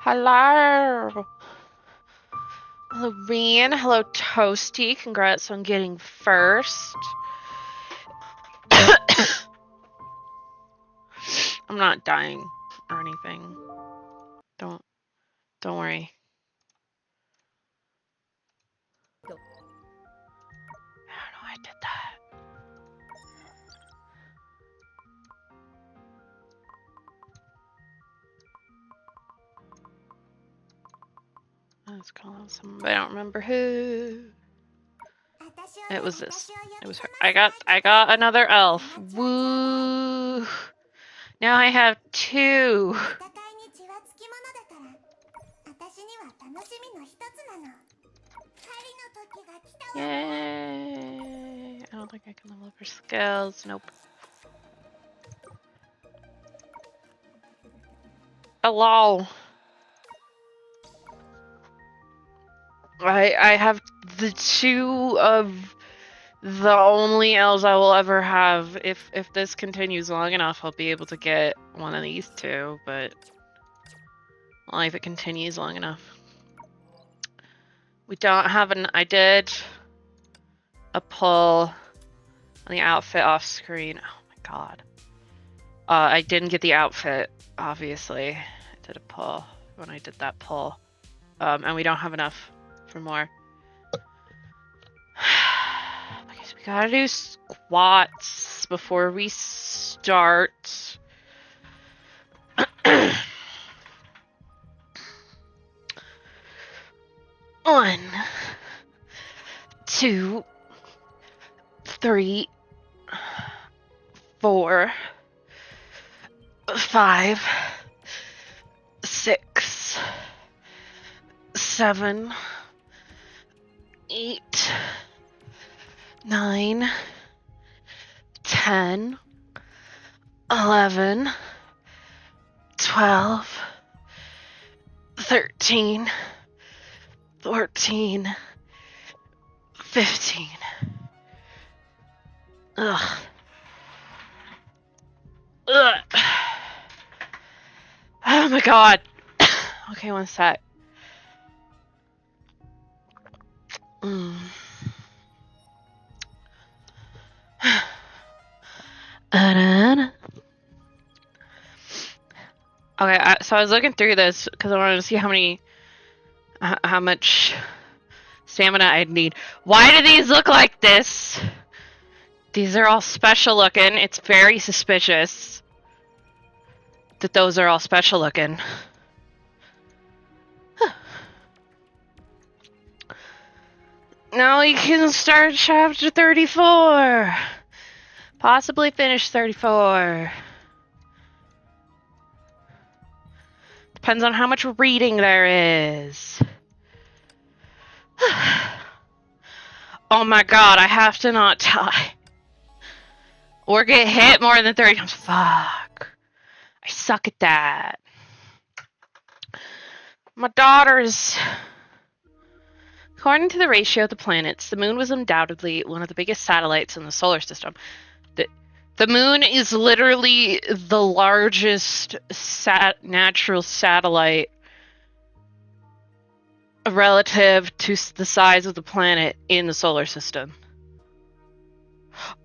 Hello. Hello, Reen. Hello, Toasty. Congrats on getting first. I'm not dying or anything. Don't worry. I don't know why I did that. Let's call out somebody. I don't remember who. It was this. It was her. I got another elf. Woo! Now I have 2. Yay! I don't think I can level up her skills. Nope. Hello. I have the 2 of the only elves I will ever have. If this continues long enough, I'll be able to get one of these 2, but only if it continues long enough. We don't have I did a pull on the outfit off screen. Oh my god. I didn't get the outfit, obviously. I did a pull when I did that pull. And we don't have enough for more. Okay, so we gotta do squats before we start. 1, 2, 3, 4, 5, 6, 7, 8, 9, 10, 11, 12, 13, 14, 15. Ugh. Ugh. Oh my god. Okay, one sec. Okay, so I was looking through this because I wanted to see how much stamina I'd need. Why do these look like this? These are all special looking. It's very suspicious that those are all special looking. Now we can start chapter 34. Possibly finish 34. Depends on how much reading there is. Oh my god, I have to not die. Or get hit more than 30 times. Fuck. I suck at that. My daughters. According to the ratio of the planets, the moon was undoubtedly one of the biggest satellites in the solar system. The moon is literally the largest natural satellite relative to the size of the planet in the solar system.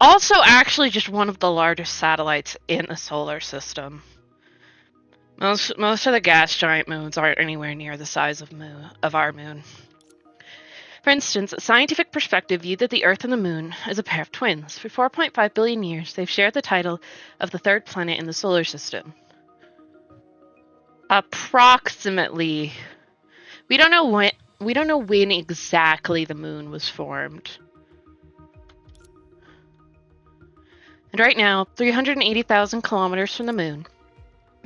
Also, actually, just one of the largest satellites in the solar system. Most of the gas giant moons aren't anywhere near the size of our moon. For instance, a scientific perspective viewed that the Earth and the Moon as a pair of twins. For 4.5 billion years, they've shared the title of the third planet in the solar system. Approximately. We don't know when exactly the moon was formed. And right now, 380,000 kilometers from the moon,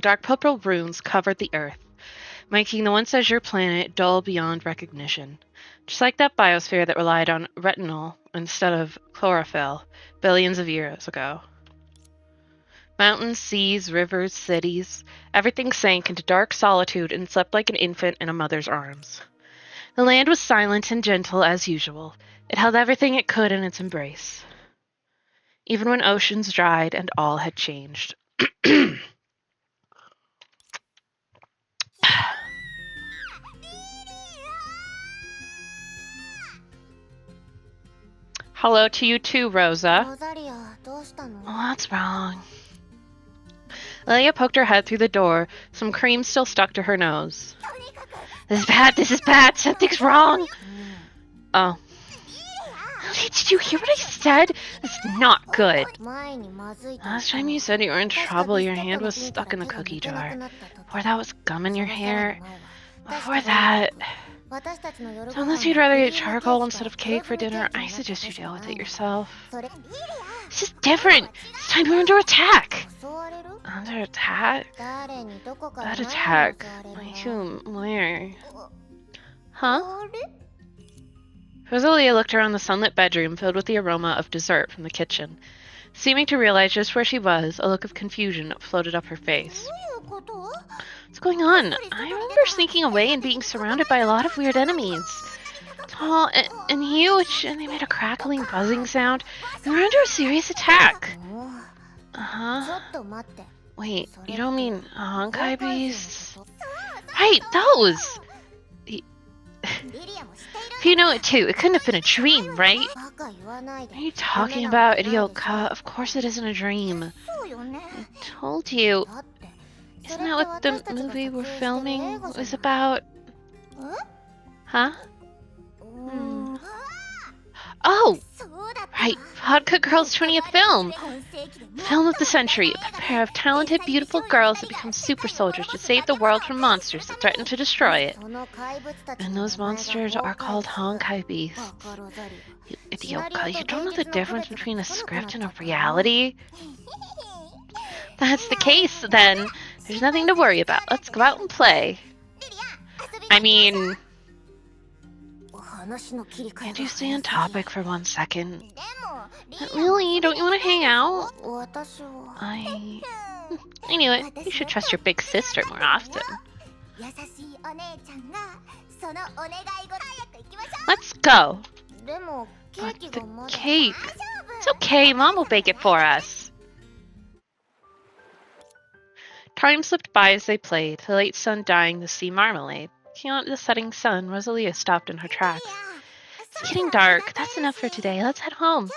dark purple runes covered the Earth, making the once azure planet dull beyond recognition. Just like that biosphere that relied on retinol instead of chlorophyll billions of years ago. Mountains, seas, rivers, cities, everything sank into dark solitude and slept like an infant in a mother's arms. The land was silent and gentle as usual. It held everything it could in its embrace. Even when oceans dried and all had changed. Hello to you too, Rosa. What's wrong? Lilia poked her head through the door. Some cream still stuck to her nose. This is bad, something's wrong! Oh. Did you hear what I said? It's not good. Last time you said you were in trouble, your hand was stuck in the cookie jar. Before that was gum in your hair. Before that... So unless you'd rather eat charcoal instead of cake for dinner, I suggest you deal with it yourself. This is different! It's time we're under attack! Under attack? That attack? By whom? Where? Huh? Rosalia looked around the sunlit bedroom filled with the aroma of dessert from the kitchen. Seeming to realize just where she was, a look of confusion floated up her face. What's going on? I remember sneaking away and being surrounded by a lot of weird enemies. Tall and huge, and they made a crackling, buzzing sound. We were under a serious attack. Uh-huh. Wait, you don't mean Honkai beasts? Right, those! If you know it too, it couldn't have been a dream, right? What are you talking about, Idioka? Of course it isn't a dream. I told you. Isn't that what the movie we're filming was about? Huh? Oh! Right, Vodka Girl's 20th film! Film of the century. A pair of talented, beautiful girls that become super soldiers to save the world from monsters that threaten to destroy it. And those monsters are called Honkai beasts. You Idioka, you don't know the difference between a script and a reality? That's the case, then. There's nothing to worry about. Let's go out and play. I mean... Can't you stay on topic for 1 second? Lily, don't you want to hang out? I knew it. You should trust your big sister more often. Let's go. But the cake... It's okay, Mom will bake it for us. Time slipped by as they played, the late sun dyeing the sea marmalade. Looking out at the setting sun, Rosalia stopped in her tracks. It's getting dark. That's enough for today. Let's head home.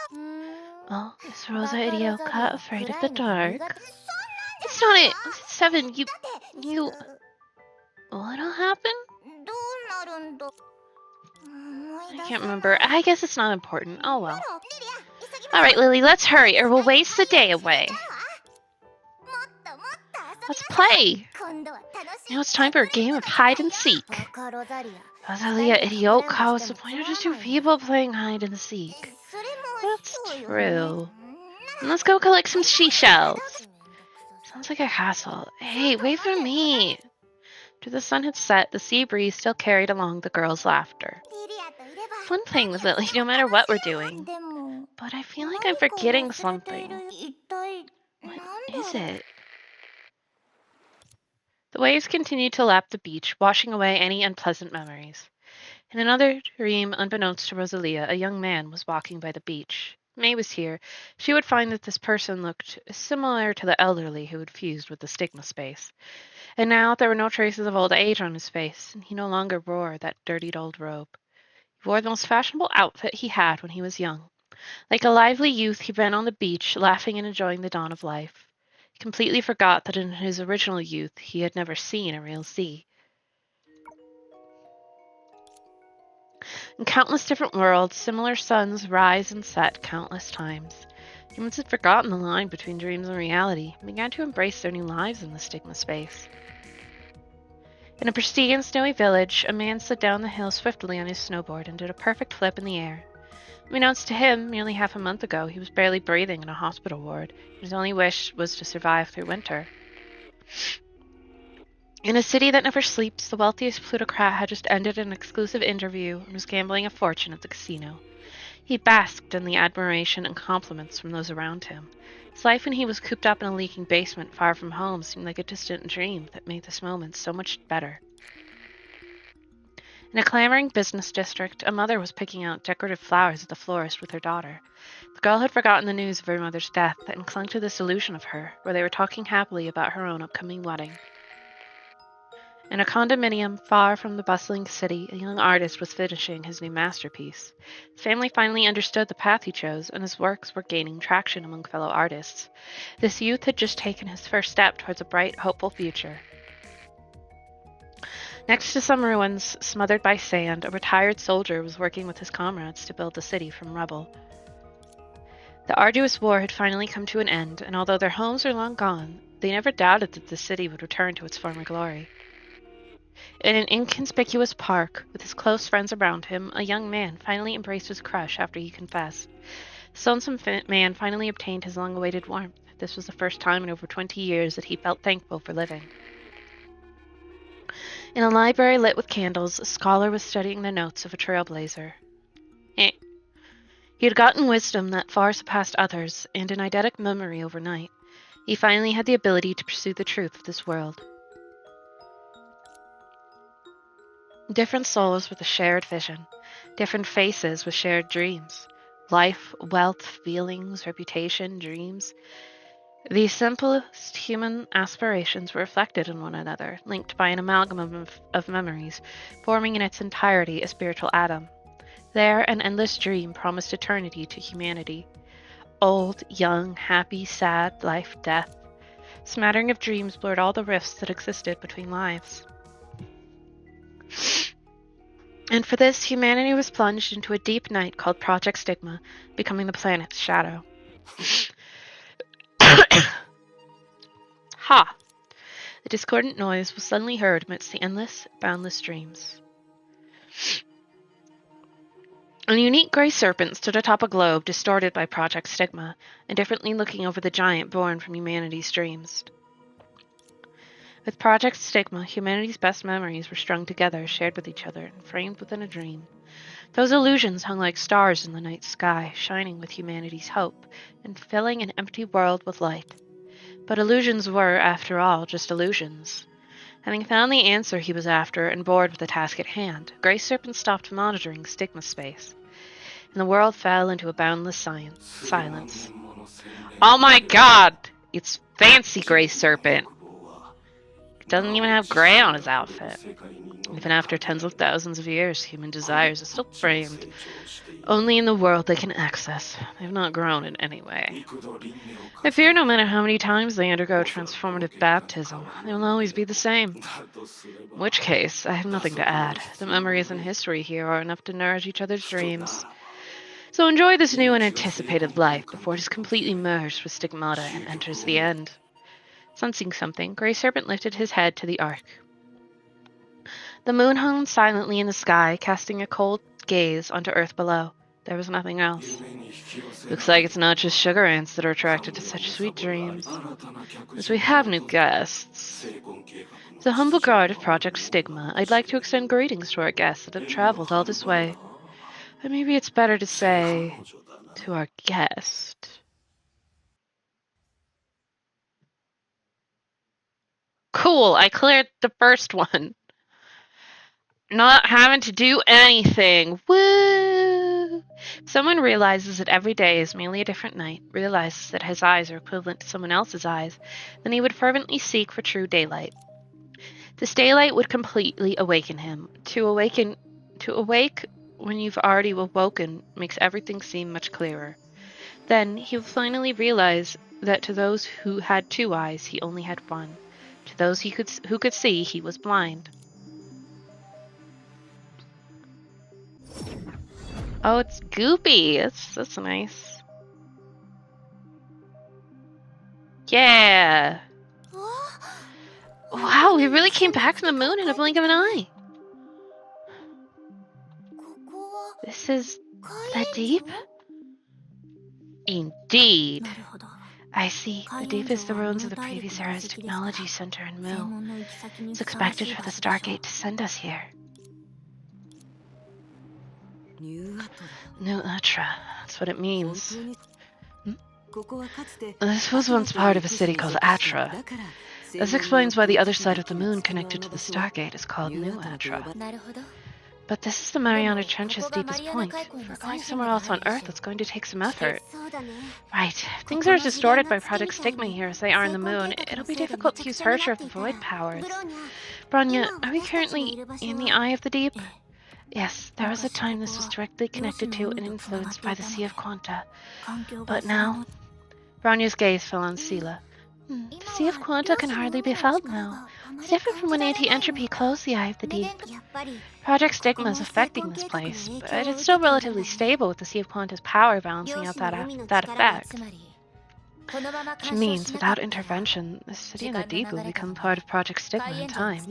Oh, is Rosa Idioka afraid of the dark? It's not it. It's 7. You... What'll happen? I can't remember. I guess it's not important. Oh well. Alright, Lily, let's hurry or we'll waste the day away. Let's play! Now it's time for a game of hide and seek. Rosalia Idioka, what's the point of just 2 people playing hide and seek? That's true. And let's go collect some seashells. Sounds like a hassle. Hey, wait for me! After the sun had set, the sea breeze still carried along the girls' laughter. Fun playing with Lily, no matter what we're doing. But I feel like I'm forgetting something. What is it? The waves continued to lap the beach, washing away any unpleasant memories. In another dream, unbeknownst to Rosalia, a young man was walking by the beach. May was here. She would find that this person looked similar to the elderly who had fused with the stigma space. And now there were no traces of old age on his face, and he no longer wore that dirtied old robe. He wore the most fashionable outfit he had when he was young. Like a lively youth, he ran on the beach, laughing and enjoying the dawn of life. He completely forgot that in his original youth he had never seen a real sea. In countless different worlds, similar suns rise and set countless times. Humans had forgotten the line between dreams and reality and began to embrace their new lives in the stigma space. In a pristine, snowy village, a man slid down the hill swiftly on his snowboard and did a perfect flip in the air. Unbeknownst to him, nearly half a month ago, he was barely breathing in a hospital ward, and his only wish was to survive through winter. In a city that never sleeps, the wealthiest plutocrat had just ended an exclusive interview and was gambling a fortune at the casino. He basked in the admiration and compliments from those around him. His life when he was cooped up in a leaking basement far from home seemed like a distant dream that made this moment so much better. In a clamoring business district, a mother was picking out decorative flowers at the florist with her daughter. The girl had forgotten the news of her mother's death and clung to this illusion of her, where they were talking happily about her own upcoming wedding. In a condominium far from the bustling city, a young artist was finishing his new masterpiece. His family finally understood the path he chose, and his works were gaining traction among fellow artists. This youth had just taken his first step towards a bright, hopeful future. Next to some ruins smothered by sand, a retired soldier was working with his comrades to build the city from rubble. The arduous war had finally come to an end, and although their homes were long gone, they never doubted that the city would return to its former glory. In an inconspicuous park, with his close friends around him, a young man finally embraced his crush after he confessed. The lonesome man finally obtained his long-awaited warmth. This was the first time in over 20 years that he felt thankful for living. In a library lit with candles, a scholar was studying the notes of a trailblazer. He had gotten wisdom that far surpassed others, and an eidetic memory overnight. He finally had the ability to pursue the truth of this world. Different souls with a shared vision, different faces with shared dreams. Life, wealth, feelings, reputation, dreams. These simplest human aspirations were reflected in one another, linked by an amalgam of memories, forming in its entirety a spiritual atom. There, an endless dream promised eternity to humanity. Old, young, happy, sad, life, death. Smattering of dreams blurred all the rifts that existed between lives. And for this, humanity was plunged into a deep night called Project Stigma, becoming the planet's shadow. Ha! The discordant noise was suddenly heard amidst the endless, boundless dreams. A unique gray serpent stood atop a globe distorted by Project Stigma, indifferently looking over the giant born from humanity's dreams. With Project Stigma, humanity's best memories were strung together, shared with each other, and framed within a dream. Those illusions hung like stars in the night sky, shining with humanity's hope, and filling an empty world with light. But illusions were, after all, just illusions. Having found the answer he was after and bored with the task at hand, Grey Serpent stopped monitoring Stigma space, and the world fell into a boundless silence. Oh my god! It's fancy Grey Serpent! It doesn't even have gray on his outfit. Even after tens of thousands of years, human desires are still framed only in the world they can access. They have not grown in any way. I fear no matter how many times they undergo transformative baptism, they will always be the same. In which case, I have nothing to add. The memories and history here are enough to nourish each other's dreams. So enjoy this new and anticipated life before it is completely merged with Stigmata and enters the end. Sensing something, Grey Serpent lifted his head to the arc. The moon hung silently in the sky, casting a cold gaze onto Earth below. There was nothing else. Looks like it's not just sugar ants that are attracted to such sweet dreams. As we have new guests. As a humble guard of Project Stigma, I'd like to extend greetings to our guests that have traveled all this way. But maybe it's better to say, to our guest. Cool, I cleared the first one. Not having to do anything. Woo! If someone realizes that every day is merely a different night, realizes that his eyes are equivalent to someone else's eyes, then he would fervently seek for true daylight. This daylight would completely awaken him. To awake when you've already awoken makes everything seem much clearer. Then he will finally realize that to those who had two eyes, he only had one. To those who could see, he was blind. Oh, it's goopy. That's nice. Yeah. Wow, we really came back from the moon in a blink of an eye. This is the deep? Indeed. I see. The deep is the ruins of the previous era's technology center in Mu. It's expected for the Stargate to send us here. New Atra. That's what it means. This was once part of a city called Atra. This explains why the other side of the moon connected to the Stargate is called New Atra. But this is the Mariana Trench's deepest point. If we're going somewhere else on Earth, it's going to take some effort. Right. If things are as distorted by Project Stigma here as they are in the moon, it'll be difficult to use Herrscher of the Void powers. Bronya, are we currently in the Eye of the Deep? Yes, there was a time this was directly connected to and influenced by the Sea of Quanta. But now... Bronya's gaze fell on Sela. The Sea of Quanta can hardly be felt now. It's different from when anti-entropy closed the Eye of the Deep. Project Stigma is affecting this place, but it's still relatively stable with the Sea of Quanta's power balancing out that effect. Which means, without intervention, the city in the deep will become part of Project Stigma in time.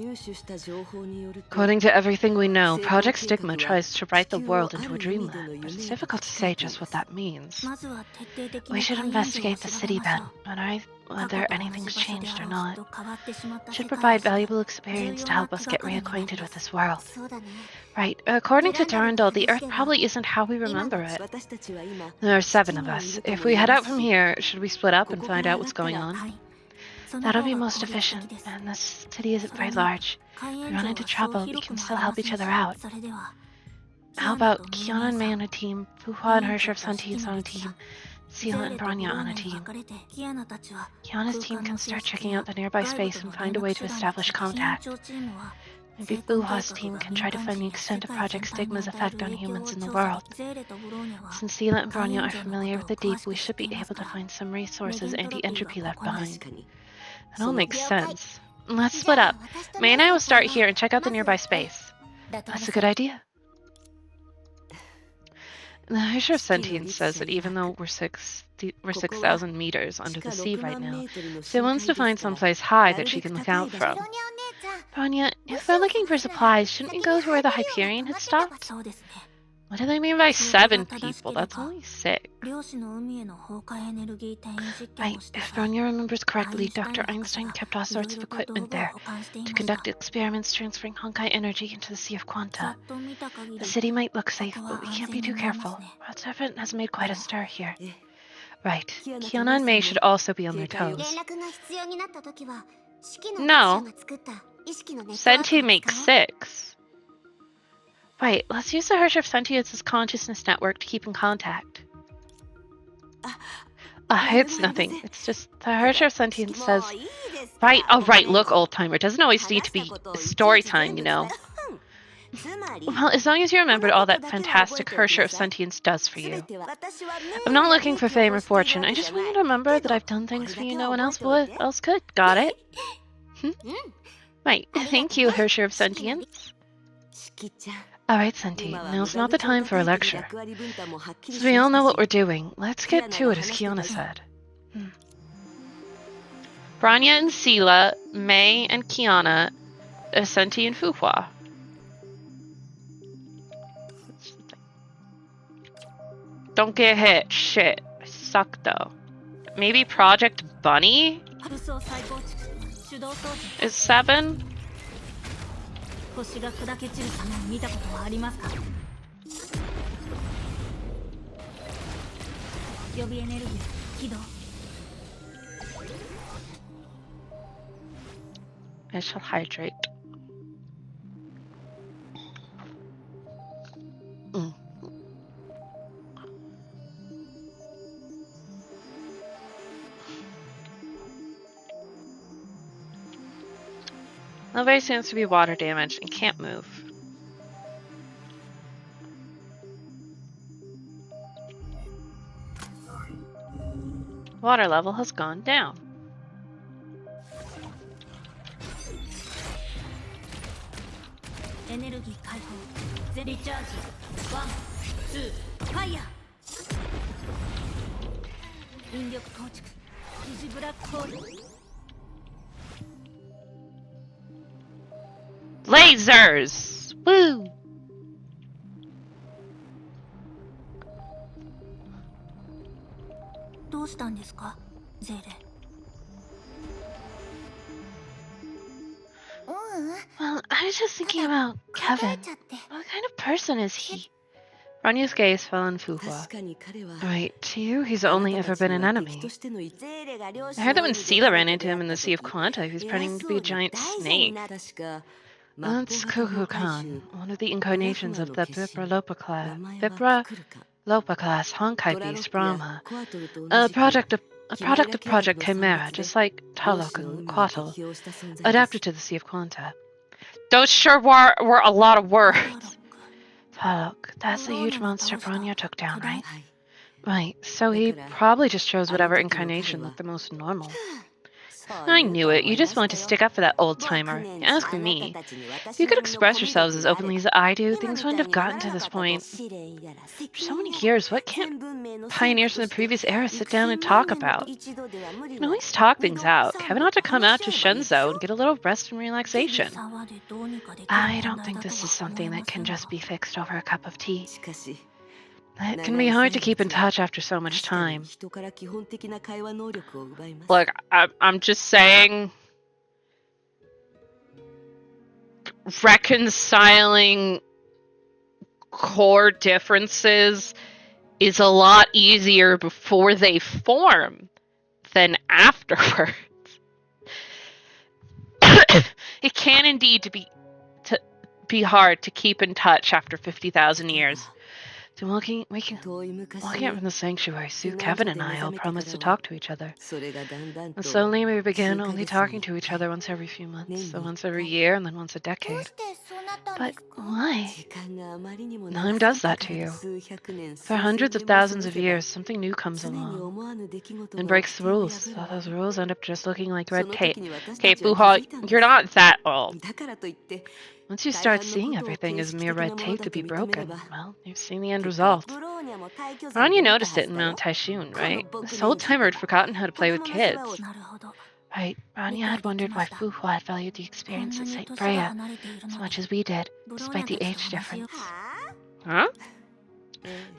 According to everything we know, Project Stigma tries to write the world into a dreamland, but it's difficult to say just what that means. We should investigate the city then, whether anything's changed or not. It should provide valuable experience to help us get reacquainted with this world. Right, according to Durandal, the Earth probably isn't how we remember it. There are 7 of us. If we head out from here, should we split up and find out what's going on? That'll be most efficient, and this city isn't very large. If we run into trouble, we can still help each other out. How about Kiana and May on a team, Fuhua and Hersher of Sentience on a team, Sela and Bronya on a team. Kiana's team can start checking out the nearby space and find a way to establish contact. Maybe Fuhua's team can try to find the extent of Project Stigma's effect on humans in the world. Since Sela and Bronya are familiar with the deep, we should be able to find some resources anti-entropy left behind. That all makes sense. Let's split up. May and I will start here and check out the nearby space. That's a good idea. The Hersher of Sentience says that even though we're 6,000 meters under the sea right now, she wants to find someplace high that she can look out from. Bronya, if we're looking for supplies, shouldn't we go to where the Hyperion had stopped? What do they mean by 7 people? That's only 6. Right, if Bronya remembers correctly, Dr. Einstein kept all sorts of equipment there to conduct experiments transferring Honkai energy into the Sea of Quanta. The city might look safe, but we can't be too careful. Rod's has made quite a stir here. Right, Kiana and May should also be on their toes. No. Senti makes 6. Right, let's use the Hersher of Sentience's consciousness network to keep in contact. It's nothing. It's just the Hersher of Sentience says... Right, oh right, look, old-timer. It doesn't always need to be story time, you know. Well, as long as you remembered all that fantastic Hersher of Sentience does for you. I'm not looking for fame or fortune. I just want you to remember that I've done things for you no one else could. Got it? Right, thank you, Hersher of Sentience. Alright, Senti, now's not the time for a lecture. Since we all know what we're doing, let's get to it, as Kiana said. Bronya and Sela, May and Kiana, Senti and Fuhua. Don't get hit. Shit. I suck, though. Maybe Project Bunny? Is 7? I shall hydrate. Nobody seems to be water damaged and can't move. Water level has gone down. Lasers! Woo! Well, I was just thinking about Kevin. What kind of person is he? Ranya's gaze fell on Fuhua. Right, to you, he's only ever been an enemy. I heard that when Sela ran into him in the Sea of Quanta, he was pretending to be a giant snake. That's Kukulkan, one of the incarnations of the Vipra Lopa class Honkai beast Brahma. A product of Project Chimera, just like Talok and Quatl, adapted to the Sea of Quanta. Those sure were a lot of words. Look, that's the huge monster Bronya took down, right? Right, so he probably just chose whatever incarnation looked the most normal. I knew it. You just wanted to stick up for that old-timer. Ask me. If you could express yourselves as openly as I do, things wouldn't have gotten to this point. For so many years, what can't pioneers from the previous era sit down and talk about? You can always talk things out. Kevin ought to come out to Shenzhou and get a little rest and relaxation. I don't think this is something that can just be fixed over a cup of tea. It can be hard to keep in touch after so much time. Look, I'm just saying, reconciling core differences is a lot easier before they form than afterwards. It can indeed be hard to keep in touch after 50,000 years. So walking from the sanctuary, Sue, Kevin, and I all promised to talk to each other. And slowly we began only talking to each other once every few months, so once every year, and then once a decade. But why? Time does that to you. For hundreds of thousands of years, something new comes along and breaks the rules. So those rules end up just looking like red tape. Okay, Buha, you're not that old. Once you start seeing everything as mere red tape to be broken, well, you've seen the end result. Bronya noticed it in Mount Taishun, right? This whole timer had forgotten how to play with kids. Right, Bronya had wondered why Buhua had valued the experience at St. Freya as much as we did, despite the age difference. Huh?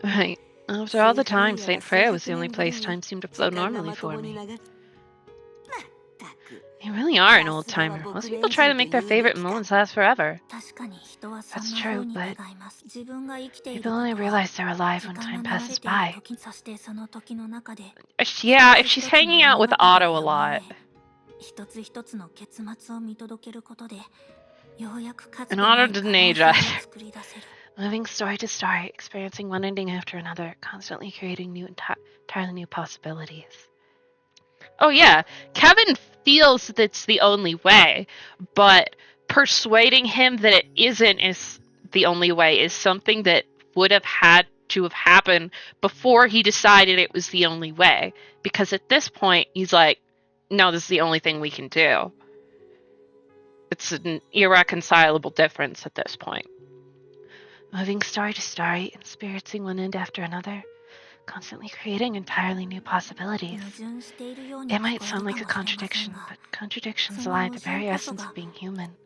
Right. After all the time, St. Freya was the only place time seemed to flow normally for me. You really are an old-timer. Most people try to make their favorite moments last forever. That's true, but people only realize they're alive when time passes by. Yeah, if she's hanging out with Otto a lot. And Otto didn't age either. Moving story to story, experiencing one ending after another, constantly creating entirely new possibilities. Oh yeah, Kevin feels that it's the only way, but persuading him that it isn't is the only way is something that would have had to have happened before he decided it was the only way. Because at this point, he's like, no, this is the only thing we can do. It's an irreconcilable difference at this point. Moving story to story, experiencing one end after another, constantly creating entirely new possibilities. It might sound like a contradiction, but contradictions lie at the very essence of being human.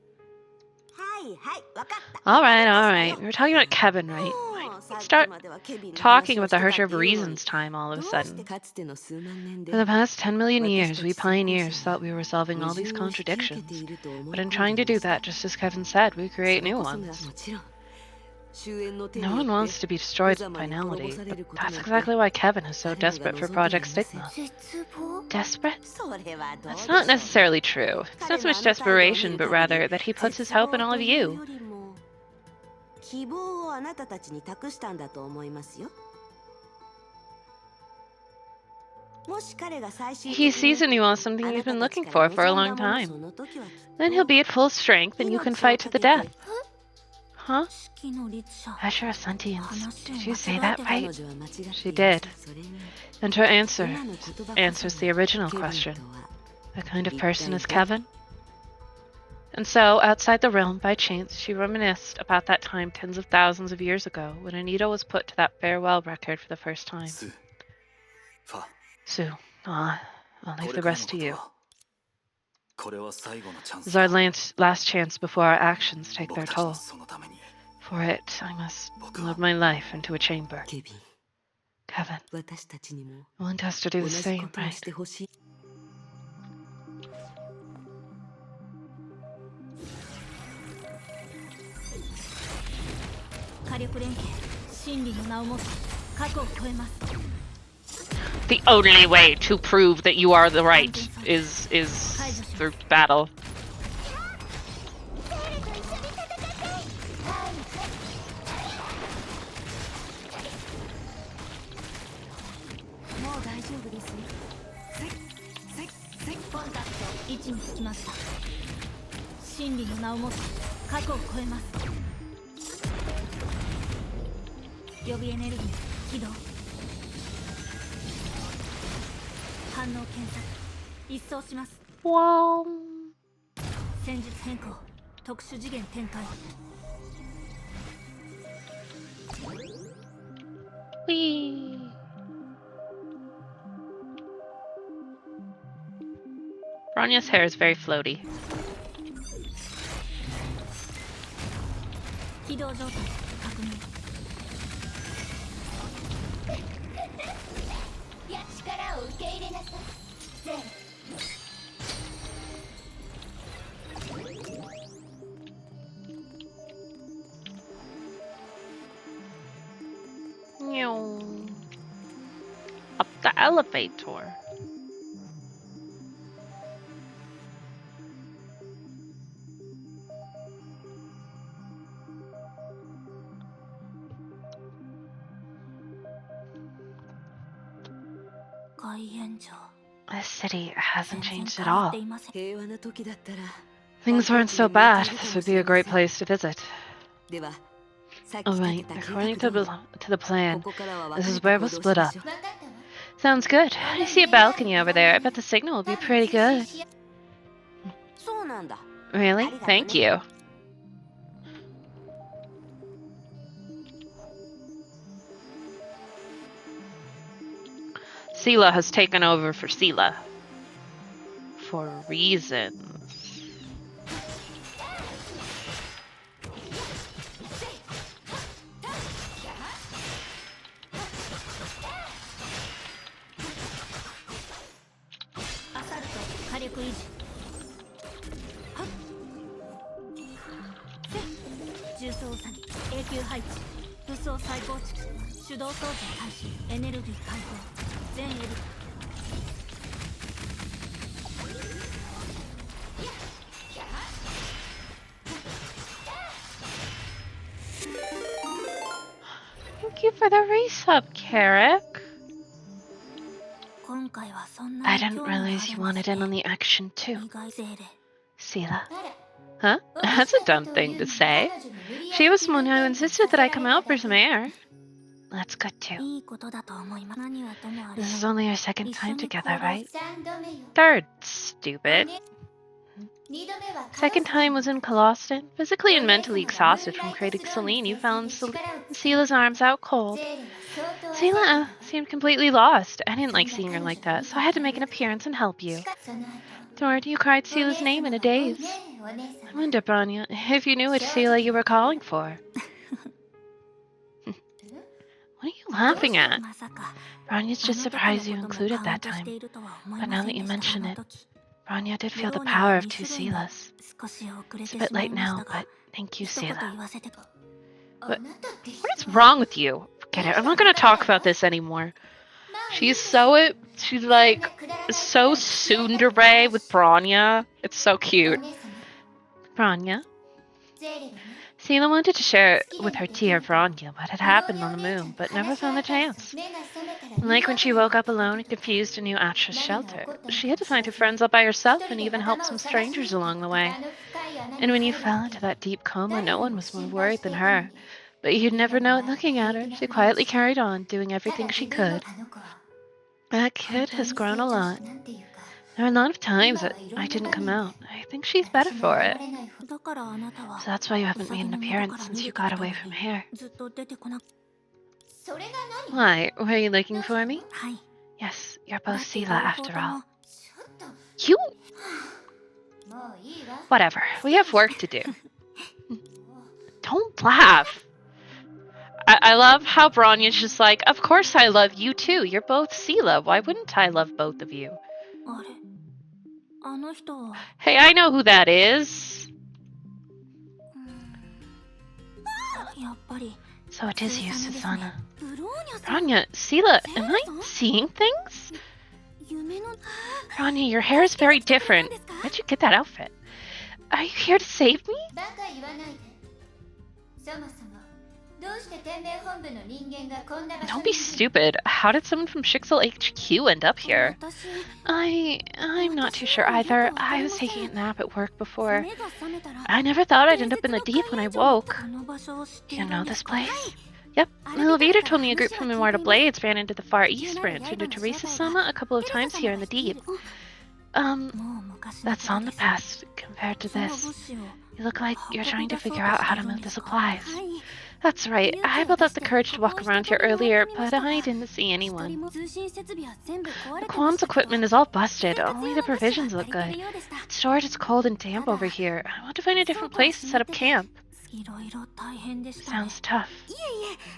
Alright. We were talking about Kevin, right? Why start talking about the Herrscher of Reason's time all of a sudden? For the past 10 million years, we pioneers thought we were solving all these contradictions. But in trying to do that, just as Kevin said, we create new ones. No one wants to be destroyed by finality, but that's exactly why Kevin is so desperate for Project Stigma. Desperate? That's not necessarily true. It's not so much desperation, but rather that he puts his hope in all of you. He sees in you all something you've been looking for a long time. Then he'll be at full strength and you can fight to the death. Huh? Asher of sentience. Did you say that right? She did. And her answer answers the original question. The kind of person is Kevin? And so, outside the realm, by chance, she reminisced about that time tens of thousands of years ago when Anita was put to that farewell record for the first time. Sue, I'll leave the rest to you. This is our last chance before our actions take their toll. For it, I must load my life into a chamber. Kevin, I want us to do the same, right? The only way to prove that you are the right is through battle. 過去を超えます。予備エネルギー起動。反応検索。一掃します。Wow. 戦術変更。特殊次元展開。Whee. Bronya's hair is very floaty. 起動状態確認。力を受け入れなさい。Up the elevator. This city hasn't changed at all. Things weren't so bad. This would be a great place to visit. Alright, according to the plan, this is where we'll split up. Sounds good. I see a balcony over there. I bet the signal will be pretty good. Really? Thank you. Sela has taken over for Sela. For reasons. Thank you for the resub, Carrick. I didn't realize you wanted in on the action too. Sela. Huh? That's a dumb thing to say. She was the one who insisted that I come out for some air. That's good too. This is only our second time together, right? Third, stupid. Second time was in Coloston. Physically and mentally exhausted from creating Celine, you found Sela's arms out cold. Sela seemed completely lost. I didn't like seeing her like that, so I had to make an appearance and help you. Lord, you cried Sela's name in a daze. I wonder, Bronya, if you knew which Sela you were calling for. What are you laughing at? Bronya's just surprised you included that time. But now that you mention it, Bronya did feel the power of two Selas. It's a bit late now, but thank you, Sela. What is wrong with you? Forget it. I'm not going to talk about this anymore. She's like so tsundere with Bronya. It's so cute. Bronya? Sela wanted to share it with her tea or Bronya what had happened on the moon, but never found the chance. Like when she woke up alone and confused and knew Atra's shelter, she had to find her friends all by herself and even help some strangers along the way. And when you fell into that deep coma, no one was more worried than her. But you'd never know it looking at her. She quietly carried on, doing everything she could. That kid has grown a lot. There are a lot of times that I didn't come out. I think she's better for it. So that's why you haven't made an appearance since you got away from here. Why? Were you looking for me? Yes, you're both Sela after all. You? Whatever. We have work to do. Don't laugh. I love how Bronya's just like, of course I love you too. You're both Sela. Why wouldn't I love both of you? Hey, I know who that is. So it is you, Susanna. Bronya, Sela, am I seeing things? Bronya, your hair is very different. Where'd you get that outfit? Are you here to save me? Don't be stupid. How did someone from Shixel HQ end up here? I'm not too sure either. I was taking a nap at work before. I never thought I'd end up in the deep when I woke. Do you know this place? Yep. The elevator told me a group from Immortal Blades ran into the Far East branch into Teresa-sama a couple of times here in the deep. That's on the past compared to this. You look like you're trying to figure out how to move the supplies. That's right. I built up the courage to walk around here earlier, but I didn't see anyone. The Quam's equipment is all busted. Only the provisions look good. The storage is cold and damp over here. I want to find a different place to set up camp. Sounds tough.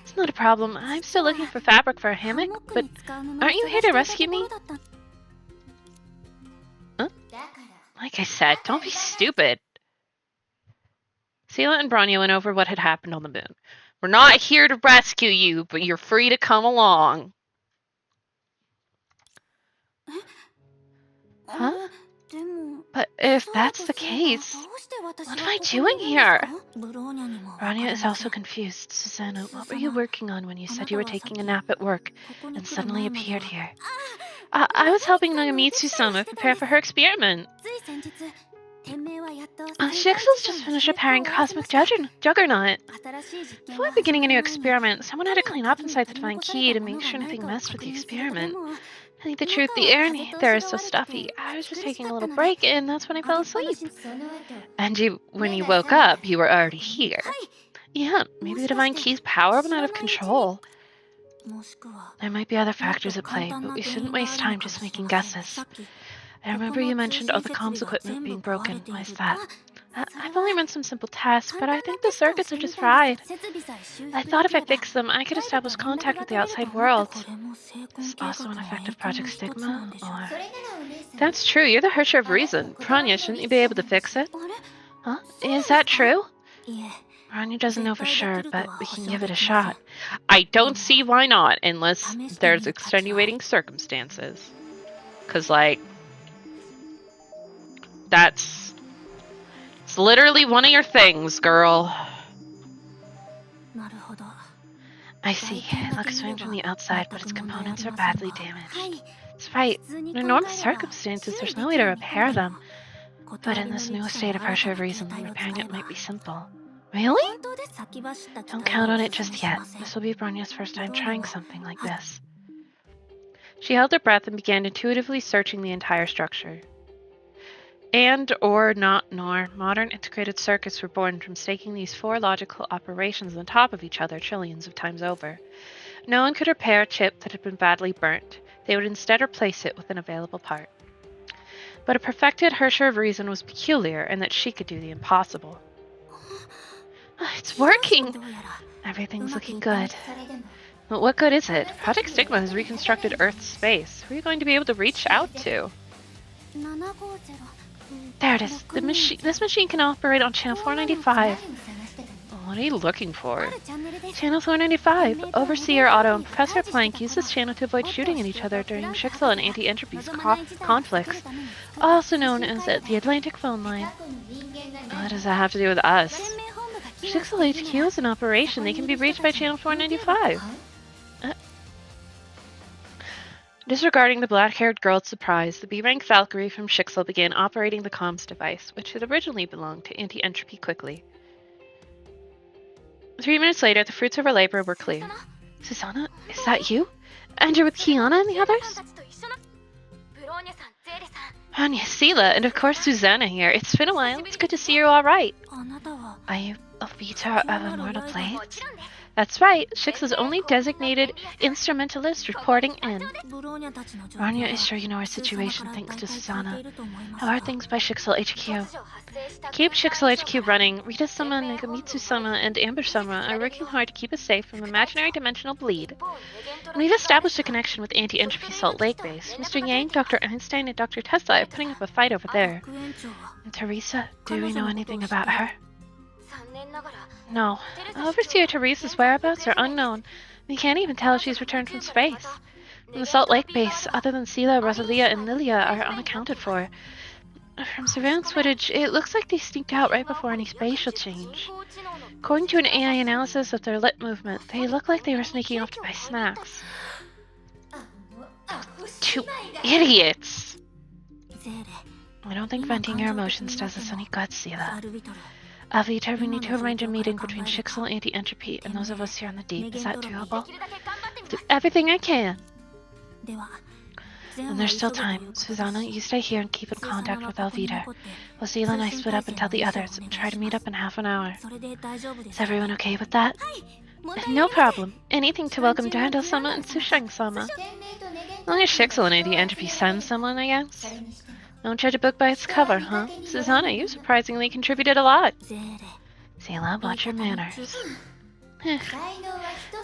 It's not a problem. I'm still looking for fabric for a hammock, but aren't you here to rescue me? Huh? Like I said, don't be stupid. Sela and Bronya went over what had happened on the moon. We're not here to rescue you, but you're free to come along. Huh? But if that's the case, what am I doing here? Bronya is also confused. Susanna, what were you working on when you said you were taking a nap at work and suddenly appeared here? I was helping Nagamitsu-sama prepare for her experiment. Shixel's just finished repairing Cosmic Juggernaut. Before beginning a new experiment, someone had to clean up inside the Divine Key to make sure nothing messed with the experiment. I think the truth, the air in there is so stuffy. I was just taking a little break, and that's when I fell asleep. And when you woke up, you were already here. Yeah, maybe the Divine Key's power went out of control. There might be other factors at play, but we shouldn't waste time just making guesses. I remember you mentioned all the comms equipment being broken. Why is that? I've only run some simple tests, but I think the circuits are just fried. I thought if I fixed them, I could establish contact with the outside world. Is this also an effect of Project Stigma, or... That's true, you're the Hersher of Reason. Bronya, shouldn't you be able to fix it? Huh? Is that true? Bronya doesn't know for sure, but we can give it a shot. I don't see why not, unless there's extenuating circumstances. 'Cause, like... It's literally one of your things, girl. I see. It looks fine from the outside, but its components are badly damaged. That's right. In normal circumstances, there's no way to repair them. But in this new state of Hersher of Reason, repairing it might be simple. Really? Don't count on it just yet. This will be Bronya's first time trying something like this. She held her breath and began intuitively searching the entire structure. Nor modern integrated circuits were born from staking these four logical operations on top of each other trillions of times over. No one could repair a chip that had been badly burnt. They would instead replace it with an available part. But a perfected Hersher of Reason was peculiar in that she could do the impossible. It's working! Everything's looking good. But what good is it? Project Stigma has reconstructed Earth's space. Who are you going to be able to reach out to? There it is. This machine can operate on channel 495. What are you looking for? Channel 495. Overseer Otto and Professor Plank use this channel to avoid shooting at each other during Shixel and Anti-Entropy's conflicts, also known as the Atlantic phone line. What does that have to do with us? Shixel HQ is in operation. They can be reached by channel 495. Disregarding the black-haired girl's surprise, the B-rank Valkyrie from Shixel began operating the comms device, which had originally belonged to Anti-Entropy quickly. 3 minutes later, the fruits of her labor were clear. Susanna, is that you? And you're with Kiana and the others? Anya, Sela, and of course Susanna here. It's been a while. It's good to see you're alright. Are you a beater of Immortal Blades? That's right, Shixel's only designated instrumentalist reporting in. Bronya is sure you know our situation thanks to Susanna. How are things by Shixel HQ? To keep Shixel HQ running, Rita-sama, Nagamitsu-sama, and Amber-sama are working hard to keep us safe from imaginary dimensional bleed. And we've established a connection with Anti-Entropy Salt Lake Base. Mr. Yang, Dr. Einstein, and Dr. Tesla are putting up a fight over there. And Teresa, do we know anything about her? No. Overseer Teresa's whereabouts are unknown. We can't even tell if she's returned from space. And the Salt Lake Base, other than Sela, Rosalia, and Lilia, are unaccounted for. From surveillance footage, it looks like they sneaked out right before any spatial change. According to an AI analysis of their lip movement, they look like they were sneaking off to buy snacks. Two idiots! I don't think venting your emotions does us any good, Sela. Alvita, we need to arrange a meeting between Shixel, Anti-Entropy, and those of us here on the Deep. Is that doable? Do everything I can. And there's still time. Susanna, you stay here and keep in contact with Alvita. While Sela and I split up and tell the others and try to meet up in half an hour. Is everyone okay with that? No problem. Anything to welcome Durandal-sama and Sushang-sama. As long as Shixel and Anti-Entropy send someone, I guess. Don't judge a book by its cover, huh? Susanna, you surprisingly contributed a lot. Sela, watch your manners.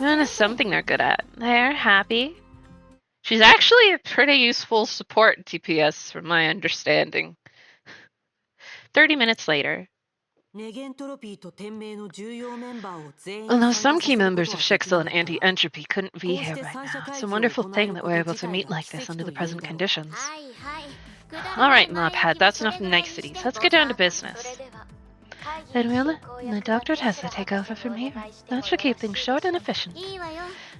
That is something they're good at. They're happy. She's actually a pretty useful support DPS, from my understanding. 30 minutes later. Although some key members of Shixel and Anti-Entropy couldn't be here right now, it's a wonderful thing that we're able to meet like this under the present conditions. Alright, Mobhead, that's enough niceties. Let's get down to business. Then we'll let Dr. Tesla take over from here. That should keep things short and efficient.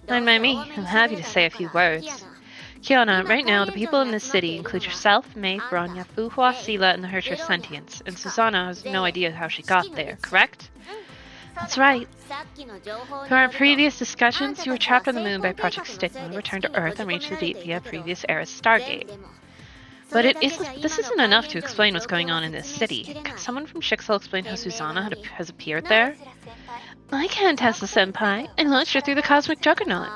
Don't mind me, I'm happy to say a few words. Kiana, right now the people in this city include yourself, Mei, Bronya, Fuhua, Sela, and the Hercher Sentients, and Susanna has no idea how she got there, correct? That's right. From our previous discussions, you were trapped on the moon by Project Stigma, returned to Earth, and reached the Deep via previous era's Stargate. But this isn't enough to explain what's going on in this city. Can someone from Shixel explain how Susanna has appeared there? I can, Tesla-senpai. I launched her through the Cosmic Juggernaut.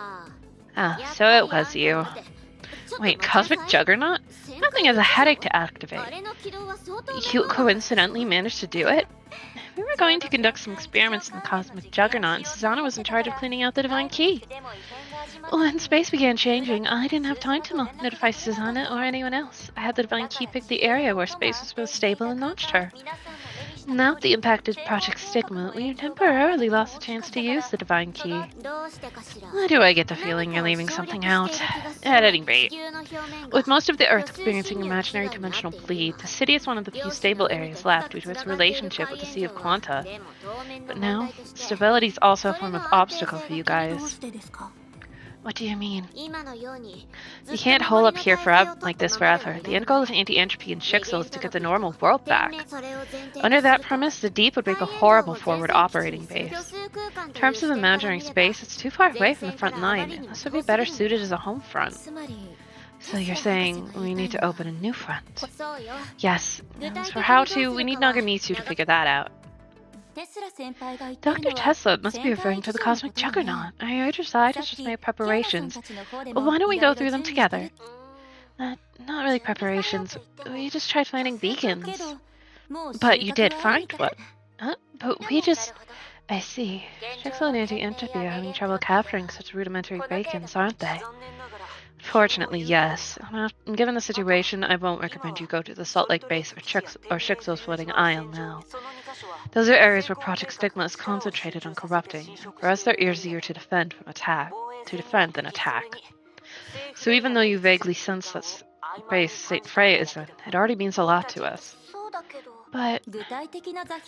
Ah, so it was you. Wait, Cosmic Juggernaut? Nothing has a headache to activate. You coincidentally managed to do it? We were going to conduct some experiments in the Cosmic Juggernaut, and Susanna was in charge of cleaning out the Divine Key. When space began changing, I didn't have time to notify Susanna or anyone else. I had the Divine Key pick the area where space was most stable and launched her. Now the impacted Project Stigma, we temporarily lost the chance to use the Divine Key. Why do I get the feeling you're leaving something out? At any rate, with most of the Earth experiencing imaginary dimensional bleed, the city is one of the few stable areas left due to its relationship with the Sea of Quanta. But now, stability is also a form of obstacle for you guys. What do you mean? You can't hole up here like this forever. The end goal of Anti-Entropy and Shixel is to get the normal world back. Under that premise, the Deep would make a horrible forward operating base. In terms of imaginary space, it's too far away from the front line, and this would be better suited as a home front. So you're saying we need to open a new front? Yes. As for how to, we need Nagamitsu to figure that out. Dr. Tesla must be referring to the Cosmic Juggernaut. I urge your side to just make preparations. Well, why don't we go through them together? Not really preparations. We just tried finding beacons. But you did find one. But we just... I see. Shixel and Anti-Entropy are having trouble capturing such rudimentary beacons, aren't they? Unfortunately, yes. Given the situation, I won't recommend you go to the Salt Lake base or Shixel's floating isle now. Those are areas where Project Stigma is concentrated on corrupting, whereas they're easier to defend than attack. So even though you vaguely sense that base St. Freya is in, it already means a lot to us. But do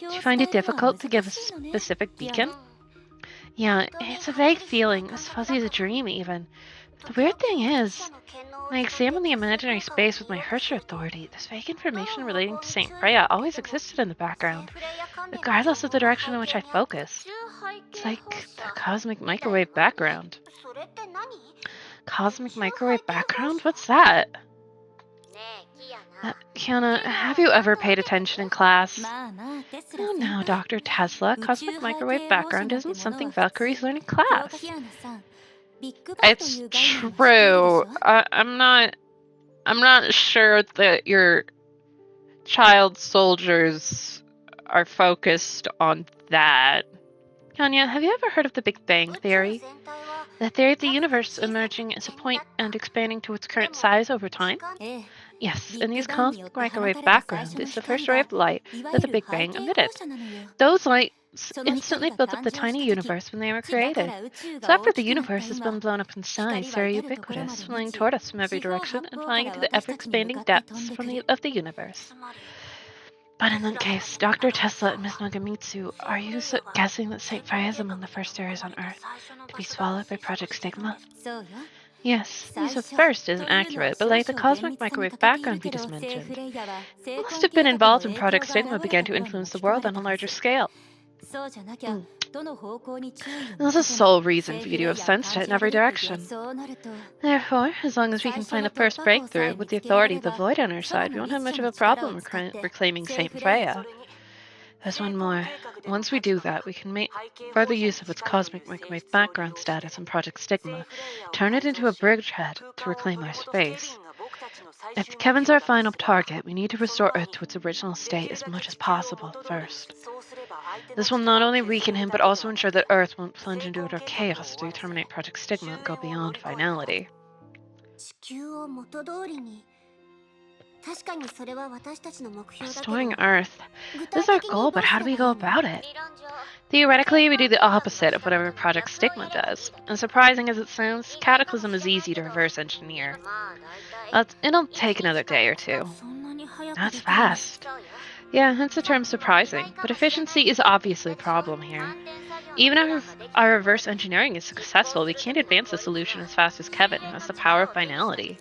you find it difficult to give a specific beacon? Yeah, it's a vague feeling, as fuzzy as a dream even. The weird thing is, when I examined the imaginary space with my Hercher authority, this vague information relating to St. Freya always existed in the background, regardless of the direction in which I focused. It's like the cosmic microwave background. Cosmic microwave background? What's that? Kiana, have you ever paid attention in class? Oh no, Dr. Tesla, cosmic microwave background isn't something Valkyries learn in class. It's true. I'm not sure that your child soldiers are focused on that. Kanya, have you ever heard of the Big Bang Theory? The theory of the universe emerging as a point and expanding to its current size over time? Yes, and these cosmic microwave background is the first ray of light that the Big Bang emitted. Those lights instantly built up the tiny universe when they were created. So after the universe has been blown up in size, they are ubiquitous, flying toward us from every direction and flying into the ever-expanding depths of the universe. But in that case, Dr. Tesla and Miss Nagamitsu, are you guessing that St. Freya is among the first areas on Earth to be swallowed by Project Stigma? そうよ Yes, you 最 said 初 first isn't というのは accurate, but 少 like the 々厳 cosmic 密さに microwave 欠けている background け we ど just 政府 mentioned レイヤーは成 must 婚 have 計 been 画の involved in 影響 Project が Stigma 現れ began た to 頃に influence 巻 the き込ま world れ on a たは larger ず scale. そうじゃなきゃ Mm. どの方向に注意を向 That's け a ても sole reason 政 for 府 you レ to イ have ヤー sensed 感 it じ in ら every れるって direction. そうなると Therefore, as long as we 最 can 初 find の the 突 first 破口さえ breakthrough 見 with つ the けられ authority れ of the ば void on our 空 side, we の won't 一 have much 社 of の a 力を problem 使って reclaiming 政 Saint 府レイヤー Freya. As one more, once we do that, we can make further use of its cosmic microwave background status in Project Stigma, turn it into a bridgehead to reclaim our space. If Kevin's our final target, we need to restore Earth to its original state as much as possible first. This will not only weaken him, but also ensure that Earth won't plunge into utter chaos to terminate Project Stigma and go beyond finality. 地球を元通りに確かにそれは私たちの目標だけど Restoring Earth. 具 This is 体 our 的に goal, ど but う how す do れ we ばい go いの about it? Theoretically, we do the opposite of whatever Project Stigma does. And surprising as it sounds, Cataclysm is easy to reverse engineer. It'll take another day or two. そんなに早く That's できるの fast. Yeah, hence the term surprising, but efficiency is obviously a problem here. Even if our reverse engineering is successful, we can't advance the solution as fast as Kevin, who has the power of finality.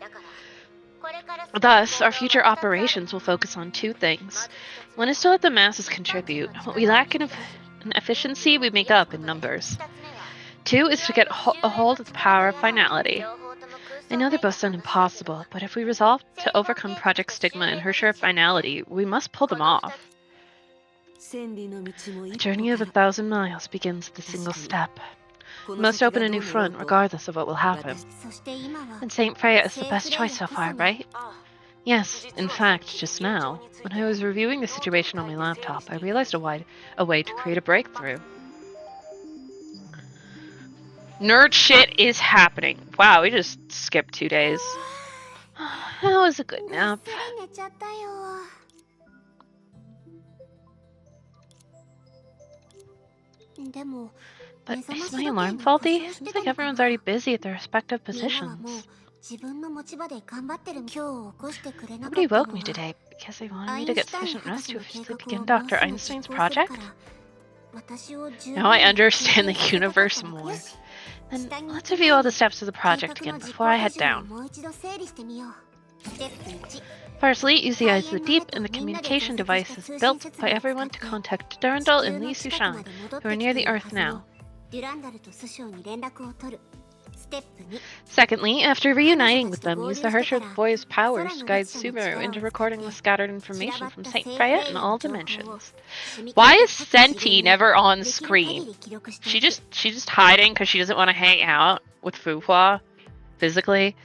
Thus, our future operations will focus on two things. One is to let the masses contribute. What we lack in efficiency, we make up in numbers. Two is to get a hold of the power of finality. I know they both sound impossible, but if we resolve to overcome Project Stigma and her share of finality, we must pull them off. A journey of 1,000 miles begins with a single step. We must open a new front, regardless of what will happen. そして今は And Saint Freya is the best choice so far, right? Yes, in fact, just now, when I was reviewing the situation on my laptop, I realized a way to create a breakthrough. Nerd shit is happening. Wow, we just skipped 2 days. That was a good ぐっ nap. すり寝ちゃったよ でも But 目覚ま is し my 時計 alarm に faulty? 故障して Seems た like のか everyone's な already busy at their respective みんなはもう positions. 自分の持ち場で頑張ってる今日を起こしてくれなか Nobody ったの woke me は today because they wanted ア me イ to ンシ get ュタイン sufficient 博 rest 士 to の計 officially 画を begin もう Dr. すぐ Einstein's 実行するか project? ら私を十 Now 分 I に understand the 研究させたかった universe の more. よし Then 下に行 let's く review 前 all に the steps of the 計 project 画 again の実 before 行 I 手 head 順を down. もう一度整理してみようステップ1 Firstly, use the eyes of the 開園の deep 後 and the みんなで communication 調節した devices 通信 built 設 by 備を everyone 使 to って contact 地 Durandal 球 and の Lee 近くま Sushang, で戻っ who are てき near て the いる Earth はずの now. デュランダルとスショーに連絡を取るステップ2 Secondly, after 彼女 reuniting た with ちと them, 合 use 流 the してか Hersher ら boy's 空 powers の to 読 guide 者の Sumeru 力を into 使っ recording て the scattered 散ら information ばっ from た Saint 政府 Freya レイ in ヤー all の情報を dimensions. シミ Why ケ is と各次 Senti 元 never on で the きる限 screen? り記録して She いく just hiding because she doesn't want to hang out with Fuhua physically.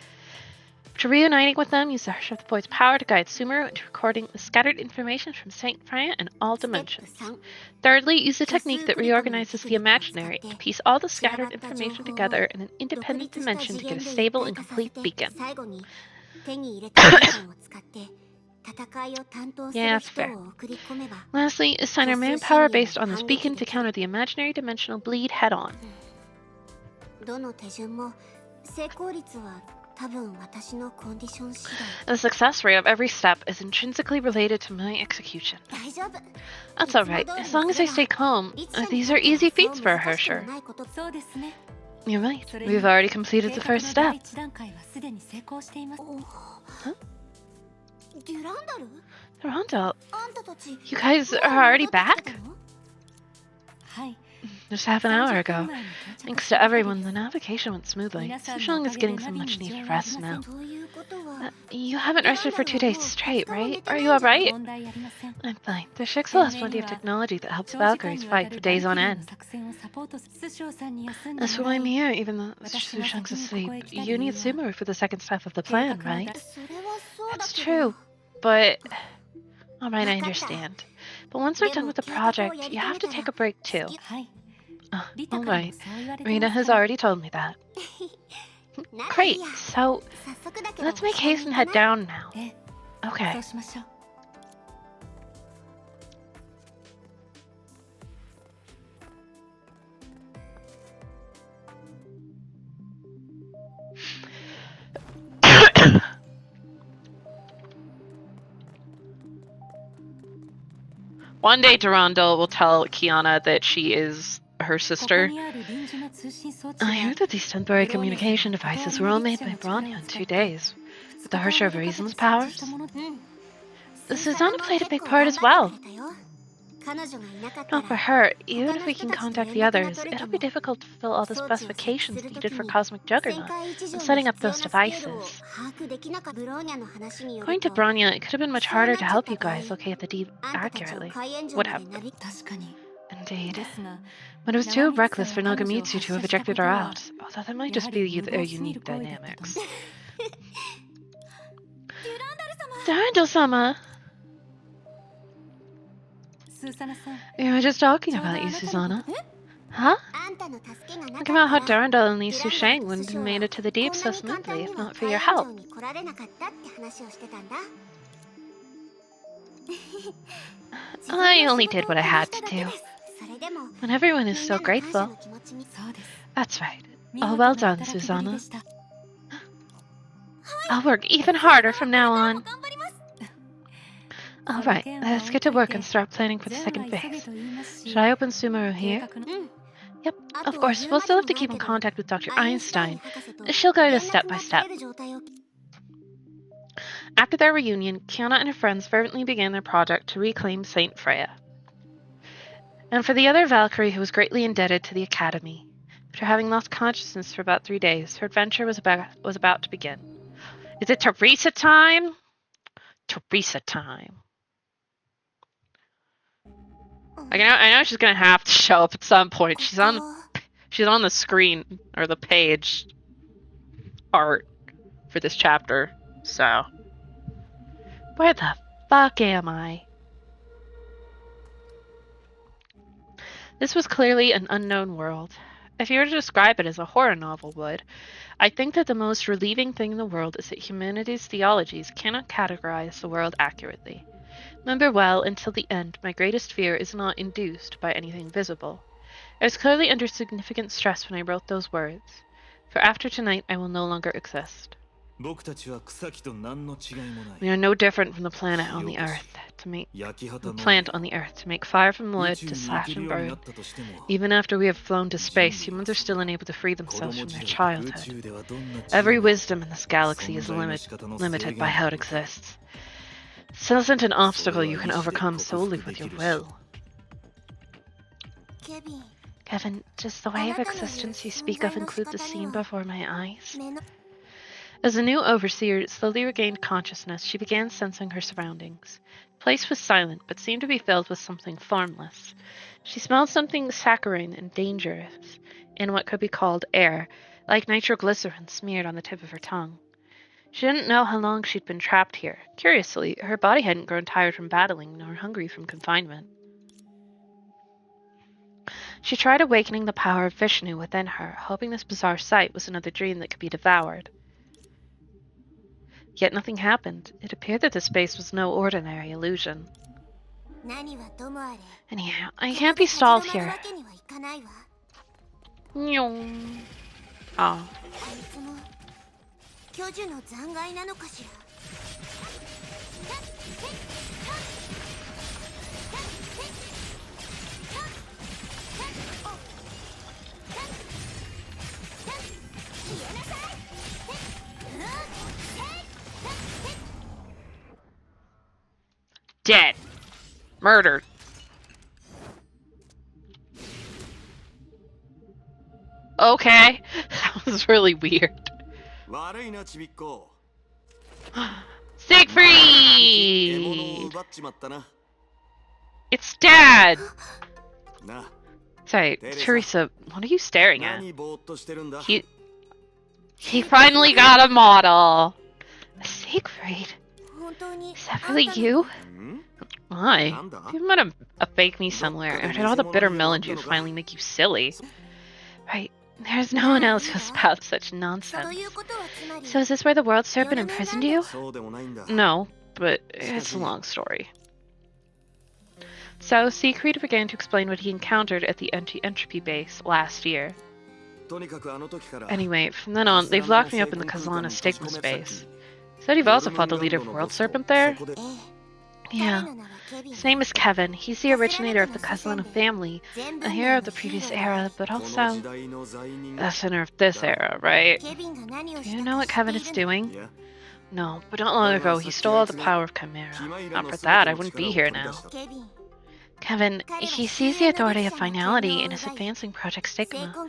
After reuniting with them, use the Hersher boy's power to guide Sumeru into recording the scattered information from Saint Freya in all ステップ dimensions. 3 Thirdly, use the 虚 technique 数 that 繰り込みの reorganizes テク the ニックを使っ imaginary て to piece all the 散らば scattered った情 information 報を together in an 独 independent 立した dimension 次 to get a 元で一 stable 体 and 化させ complete て beacon. 最後に手に入れた時間を使って戦いを担当す Yeah, る that's 人 fair. を送り込めば Lastly, assign our manpower based on this beacon to counter the imaginary dimensional bleed head on. どの手順も成功率は多分私のコンディション次 The success rate of every step is intrinsically related to my execution. 第大丈夫 That's alright, as long as I stay calm. These are easy feats for a Hersher. そうですね You're right, we've already completed the first step. デュランダル Durandal, あんたたち you guys are already back? はい Just half an hour ago. Thanks to everyone, the navigation went smoothly. Sushang is getting some much needed rest now. ということは You haven't rested for 2 days straight, right? Are you alright? 問題ありません I'm fine. The Shixel has plenty of technology that helps Valkyries fight for days on end. That's why I'm here, even though Sushang's asleep. You need Sumeru for the second step of the plan, right? それはそうだ That's けど true, but... Alright, I understand. But once we're done with the project, you have to take a break too. Alright. Rita has already told me that. ならい Great, いや so 早速だけど let's make 下に haste 行 and か head ない down now. Okay. しましょう One day Durandal will tell Kiana that she is her sister. I heard that these temporary communication devices were all made by Bronya in 2 days, with the Harsher of Reason's powers. Susanna played a big part as well. Not for her, even if we can contact the others, it'll be difficult to fulfill all the specifications needed for Cosmic Juggernaut and setting up those devices. According to Bronya, it could have been much harder to help you guys locate the deep accurately. Would have been. Indeed. But it was too reckless for Nagamitsu to have ejected her out, although that might just be their unique dynamics. Durandal-sama! We were just talking about you, Susanna. Huh? Think about how Durandal and Lee Sushang wouldn't have made it to the deep so smoothly if not for your help. I only did what I had to do. And everyone is so grateful. That's right. Oh, well done, Susanna. I'll work even harder from now on. Alright, let's get to work and start planning for the second phase. Should I open Sumaru here? Yep, of course, we'll still have to keep in contact with Dr. Einstein. She'll guide us step by step. After their reunion, Kiana and her friends fervently began their project to reclaim Saint Freya. And for the other Valkyrie who was greatly indebted to the Academy. After having lost consciousness for about 3 days, her adventure was about to begin. Is it Teresa time? Teresa time. I know she's gonna have to show up at some point. She's on the screen or the page art for this chapter. So where the fuck am I? This was clearly an unknown world. If you were to describe it as a horror novel would, I think that the most relieving thing in the world is that humanity's theologies cannot categorize the world accurately. Remember well, until the end, my greatest fear is not induced by anything visible. I was clearly under significant stress when I wrote those words, for after tonight I will no longer exist. We are no different from the plant on the earth to make fire from wood to slash and burn. Even after we have flown to space, humans are still unable to free themselves from their childhood. Every wisdom in this galaxy is limited by how it exists. This isn't an obstacle you can overcome solely with your will. Kevin, does the way of existence you speak of include the scene before my eyes? As the new overseer slowly regained consciousness, she began sensing her surroundings. The place was silent, but seemed to be filled with something formless. She smelled something saccharine and dangerous in what could be called air, like nitroglycerin smeared on the tip of her tongue. She didn't know how long she'd been trapped here. Curiously, her body hadn't grown tired from battling, nor hungry from confinement. She tried awakening the power of Vishnu within her, hoping this bizarre sight was another dream that could be devoured. Yet nothing happened. It appeared that the space was no ordinary illusion. Anyhow, I can't be stalled here. Oh. Dead. Murdered. Okay. That was really weird. Siegfried! It's Dad! Sorry, Teresa, what are you staring at? He finally got a model! Siegfried? Is that really you? Why? You might have a fake me somewhere, and all the bitter melon juice finally make you silly. Right, there's no one else who spouts such nonsense. So is this where the world serpent imprisoned you? No, but it's a long story. So, Siegfried began to explain what he encountered at the anti-entropy base last year. Anyway, from then on, they've locked me up in the Kazana Stigma space. Said you've also fought the leader of World Serpent there? Yeah. His name is Kevin. He's the originator of the Castellano family, a hero of the previous era, but also a sinner of this era, right? Do you know what Kevin is doing? No, but not long ago he stole all the power of Chimera. Not for that, I wouldn't be here now. Kevin, he sees the authority of finality in his advancing Project Stigma.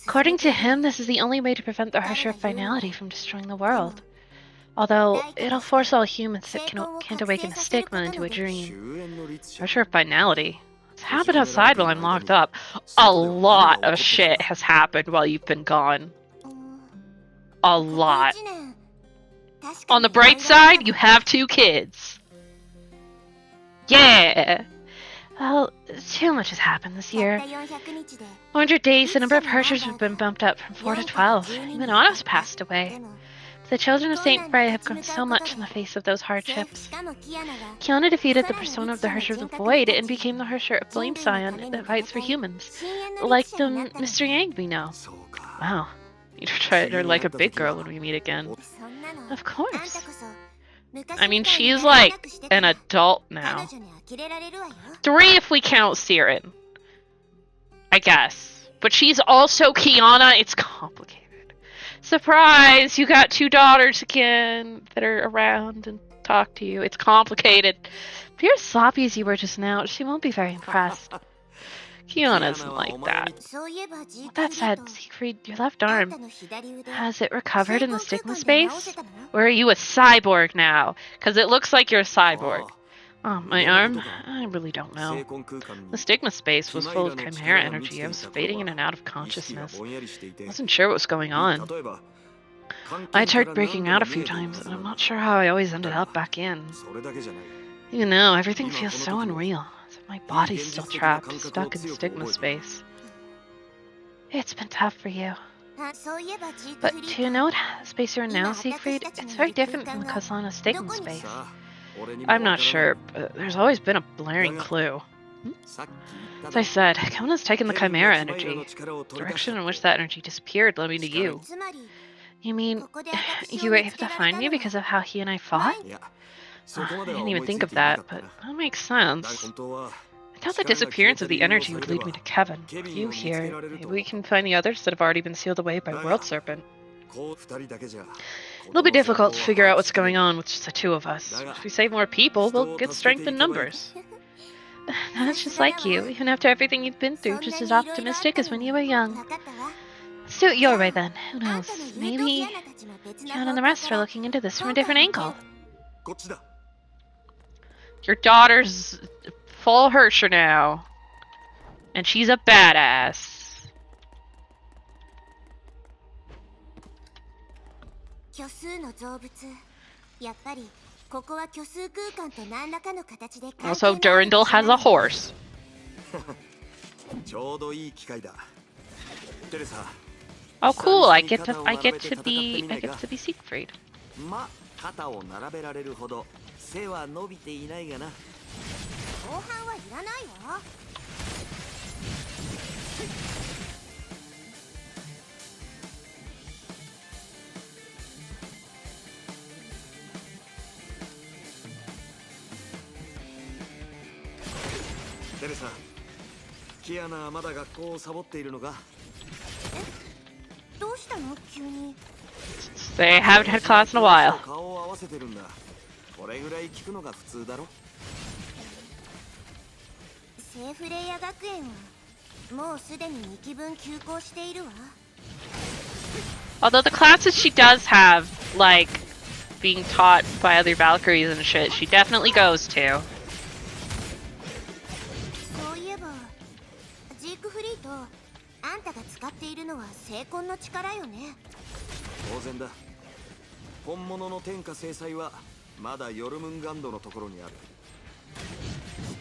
According to him, this is the only way to prevent the Harsher of Finality from destroying the world. Although, it'll force all humans that can't awaken a stigma into a dream. Harsher of Finality? What's happened outside while I'm locked up? A lot of shit has happened while you've been gone. A lot. On the bright side, you have 2 kids. Yeah! Well, too much has happened this year. 400 days, the number of Hershers have been bumped up from 4 to 12. Even Anna's passed away. The children of Saint Frey have grown so much in the face of those hardships. Kiana defeated the persona of the Hersher of the Void and became the Hersher of Blame Scion that fights for humans. Like the Mr. Yang we know. Wow. You treat her like a big girl when we meet again. Of course. I mean, she's like an adult now. 3 if we count Siren. I guess. But she's also Kiana. It's complicated. Surprise! You got 2 daughters again that are around and talk to you. It's complicated. If you're as sloppy as you were just now, she won't be very impressed. Kiana isn't like that. With that said, Siegfried, your left arm, has it recovered in the stigma space? Or are you a cyborg now? Because it looks like you're a cyborg. Oh, my arm? I really don't know. The stigma space was full of chimera energy. I was fading in and out of consciousness. I wasn't sure what was going on. I tried breaking out a few times, and I'm not sure how I always ended up back in. You know, everything feels so unreal. As if my body's still trapped, stuck in stigma space. It's been tough for you. But do you know what space you're in now, Siegfried? It's very different from the Castellano stigma space. I'm not sure, but there's always been a blaring clue. As I said, Kona's taken the chimera energy. The direction in which that energy disappeared led me to you. You mean, you were able to find me because of how he and I fought? I didn't even think of that, but that makes sense. I thought the disappearance of the energy would lead me to Kevin. With you here, maybe we can find the others that have already been sealed away by World Serpent. It'll be difficult to figure out what's going on with just the 2 of us. If we save more people, we'll get strength in numbers. That's just like you. Even after everything you've been through, just as optimistic as when you were young. Let's do it your way then. Who knows? Maybe John and the rest are looking into this from a different angle. Your daughter's full Hersher now. And she's a badass. Also, Durandal has a horse. Oh, cool! I get to be Siegfried. 肩を並べられるほど背は伸びていないがな。後半はいらないわ。テレサ、キアナはまだ学校をサボっているのか？え？どうしたの急に？ They haven't had class in a while. 顔を合わせてるんだ。これぐらい聞くのが普通だろ。セーフレイヤ学園はもうすでに2期分休校しているわ。Although the classes she does have, like being taught by other Valkyries and shit, she definitely goes to. そういえば、ジークフリーとあんたが使っているのは聖魂の力よね。当然だ。本物の天下制裁はまだヨルムンガンドのところにある。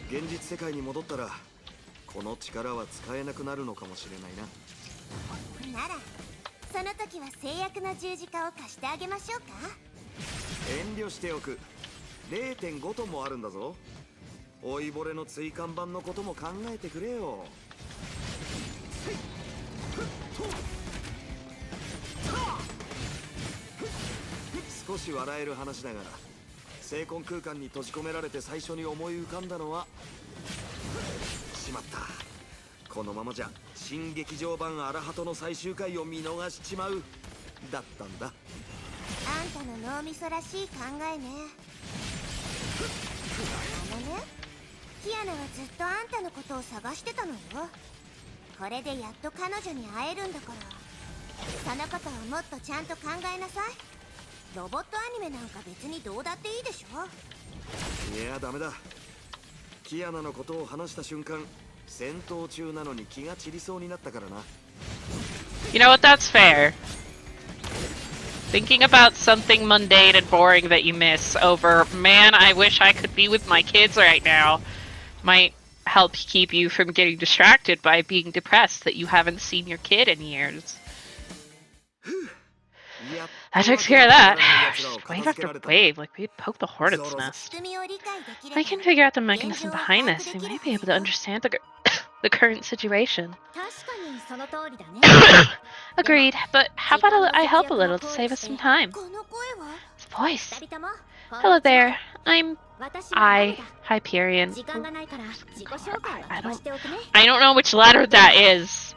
現実世界に戻ったらこの力は使えなくなるのかもしれないな。ならその時は制約の十字架を貸してあげましょうか。遠慮しておく。 0.5 トンもあるんだぞ。老いぼれの椎間板のことも考えてくれよ。少し笑える話だが、聖魂空間に閉じ込められて最初に思い浮かんだのは、しまった、このままじゃ新劇場版アラハトの最終回を見逃しちまうだったんだ。あんたの脳みそらしい考えね。キアナはずっとあんたのことを探してたのよ。これでやっと彼女に会えるんだから、そのことをもっとちゃんと考えなさい。ロボットアニメなんか別にどうだっていいでしょ。いやダメだ、キアナのことを話した瞬間、戦闘中なのに気が散りそうになったからな。 You know what? That's fair. Thinking about something mundane and boring that you miss over, man, I wish I could be with my kids right now, might help keep you from getting distracted by being depressed that you haven't seen your kid in years. That takes care of that. Just wave after wave, like we'd poke the hornet's nest. I can figure out the mechanism behind this. We might be able to understand the current situation. Agreed, but how about I help a little to save us some time? His voice. Hello there. I'm Hyperion. I don't know which letter that is.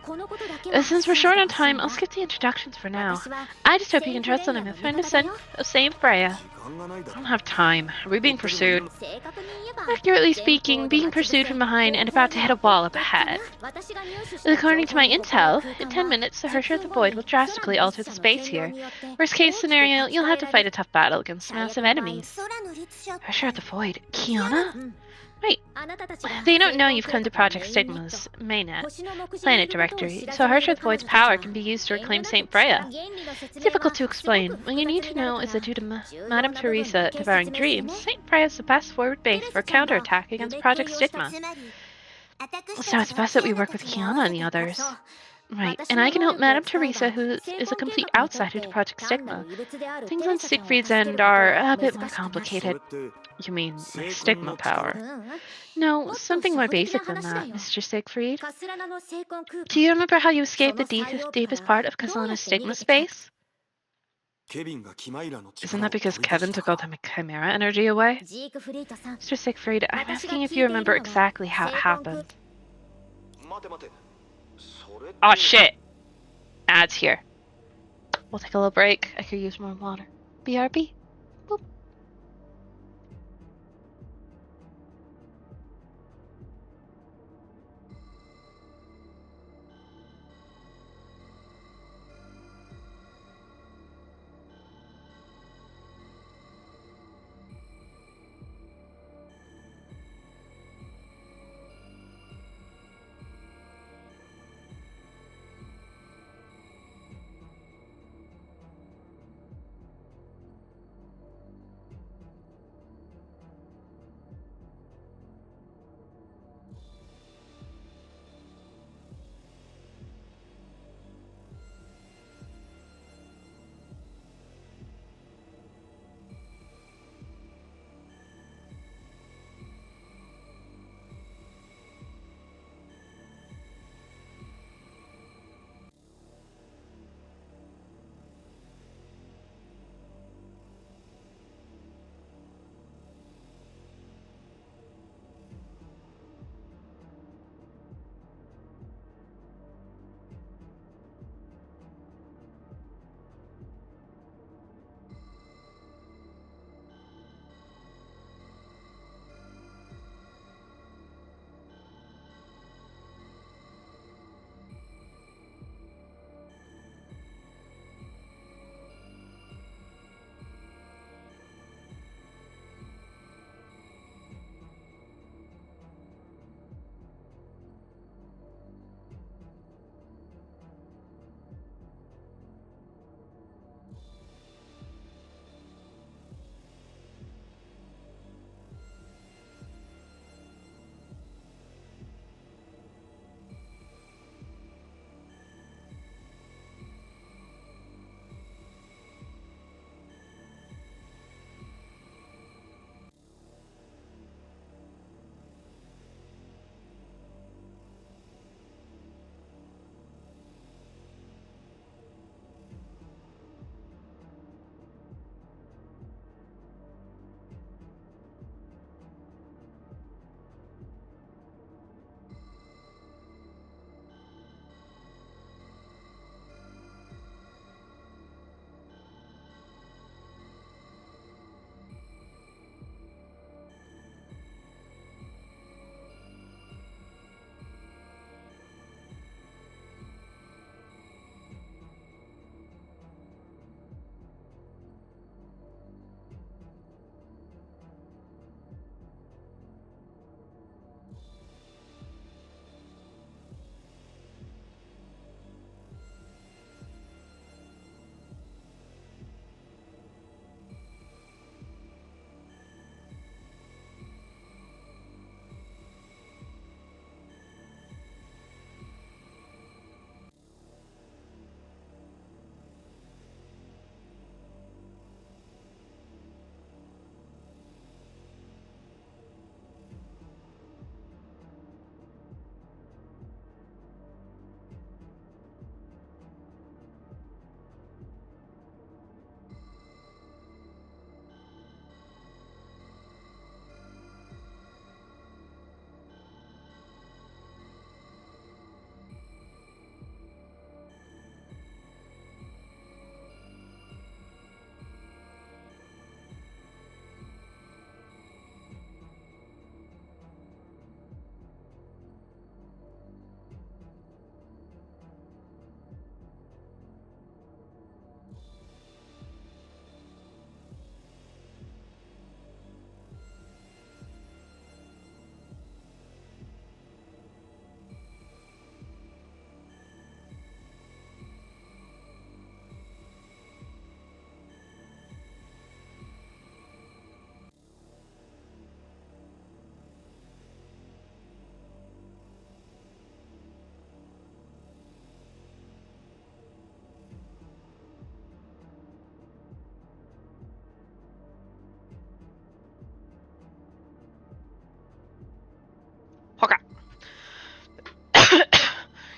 Since we're short on time, I'll skip the introductions for now. I just hope you can trust that I'm a friend of Saint Freya. I don't have time. Are we being pursued? Accurately speaking, being pursued from behind and about to hit a wall up ahead. According to my intel, in 10 minutes, the Harsher of the Void will drastically alter the space here. Worst case scenario, you'll have to fight a tough battle against massive enemies. Harsher of the Void? Kiana? Wait, they don't know you've come to Project Stigma's mainnet planet directory, so Harsher of the Void's power can be used to reclaim Saint Freya. It's difficult to explain. What you need to know is that due to Madame Teresa devouring dreams, Saint Freya is the best forward base for a counterattack against Project Stigma. So it's best that we work with Kiana and the others. Right, and I can help Madame Teresa, who is a complete outsider to Project Stigma. Things on Siegfried's end are a bit more complicated. You mean, like Stigma power? No, something more basic than that, Mr. Siegfried. Do you remember how you escaped the deepest part of Cassandra's Stigma space? Isn't that because Kevin took all the Chimera energy away? Mr. Siegfried, I'm asking if you remember exactly how it happened. Oh shit! Ads here. We'll take a little break. I could use more water. BRB. Boop.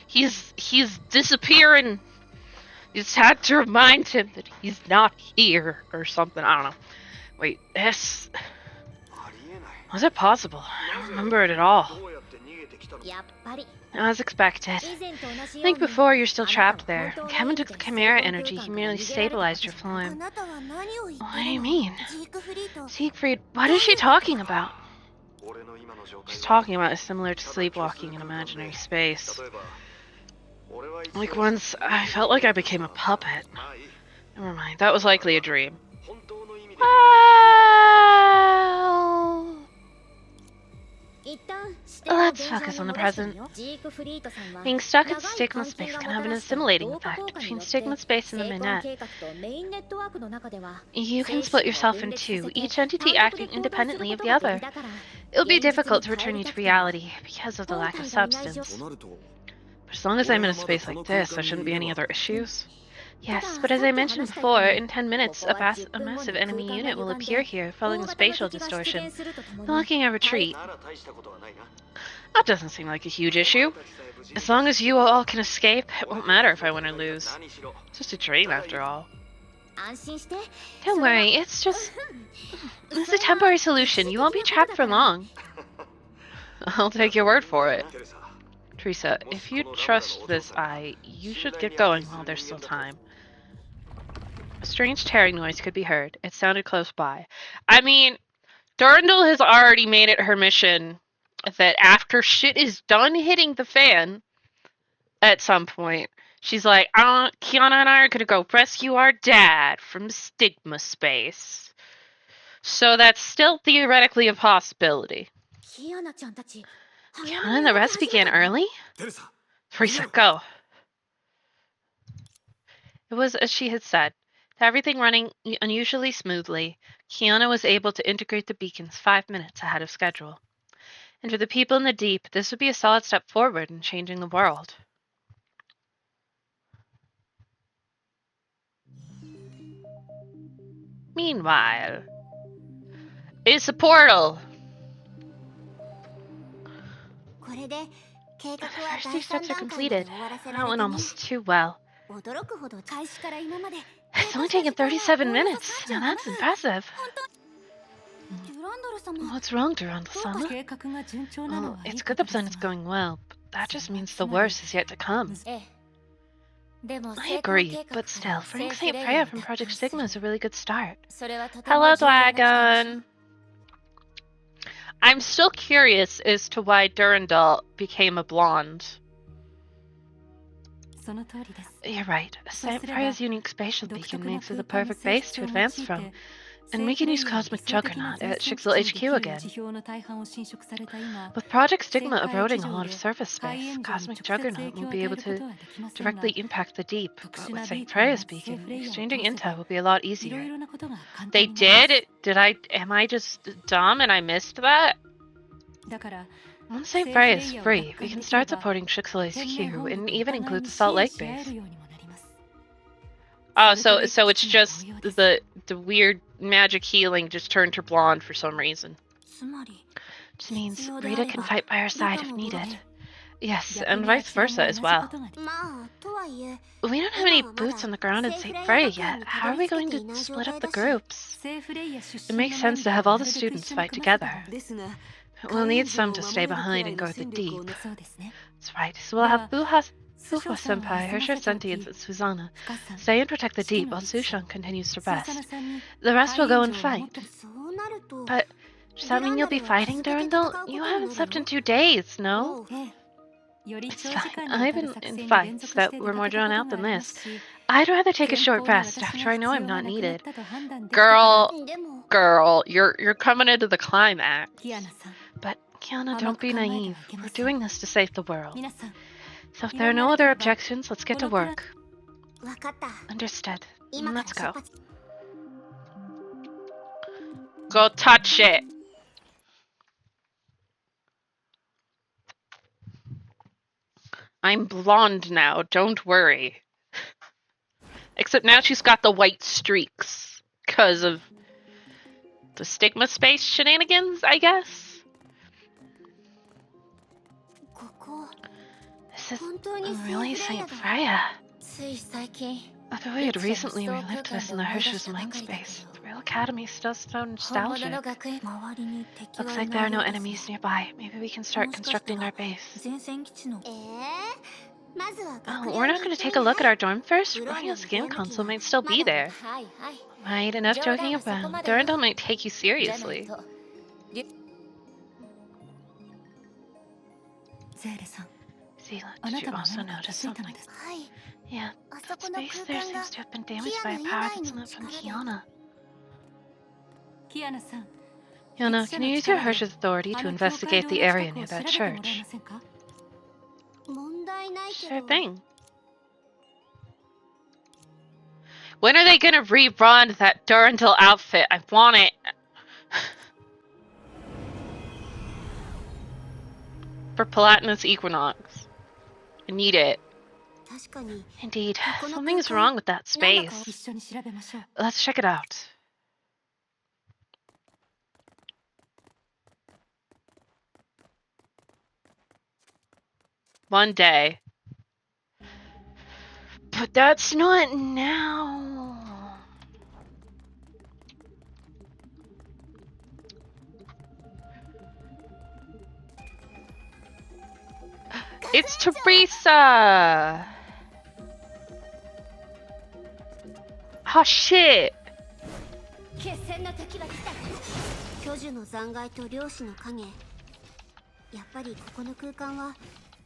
He's disappearing. You just had to remind him that he's not here or something. I don't know. Wait, this was it possible? I don't remember it at all. やっぱり As expected. 以前と同じ I よう think に before you're still あなたは trapped there. 本当の Kevin 意味 took で the chimera 生還 energy. 空 He 間から merely 逃げられたわけ stabilized じ your ゃないあ form. なたは何を言って What る do you の mean? ジークフリート Siegfried, what is she talking about? She's talking about is similar to sleepwalking in imaginary space. Like once, I felt like I became a puppet. Never mind, that was likely a dream. Well, 一旦視点を let's 現状 focus に on the 戻してみ present. ようジークフリートさんは Being stuck in 長い stigma 監 space 禁が can も have た an らした assimilating 同化 effect 効果に between よって stigma space and the 生還 minette. 計画とメインネットワークの中では You can 精 split 神を yourself 分 in 裂さ two, せて each 単 entity 独で acting 行動する independently こ of と the がで other. きたから It'll be 現実 difficult に to 頼 return り you た to くても reality because of the 本 lack of 体がいない状 substance. となると But as long as I'm in a space like this, there shouldn't be any other issues. ただ Yes, but as さ I っき mentioned 話したよう before, に in 10 minutes, ここは a 10分後 massive に空 enemy 間が unit will 歪ん appear で here 大 following the 型の spatial 敵が出 distortion, 現するとともに blocking our retreat. なら大したことはないな That doesn't seem like a huge issue. As long as you all can escape, it won't matter if I win or lose. It's just a dream after all. 安心して Don't worry, it's just... It's a temporary solution. You won't be trapped for long. I'll take your word for it. テレサ Teresa, if you trust this eye, you should get going while there's still time. A strange tearing noise could be heard. It sounded close by. I mean, Durandal has already made it her mission that after shit is done hitting the fan at some point, she's like, Kiana and I are gonna go rescue our dad from stigma space. So that's still theoretically a possibility. キアナちゃんたち Kiana and the rest began early? テレサ Teresa, go. It was as she had said. With everything running unusually smoothly, Kiana was able to integrate the beacons 5 minutes ahead of schedule. And for the people in the deep, this would be a solid step forward in changing the world. Meanwhile, it's a portal. これで計画 The は first 第 two 3 steps are 段階まで completed. 終わらせ That られ went てね almost too well. 驚くほど開始から今まで It's only taken 37 minutes. Now that's impressive. デュランドル様 What's wrong, Durandal-sama? 計画が順調なの Well, はいい it's こ good と the です plan is が going well, but that just means the worst is yet to come. ええでも I 成功 agree, 計画 but still, セ freeing ーフ St. レイ Freya ヤー from に Project 達成す Stigma る is a really good start. それはとても Hello, 重要な期間 Dragon! I'm still curious as to why Durandal became a blonde. その通りです You're right. St. Freya's unique spatial 独 beacon 特な makes it the 空間の perfect 性 base 質 to を用い advance て from, and we can use Cosmic Juggernaut at Shixel HQ again. 辞表の大半を侵食された今 With Project Stigma 旋回 eroding 地 a 上 lot of で surface ハイエ space, ンジンに Cosmic 直接影 Juggernaut 響を won't be 与え able ること to はできませんが directly impact the deep, 特 but 殊 with なビ St. ーコンや Freya's 聖 beacon, フレイヤーを exchanging 通せ intel will be a lot いろい easier. ろなことが簡単 They になります did? Am I just dumb and I missed that? だから Once St. Freya is free, we can start supporting Shixel 天命 HQ 本部 and と even お互い include に the 支 Salt 援 Lake し合え base. るようにもなります Oh, それと so レ it's イプチ just にも同様です the weird magic healing just turned her blonde for some reason. つまり Which means 必要であ Rita れ can ば fight by our リ side カ if も戻 needed. れ Yes, 逆 and にあ vice ちらも versa 同 as じ well. ことが まあとはいえ We don't have any 今はまだ boots on the ground in セー St. フレイ Freya ヤ学園 yet. に How た are ど we り着け going て to いない状 split 態 up the だし groups? 聖フレイヤ出 It 身の makes メン sense バ to ー have は all な the るべく students 一緒に fight 組ませた together. ですが We'll need some to stay behind and guard the deep. そうですね That's right. So we'll have Buha スショ Fufa ウさんは Senpai, 休 Hershey ませておき Senti, and Susanna 深さん stay and protect the 四季 deep の while 力士 Sushan continues to スーサナ rest. さんに The rest ハ will イエ go ン and ジを守 fight. っても そうなると But does that mean you'll be fighting, Durandal? You haven't slept in 2 days, no? ええより It's 長時 fine. 間にわ I've たる been 作 in 戦に連 fights 続して that 出 were か more けた drawn こと out があ than りま this. すし I'd rather take a 前 short 方に rest 私 after が I know 必 I'm 要が not なくなっ needed. たと判断できたから Girl, でも girl, you're coming into the climax. キアナさん But Kiana, 甘 don't く be 考えて naive. はいけま We're せん doing this to save the world. 皆さん So if there are no other objections, let's get to このプラン work. わかった Understood. 今から Let's 出 go. 発 Go touch it. I'm blonde now, don't worry. Except now she's got the white streaks. Because of the stigma space shenanigans, I guess? ここ This This is 本当に really セイフレイヤ Saint だ。 Freya. つい最近 Although we had recently relived this in the Hershey's mind space, the real academy still so 本物の nostalgic. 学園周りに敵は Looks い like な there are い no ようですね enemies nearby. Maybe we can start constructing our base. 前線基地のまずは Oh, 学 we're 寮 not に going 行 to って take み a な look at our dorm first? ブローニャ Ronia's の game ゲーム機 console は might still ま be だ there. はいはい Right, enough 冗談 joking はそこ about. までよ Durandal might take you じゃない seriously. とゼーレさん、 Zila, あ did な you たが also 何か気 notice づいたの something? ですか？はい Yeah, あそ the この space 空 there 間が seems to have been キ damaged ア by の a 以 power 外 that's の not from 力で Kiana. キアナさん、 Kiana, can you use your Hershey's authority あ to の教会 investigate 同 the 列 area 国を near 調 that べてもらえ church? ませんか？問題ないけ Sure ど thing. When are they gonna rerun that Durandal outfit? I want it. For Palatinus Equinox. I need it. 確かに Indeed, この something's 空間 wrong with that なんだか space. 一緒に調べましょう。 Let's check it out. One day. But that's not now. It's Teresa! Oh shit! 決戦の時は来た巨樹の残骸と漁師の影やっぱりここの空間は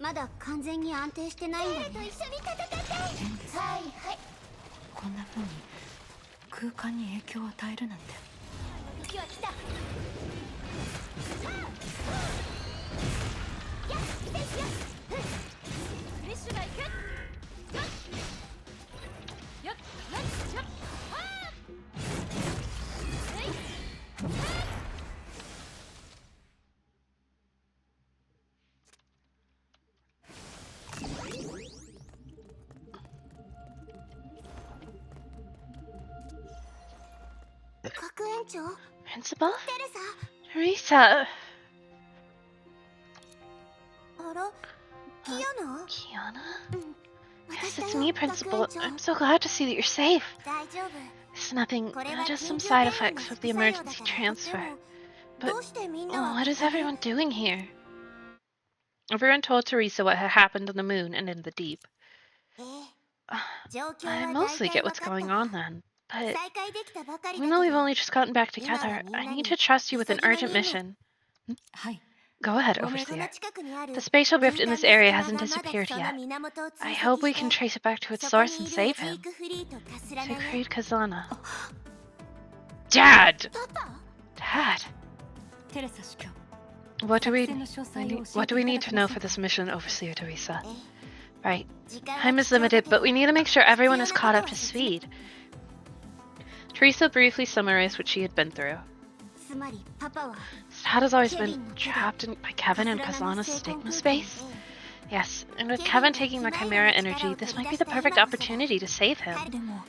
まだ完全に安定してないんだねと一緒に戦って変です。はいはいこんな風に空間に影響を与えるなんて。時は来たフレッシュが行く学園長 Principal? テレサ Teresa! あらキアナ Kiana? うん Yes, 私だ it's よ me, 学園 Principal. 長 I'm so glad to see that you're safe. 大丈夫 It's nothing, これは just 緊 some 急 side 転移の effects of 副 the 作用だ emergency からとって transfer. も But どうしてみんなは what is ここに everyone doing here? Everyone told Teresa what had happened on the moon and in the deep. ええ状況 I は大 mostly 体 get 分 what's か going った on わ then. But 再会できたばかり even だ though け we've ど only just gotten back 今は together, みん I な need に to trust you with an 急ぎの urgent 任務 mission. はい。 Go ahead, ごめん そ Overseer. の近くにある The spatial rift in this 禁 area 断 hasn't の隙間がまだ disappeared その yet. 源を追 I 跡 hope we し can て trace it back to its そこ source に and いる save ジー him. クフリーとカスラナ To よ create Kazana. Dad! パパ Dad! テレサ司教。 What do we 作戦の詳細を教え what て do we いた need だ to け know ませ for んか？ this mission, Overseer Teresa? え Right. 時間 Time は is 貴重だ limited, けど but we need to make sure everyone is 必要 caught な up こと to は説明 speed. Teresa briefly summarized what she had been through. つまりパパは Dad has always Kevin beenの手で trapped by Kevin in カスラナの Kazana's 聖痕 stigma 空間 space. で Yes, and with Kevin Kevin が taking the キマイ Chimera ラの力 energy, を this 取り might 出 be し the た perfect 今こそだ opportunity to save him. でも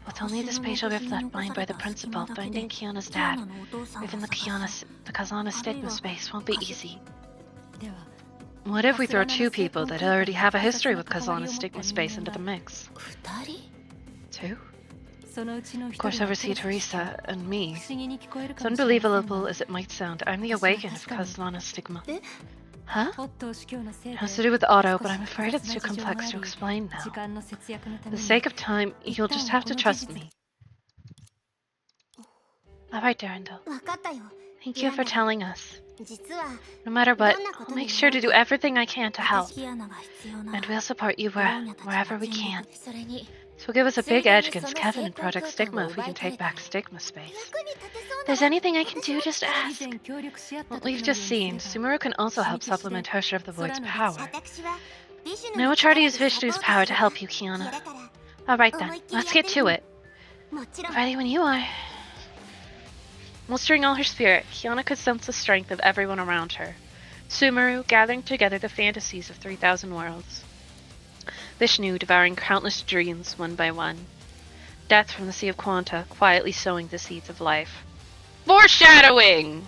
With only the 星の spatial 部 rift 品に left 残 behind さ by れ the た隙 principal, 間だけで finding Kiana's キア dad ナのお父さんを within the 探す Kazana stigma space won't be easy. では What if we throw two people that already have a history with Kazana's stigma space into the mix? 二人 Two? そのうちの Of 一 course, 人はテ Overseer レサ司教。 Teresa and me. 不思議に聞こえる As かもしれません unbelievable が as it might sound, I'm the awakened of Kazana's stigma. Huh? ホットー司教のせい It で has to do with Otto, 少 but し I'm afraid it's 複 too 雑な事情が complex あ to り explain 時 now. 間の節約のた For め the に sake of time, 一 you'll 旦 just は have こ to の事 trust 実 me. Alright, Durandal. 分かったよ Thank you for telling us. 実は No matter what, どんなこと I'll に make sure to do everything I can to help. 私キアナが必要な And we'll support you ブローニャたちの wherever we 尽 can. 力それに This will give us a big ついでに edge against その Kevin and 聖痕 Project 空間 Stigma を if we 奪 can い取れ take たら back Stigma space. 役に立てそう If な there's ら anything I can do, just 以 ask. 前協力し合った What 時 we've のよう just に seen, すれば Sumeru can also help 一緒にして supplement Hersher of the Void's 空の power. 私はビジュ And I の will try to 力 use で Vishnu's サポート power す to る help you, そ Kiana. れから Alright then, 思いっきり let's やっ get てみ to る it. もちろん Ready when you are. Mustering all her spirit, Kiana could sense the strength of everyone around her. Sumeru gathering together the fantasies of 3,000 worlds. Vishnu devouring countless dreams one by one. Death from the Sea of Quanta quietly sowing the seeds of life. Foreshadowing!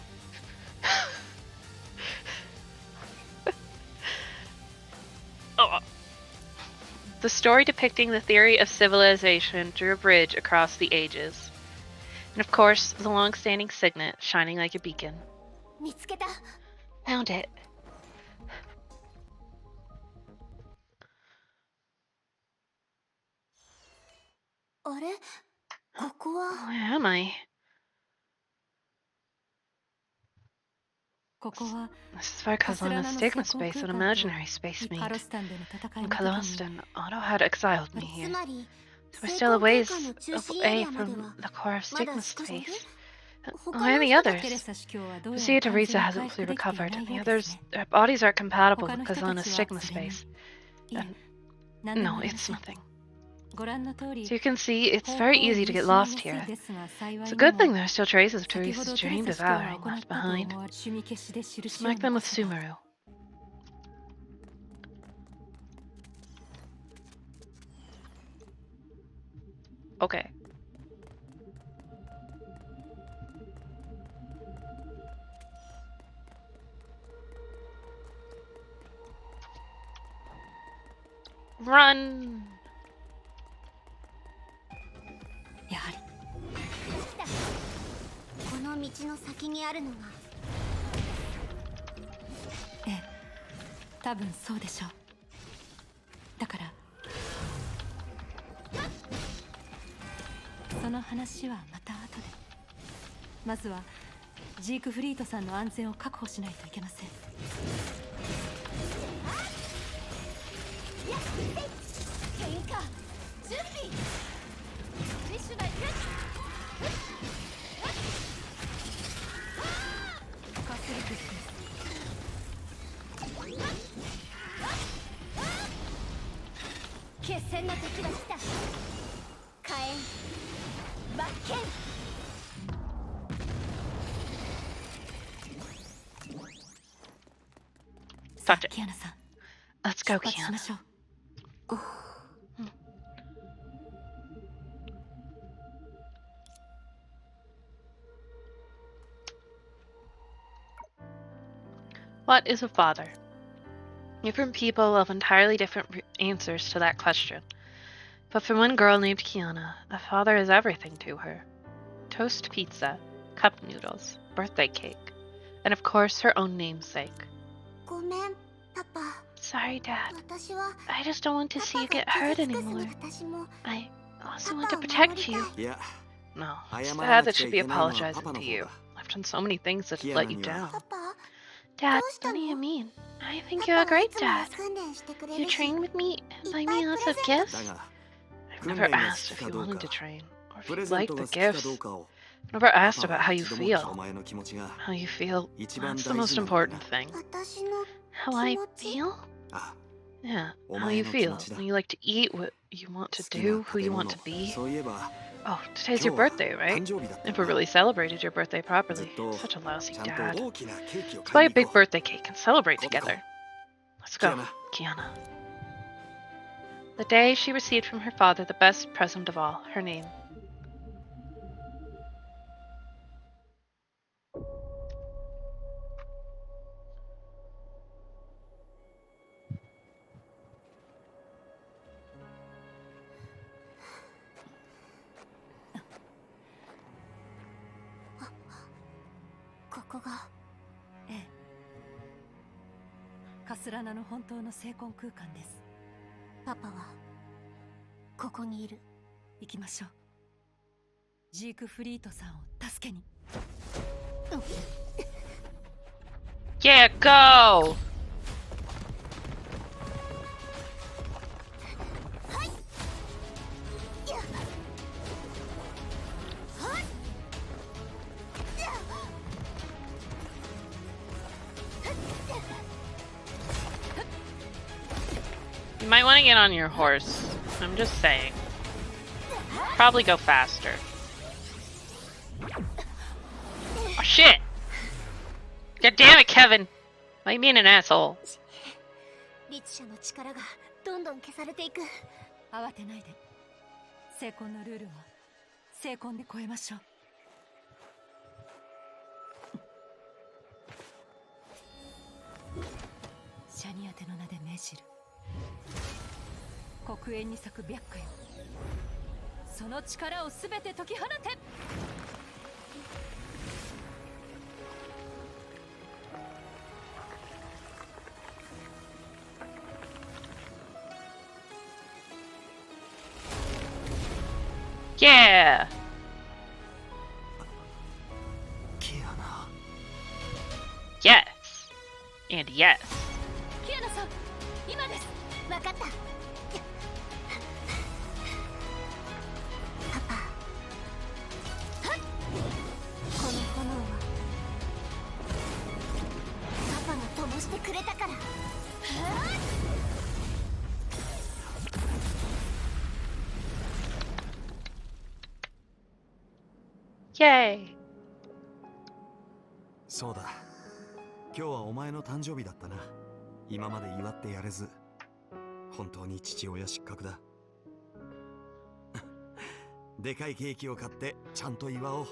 Oh. The story depicting the theory of civilization drew a bridge across the ages. And of course, the long-standing signet shining like a beacon. 見つけた。 Found it. あれ、ここは。 Where am I? ここは This is Varkazan, a stigma space, an imaginary space カ meet. ロスタンでの戦い In の時に Kalostan, Otto had exiled me つ here. まり So we're still a ways 空間の中心エリ away アまで from は the core of まだ stigma 少し space. 他 Where are の the 人た others? テレサ司教はどうや See, ら完全 Teresa に hasn't 回 fully 復できてい recovered, ない and the ようです others, ね their bodies are compatible 他の because 人 on た a ちは stigma それに space. いえ And 何で no, もありま it's せん nothing. ご覧の通り So you can see, it's 方 very 向を easy 見 to 失 get い lost やすい here. ですが幸 It's い a に good も thing there are still traces of 先ほ Teresa's どテレ dream サ司教が devouring 行っ left たと behind. 思われる趣味消しで印 Just を like them with 残せば Sumeru. Okay. Run! やはりこの道の先にあるのがええ多分そうでしょうだからその話はまた後でまずはジークフリートさんの安全を確保しないといけません喧嘩準備フレッシュナイフカスリクスです決戦の時が来た火炎罰剣さあ Gotcha. キアナさん Let's 出 go, 発し Kiana. ましょう What is a father? Different people have entirely different answers to that question. But for one girl named Kiana, a father is everything to her. Toast pizza, cup noodles, birthday cake, and of course her own namesake. ごめんパパ Sorry, Dad. 私は I just don't want to パ see you パ get が hurt 傷つかず anymore. に私も I also want パ to パを守 protect りたい you. いや No, 謝 it's ら Dad な that くちゃ should い be けないのは apologizing パパの to 方 you. だ I've done so many things that キア let ナ you には down. パパ Dad, どうした what の do you mean? I パ think パ you're a はい great つも dad. 訓練してくれ You るし train with me い and っ buy ぱ me いプ lots レ of ゼント gifts. だが I've 訓 never 練が好 asked き if か you どう wanted か to train or プ if レ you ゼン liked トが the 好きかど gifts. うかを I've never パ asked パ about は how you 一度も feel. お前の気持ちが How you feel. 一番 That's the 大 most 事なんだよ important な thing. 私の How I 気持ち feel? あ Yeah, お how 前 you の気 feel. 持ちだ When you like to eat, what you want 好 to き do, な who 食 you べ want 物 to be. そういえば Oh, today's 今 your 日は birthday, 誕 right? 生日だったん Never だ really celebrated your birthday ず properly. っと Such a lousy ちゃん dad. と大きなケーキを Let's 買 buy い a に big 行こう birthday cake and celebrate こうか together. Let's キ go, アナ Kiana. The day she received from her father the best present of all, her name.「ここがええカスラナの本当の聖魂空間ですパパはここにいる行きましょうジークフリートさんを助けに Yeah, go! You might want to get on your horse. I'm just saying. Probably go faster. Oh shit! God damn it, Kevin! Why are you being an asshole? 律者の力がどんどん消されていく慌てないで聖魂のルールは聖魂で超えましょうシャニアテの名で命じる黒煙に咲く白花よ、その力をすべて解き放て。Yeah! キアナ。 Yes! And yes. キアナさん、今です。分かった。パパ、この炎はパパが灯してくれたから。Yay! そうだ、今日はお前の誕生日だったな。今まで祝ってやれず、本当に父親失格だ。でかいケーキを買ってちゃんと祝おう。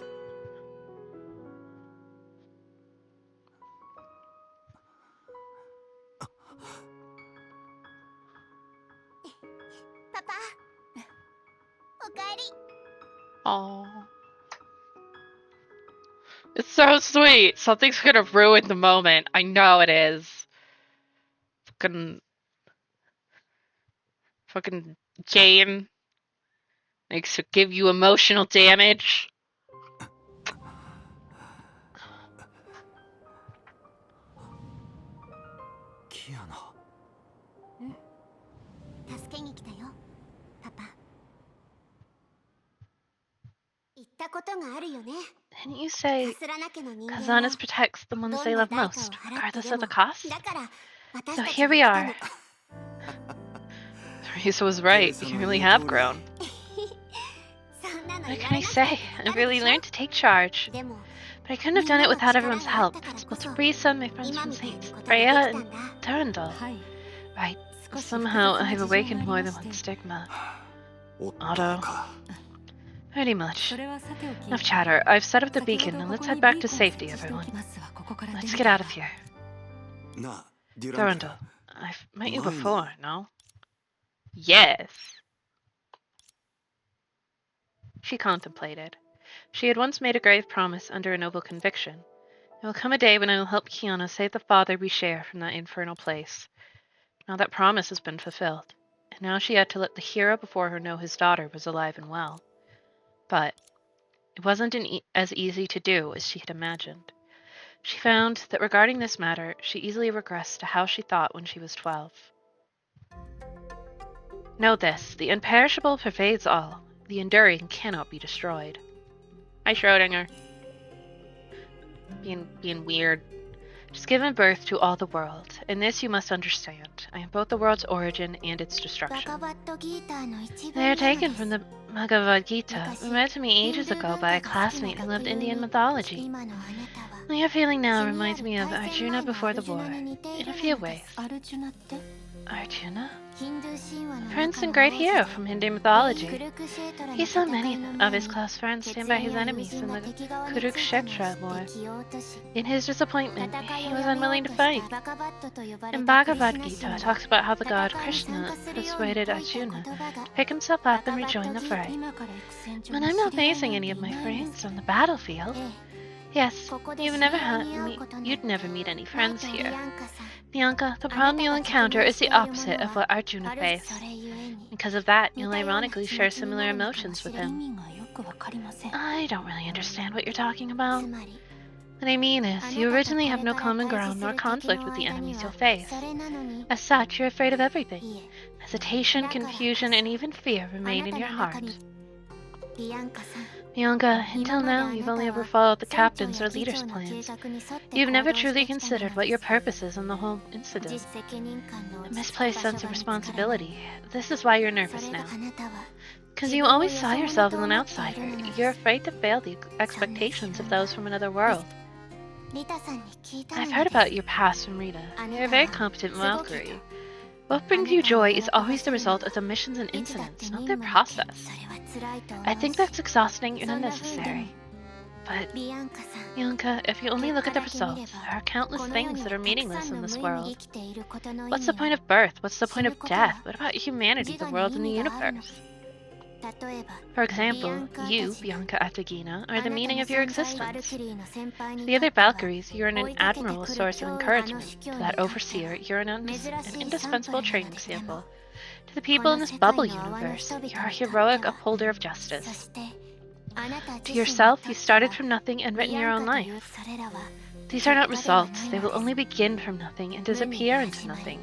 パパ、おかえり。 Aww. It's so sweet. Something's gonna ruin the moment. I know it is. Fucking game makes it give you emotional damage. キアナ。助けに来たよ、パパ。言ったことがあるよね。 Didn't you say カスラナ家の人間は Kazanas protects the どん ones な they 代 love 価を most, 払って regardless で of も the cost? だから私 So たち here が we 来た are. の。 Teresa was right. You really have grown. そんなの What 言わ can れ I なく say? て I わかる really でしょ。 learned to take charge. でも But I couldn't have done it without everyone's help. Both Teresa and my 今 friends み from たい Saints なことができ Freya た and んだ。 Durandal. はい、 Right. 少し Somehow 複雑 I've な事情 awakened があ more り than ま one して stigma. おっと Otto. か。 Pretty そ much. れはさておき、 Enough chatter. I've set up the 先ほ beacon. ど Now こ let's こ head に back ビ to ーコンを safety, 設置してお everyone. きますわ。ここから出 Let's な get けれ out ば of here. なあ、デュランダ Durandal. I've met you 前に before, no? Yes. She contemplated. She had once made a grave promise under a noble conviction. There will come a day when I will help Kiana save the father we share from that infernal place. Now that promise has been fulfilled, and now she had to let the hero before her know his daughter was alive and well. But it wasn't as easy to do as she had imagined. She found that regarding this matter, she easily regressed to how she thought when she was 12. Know this, the imperishable pervades all. The enduring cannot be destroyed. Hi, Schrodinger. Being weird. She's given birth to all the world, and this you must understand. I am both the world's origin and its バ destruction. カバットギーターの一 They 文 are なの taken で from す。 the Bhagavad Gita, read to me ages ago by a classmate who loved Indian mythology. 今のあなたは What you're feeling now 血に reminds あ me る of 大戦 Arjuna 前の before ア the ルジュナ war, に似てい in る a の few です。 ways. アルジュナって Arjuna? ヒンドゥー神話の Prince 中 and の great 王 hero 子 from Hindu ク mythology. ルクシェートラの He saw 戦 many いの of 前 his に close friends 血 stand by 縁 his や友 enemies 人 in が the 敵側についたのを知 Kurukshetra っ war. て気を落とし In his disappointment, 戦い he を was やめよ unwilling う to とした fight. バカバットと呼ばれ In たクリ Bhagavad シュナ Gita 神は talks about how the 戦 god いに Krishna 参加するように persuaded 説いた Arjuna 言葉 to が pick himself バ up カ and バッ rejoin ト the ギータ fray. 今から行く戦場 But に I'm 知 not り合い facing なん any て of い my ないです friends on the battlefield. ええ Yes, ここで you've 知り never 合い had に会う me. ことなんて You'd never meet any ない friends とビ here. アンカさん Bianca, the あな problem た you'll が直 encounter 面 is して the いるも opposite の of は what Arjuna ある faced. それゆえに Because of that, 似 you'll たような ironically 気 share 持ちにな similar るのかも emotions し with れない 意 him. 味がよくわかりません I don't really understand what you're talking つ about. まり What I mean あ is, な you たと originally こ have れ no から common 対 ground 峙す nor る敵 conflict の with the 間に enemies は you'll face. それなのに As such, you're afraid of everything. いえ Hesitation, confusion, and even fear あ remain な in た your の中 heart. にビアンカさん Bianca, 今 until まで now, あ you've な only た ever は followed the 船長 captain's や or 議 leader's 長の計 plans. 画に沿って You've 行 never 動して truly きたの considered で what your す purposes in the whole 実 incident. 責任感の A 落ち着く misplaced 場 sense 所 of が見つからない responsibility. This is why you're そ nervous れ now. があなたは Because 自 you 分を always よ saw そ者 yourself と as an 思ってい outsider. るのな You're ら afraid to fail the expectations of those from another world. リタさんに聞いたの I've に heard です about your past from Rita. You're a very competent Valkyrie. What brings you joy is always the result of the missions and いつだって incidents, 任 not their 務に process. それは辛いと思 I う think し that's exhausting and そんな風でも unnecessary. But, ビアンカさん Bianca, if you only look at the results, there are countless things that are meaningless in this world. What's the point of birth? What's the point of death? What about humanity, the world, and the universe? For example, you, Bianca Atagina, are the meaning of your existence. To the other Valkyries, you're an admirable source of encouragement. To that overseer, you're an indispensable training sample. To the people in this bubble universe, you're a heroic upholder of justice. To yourself, you started from nothing and written your own life. These are not results, they will only begin from nothing and disappear into nothing.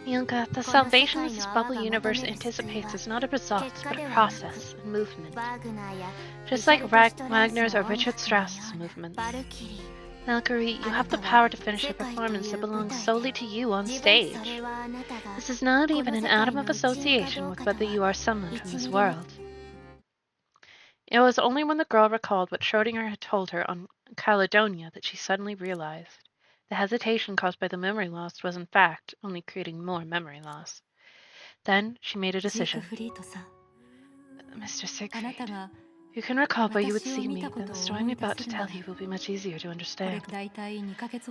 Bianca, the salvation this bubble universe anticipates is not a result, but a process and movement. Just like Wagner's or Richard Strauss's movements. Valkyrie, you have the power to finish a performance that belongs solely to you on stage. This is not even an atom of association with whether you are someone from this world. It was only when the girl recalled what Schrödinger had told her on Caledonia that she suddenly realized. The hesitation caused by the memory loss was in fact only creating more memory loss. Then she made a decision. Mr. Siegfried, you can recall where you would see me, then the story I'm about to tell you will be much easier to understand.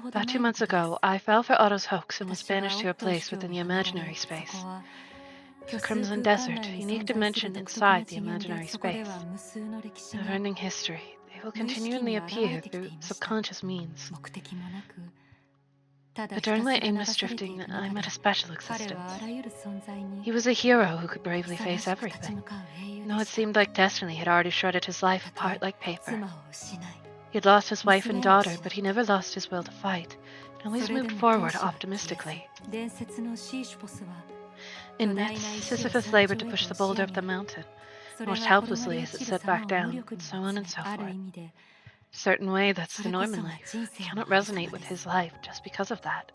About 2 months ago, I fell for Otto's hoax and was banished to a place within the imaginary space. The Crimson Desert, a unique dimension inside the imaginary space. Never-ending history. They will continually appear through subconscious means. But during my aimless drifting, I met a special existence. He was a hero who could bravely face everything. Though it seemed like destiny had already shredded his life apart like paper. He had lost his wife and daughter, but he never lost his will to fight, and always moved forward optimistically. In myths, Sisyphus labored to push the boulder up the mountain, most helplessly as it slid back down, and so on and so forth. A certain way, that's the norm in life. I cannot resonate with his life just because of that.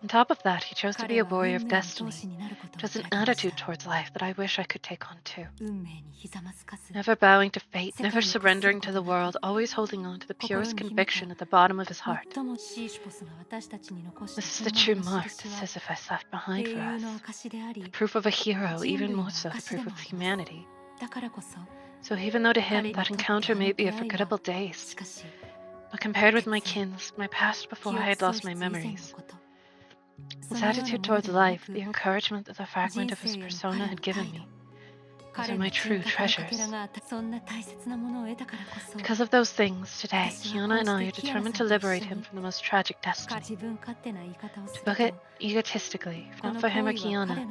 On top of that, he chose to be a warrior of destiny, which has an attitude towards life that I wish I could take on too. Never bowing to fate, never surrendering to the world, always holding on to the purest conviction at the bottom of his heart. This is the true mark that Sisyphus left behind for us. The proof of a hero, even more so the proof of humanity. So even though to him that encounter may be a forgettable days, but compared with my kin's, my past before I had lost my memories, his attitude towards life, the encouragement that the fragment of his persona had given me, those are my true treasures. Because of those things, today, Kiana and I are determined to liberate him from the most tragic destiny. To book it egotistically, if not for him or Kiana,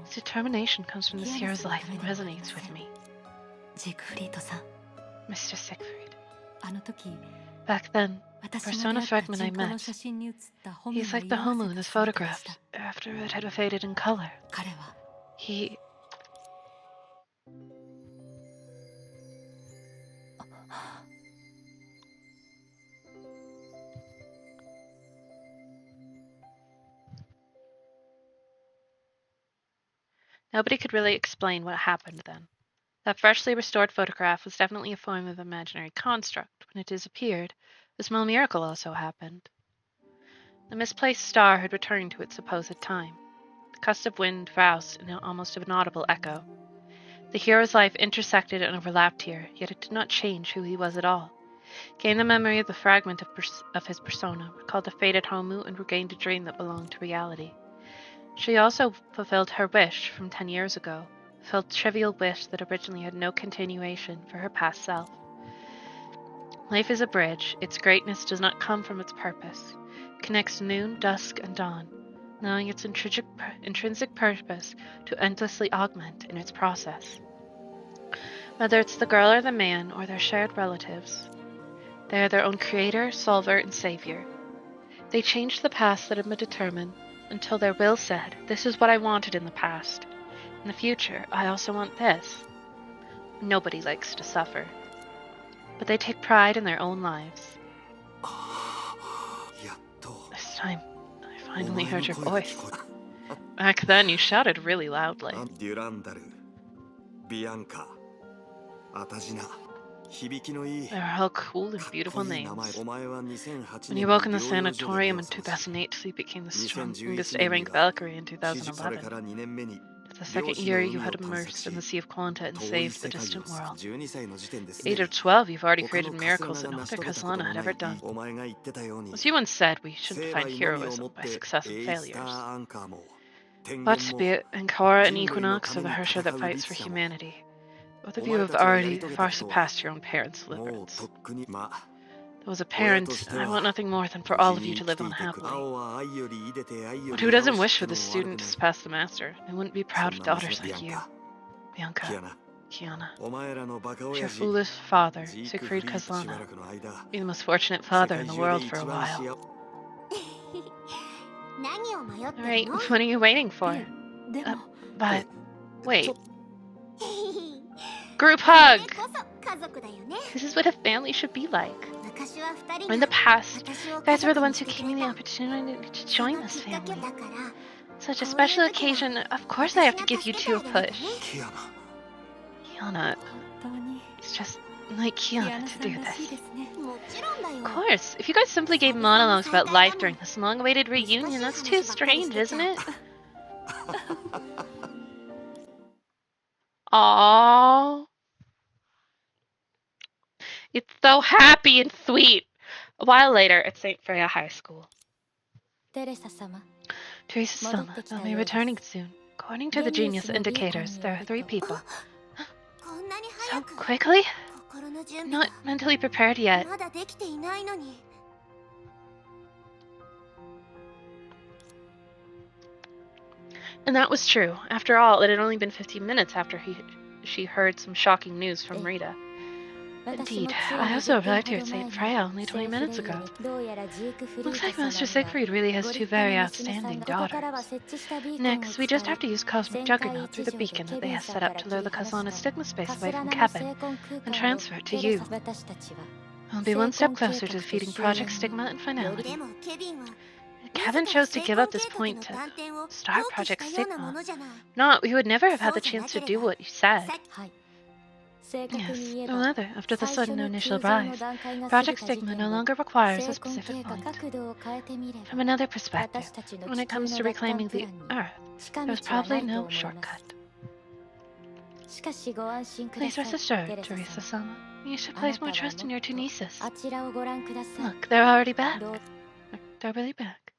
his determination comes from this hero's life and resonates with me. Mr. Siegfried. Back then, the persona fragment I met, he's like the Homu in this photograph, after it had faded in color. He... Nobody could really explain what happened then. That freshly restored photograph was definitely a form of imaginary construct. When it disappeared, a small miracle also happened. The misplaced star had returned to its supposed time. The gust of wind roused an almost inaudible echo. The hero's life intersected and overlapped here, yet it did not change who he was at all. Gained the memory of the fragment of his persona, recalled the faded Homu, and regained a dream that belonged to reality. She also fulfilled her wish from 10 years ago, a fulfilled trivial wish that originally had no continuation for her past self. Life is a bridge. Its greatness does not come from its purpose. It connects noon, dusk, and dawn, allowing its intrinsic purpose to endlessly augment in its process. Whether it's the girl or the man, or their shared relatives, they are their own creator, solver, and savior. They changed the past that had been determined until their will said, "This is what I wanted in the past. In the future, I also want this." Nobody likes to suffer, but they take pride in their own lives. This time, I finally heard your voice. Back then, you shouted really loudly. They were all cool and beautiful names. When you woke in the sanatorium in 2008, you became the strongest A-rank Valkyrie in 2011. The second year, you had immersed in the Sea of Quanta and saved the distant world. At the age of 12, you've already created miracles that no other Kazlana had ever done. As you once said, we shouldn't define heroism by success and failures. But Ankara and Equinox are the Hersha that fights for humanity. Both of you have already far surpassed your own parents' deliverance. Though as a parent, I want nothing more than for all of you to live on happily. But who doesn't wish for the student to surpass the master? I wouldn't be proud of daughters like you. Bianca, Kiana. Your foolish father, Siegfried Kazlana. Be the most fortunate father in the world for a while. Alright, what are you waiting for? But, wait. Group hug! This is what a family should be like. In the past, you guys were the ones who gave me the opportunity to join this family. Such a special occasion, of course I have to give you two a push. Kiana, it's just like Kiana to do this. Of course, if you guys simply gave monologues about life during this long-awaited reunion, that's too strange, isn't it? Aww. It's so happy and sweet. A while later, at St. Freya High School. Teresa-sama, they'll be returning soon. According to the genius indicators, there are 3 people. So quickly? I'm not mentally prepared yet. And that was true. After all, it had only been 15 minutes after she heard some shocking news from Rita. Indeed, I also arrived here at St. Freya only 20 minutes ago. Looks like Master Siegfried really has 2 very outstanding daughters. Next, we just have to use Cosmic Juggernaut through the beacon that they have set up to lure the Kazlana Stigma space away from Kevin and transfer it to you. We'll be one step closer to defeating Project Stigma and finality. Kevin chose to give up this point to start Project Stigma. Not, we would never have had the chance to do what you said. Yes, no other. After the sudden initial rise, Project Stigma no longer requires a specific point. From another perspective, when it comes to reclaiming the Earth, there's probably no shortcut. Please rest assured, Teresa-sama. You should place more trust in your two nieces. Look, they're already back. They're really back.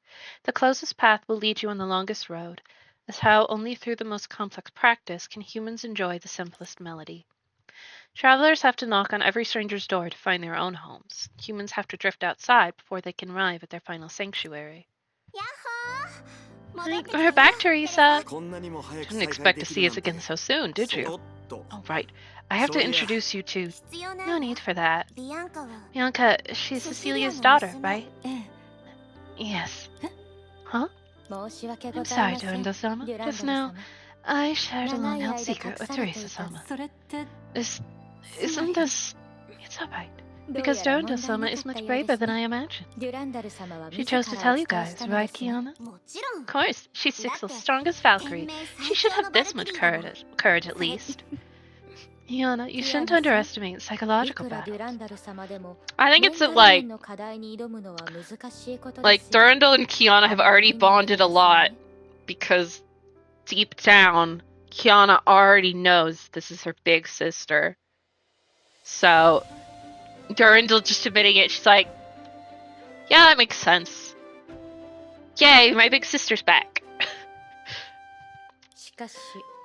The closest path will lead you on the longest road, as how only through the most complex practice can humans enjoy the simplest melody. Travelers have to knock on every stranger's door to find their own homes. Humans have to drift outside before they can arrive at their final sanctuary. We're back, Teresa! Didn't expect to see us again so soon, did you? Oh, right. I have to introduce you to... No need for that. Bianca, she's Cecilia's daughter, right? Yes. Huh? I'm sorry, Durandal-sama. Just now, I shared a long-held secret with Teresa-sama. Isn't this... It's alright. Because Durandal-sama is much braver than I imagined. She chose to tell you guys, right, Kiana? Of course, she's Sixel's strongest Valkyrie. She should have this much courage at least. Kiana, you shouldn't underestimate psychological battles. I think it's that, like Durandal and Kiana have already bonded a lot because deep down, Kiana already knows this is her big sister. So, Durandal just admitting it, she's like, yeah, that makes sense. Yay, my big sister's back.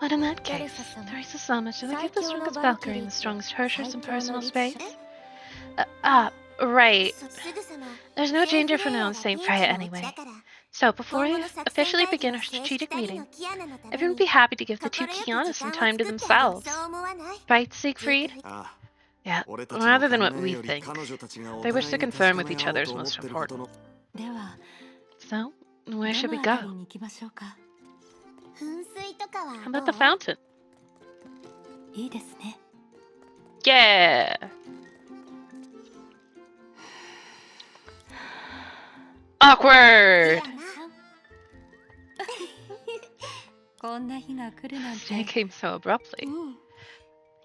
But in that case, Teresa-sama, should I give the strongest Valkyrie and the strongest Hershers in personal space? Right. There's no danger for now in St. Freya anyway. So, before we officially begin our strategic meeting, everyone would be happy to give the two Kianas some time to themselves. Right, Siegfried? Yeah, rather than what we think. They wish to confirm with each other is most important. So, where should we go? How about the fountain? Yeah! Awkward! Today came so abruptly.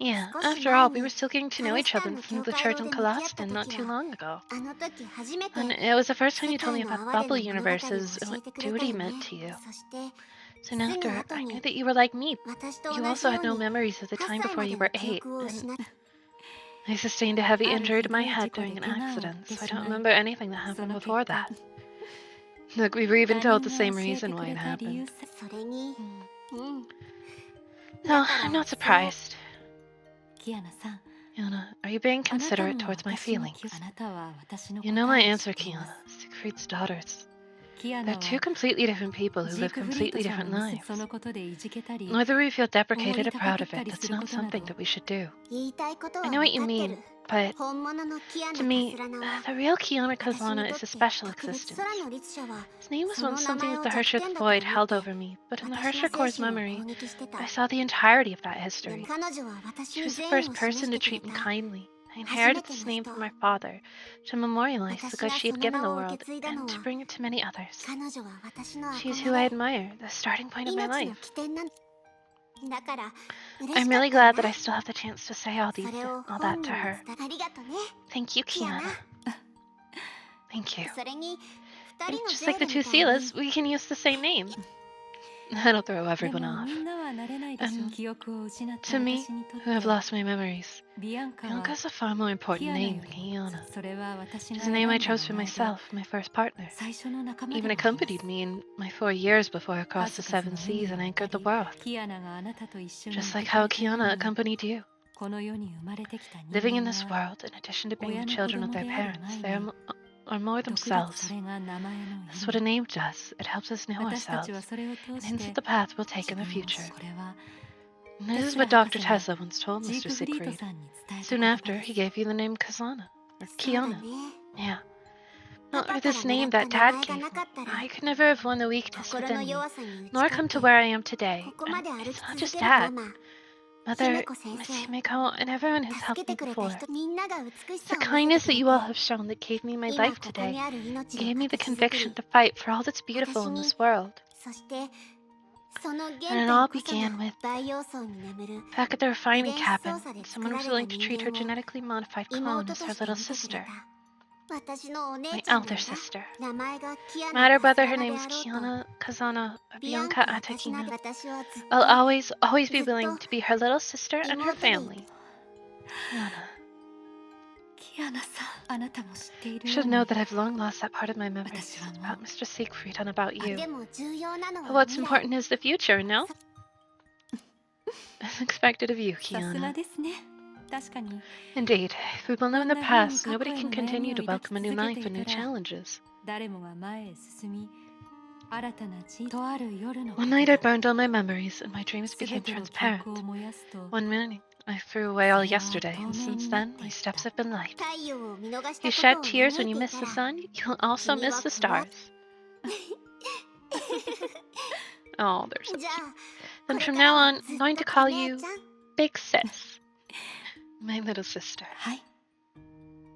Yeah, after all, we were still getting to know each other from the church in Coloston not too long ago. And it was the first time you told me about bubble universes and what duty meant to you. Soon すぐ after, 後 I knew に that you were like me. 私と You 同じ also よ had う no に memories of the 8 time 歳 before ま you で were の記 8. 憶を失っ I sustained a heavy ある injury to ひど my い head 事故で during an 怪我を負っ accident, て so I し don't まい remember anything that そ happened の結 before 果 that. Look, we were even 他人 told が the 教 same えて reason く why れ it た理由 happened. さそれにうん No, だから I'm not そう surprised. キアナさん Kiana, are you being あなた considerate も towards my 私に feelings? あなたは私の You 答 know my えを知っ answer, ています Kiana. Siegfried's daughters. キア They're ナ two は completely different people who ジー live クフリート completely さん different を lives. そのことでいじけたり Whether we feel おご deprecated り or 高 proud ぶっ of た it, りす that's る not ことなど something that we should do. 言いたいことは I know 分 what か you ってる mean, but 本物のキア to ナ me, カスラナは the real Kiana 私 Kazana にとっ is a て special 特別 existence. 空の律者は His name was その once 名 something 前 that を the 弱 Hersher 点だと Void 思 held って over me, but in the 私の Hersher 精 Core's 神を memory, 攻撃してた I saw the entirety of that で history. も彼女は私 She に was the 善意 first を person 示し to てくれ treat me た kindly. I 初 inherited めて this の name 人 from my father to memorialize the 私 good が she そ had の given the 名を受 world け継いだの and は to bring it to many others. 彼女は私の She's 憧 who I れ admire, the starting point of my 命の life. 起点なんだから嬉 I'm しかっ really たん glad だ that I still have the chance to say all それを that 本 to 人に her. 伝えありがとね Thank you, キアナ Kiana. Thank you. それに二 And 人の just ゼ like ー the ル two みたいに Sielas, we can use the same name. That'll throw で everyone も off. みんなは慣れないでしょ And 記憶を失った To me, 私にとっ who have て lost my memories, ビアンカは Bianca's a far more キ important アナよ name than り Kiana. それは私 It's が a 選 name ん I だ chose 名 for 前で myself, my first partner. 最初の仲間で Even もあります accompanied me in my 4 years before I crossed the 数々 seven の海 seas を and 渡 anchored the り world. キアナがあなたと一緒にい Just て like くれ how たよう Kiana に accompanied you. この世に生まれてきた人 Living in 間 this は world, in addition to being 親 the の子 children of 供 their である parents, 前 they に are more 独特 themselves. それが名前の That's what a 意味 name does. It helps us know 私たち ourselves はそれを通 and し hints て at the path we'll take 自 in the 分を future. これは And this is テスラ what 博 Dr. 士が Tessa once told ジー Mr. クフリート Siegfried. さんに伝えた Soon 言葉 after, で he す gave you the name Kazana, or そうだね Kiana. Yeah. パ Not パ for から this もら name った that 名 Dad 前が gave な me. かったら I could never have won the weakness 心 within の me, 弱さに打ち nor 勝 come って to where I am today. ここま And で歩 it's き not 続 just けるマ Dad, マ Mother, 姫子先 Miss 生 Himeko, and everyone who's 助 helped けて me くれた before. 人みんなが美 It's し the さを見 kindness せて that く you れ all て have shown that gave me my 今 life ここに today. ある命を Gave me the 形作り conviction to fight for all that's beautiful 私 in に this world. そしてその And 原 it 点 all こそ began が with 大要素に眠る back at the 遺 refining 伝子 cabin. 操作で作 Someone ら was れた willing to 人 treat her 間を genetically modified clone 妹 as と her して little 見てくれ sister, た私のお姉 my ちゃんなん elder だ sister. 名前がキア No matter ナ・カス whether ラ her ナで name's あろうと Kiana, Kazana, or ビアン Bianca カは私な Atakina, 私はずっ I'll と always be ずっと willing to be her little sister and her 妹でい family. Kiana. キアナさんあなたも知っている You よう should に know that I've long lost that part of my memories 私はも about う Mr. Siegfried and about で you. も重要なの But は what's 未来 important is the future, no? As expected of you, さすが Kiana. ですね確かに Indeed, if we will live in the こんな風に past, 過去 nobody へ can の悩 continue みを to 抱 welcome a き new 続け life て and い new たら challenges. 誰もが前へ進み新たな地とある夜の One night I burned all my memories, and my dreams すべ became ての記 transparent. 憶を燃やすと One morning, I threw away all それは yesterday, and 透明 since になっ then, て my いった steps have been light. 太陽を見逃した You こ shed とを tears 嘆 when い you てい miss た the ら sun, you'll also 君は miss the この stars. Oh, they're so じゃ cute. あ Then これ from から now は on, ず I'm っ going と to call お姉 you ちゃん Big Sis. My little sister. はい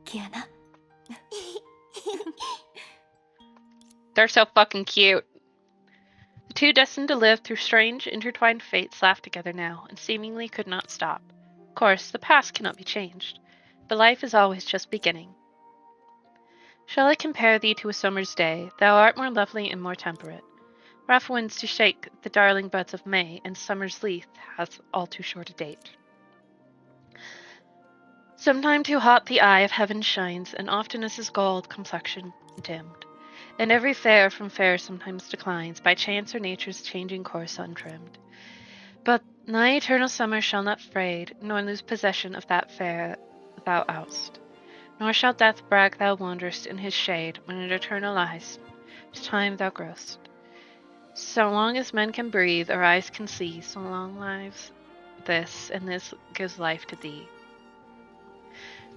キアナ They're so fucking cute. The two destined to live through strange, intertwined fates laughed together now, and seemingly could not stop. Of course, the past cannot be changed, but life is always just beginning. Shall I compare thee to a summer's day? Thou art more lovely and more temperate. Rough winds to shake the darling buds of May, and summer's leaf hath all too short a date. Sometime too hot the eye of heaven shines, and often is his gold complexion dimmed. And every fair from fair sometimes declines, by chance or nature's changing course untrimmed. But thy eternal summer shall not fade, nor lose possession of that fair thou oust. Nor shall death brag thou wanderest in his shade, when it eternal lies, to time thou growest. So long as men can breathe, or eyes can see, so long lives this, and this gives life to thee.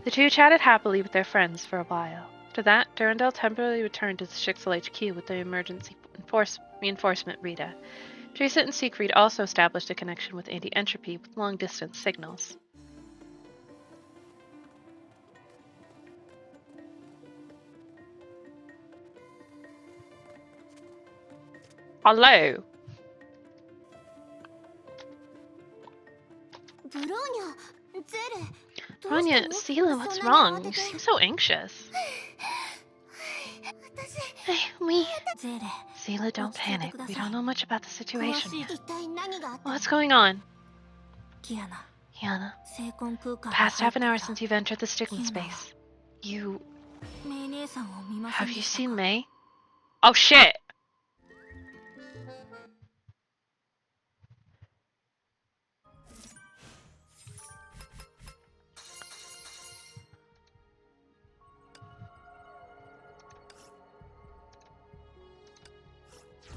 The two chatted happily with their friends for a while. After that, Durandal temporarily returned to the Schicksal HQ with the emergency reinforcement Rita. Teresa and Siegfried also established a connection with anti-entropy with long-distance signals. Hello. ブローニャゼレどうした Rania, の Sela, そ what's んなに慌 wrong? て You て seem so anxious. 私 Hey, we... ゼレ Seela, don't panic. We don't know much about the situation 詳しい yet. 一体何があったの？ What's going on? キアナ Kiana, 聖魂空間に past 入っ half て an か hour ら since you've entered the stigma Kiana. space. You... メイ姉さんを見ません Have で you したか seen May? Oh, shit!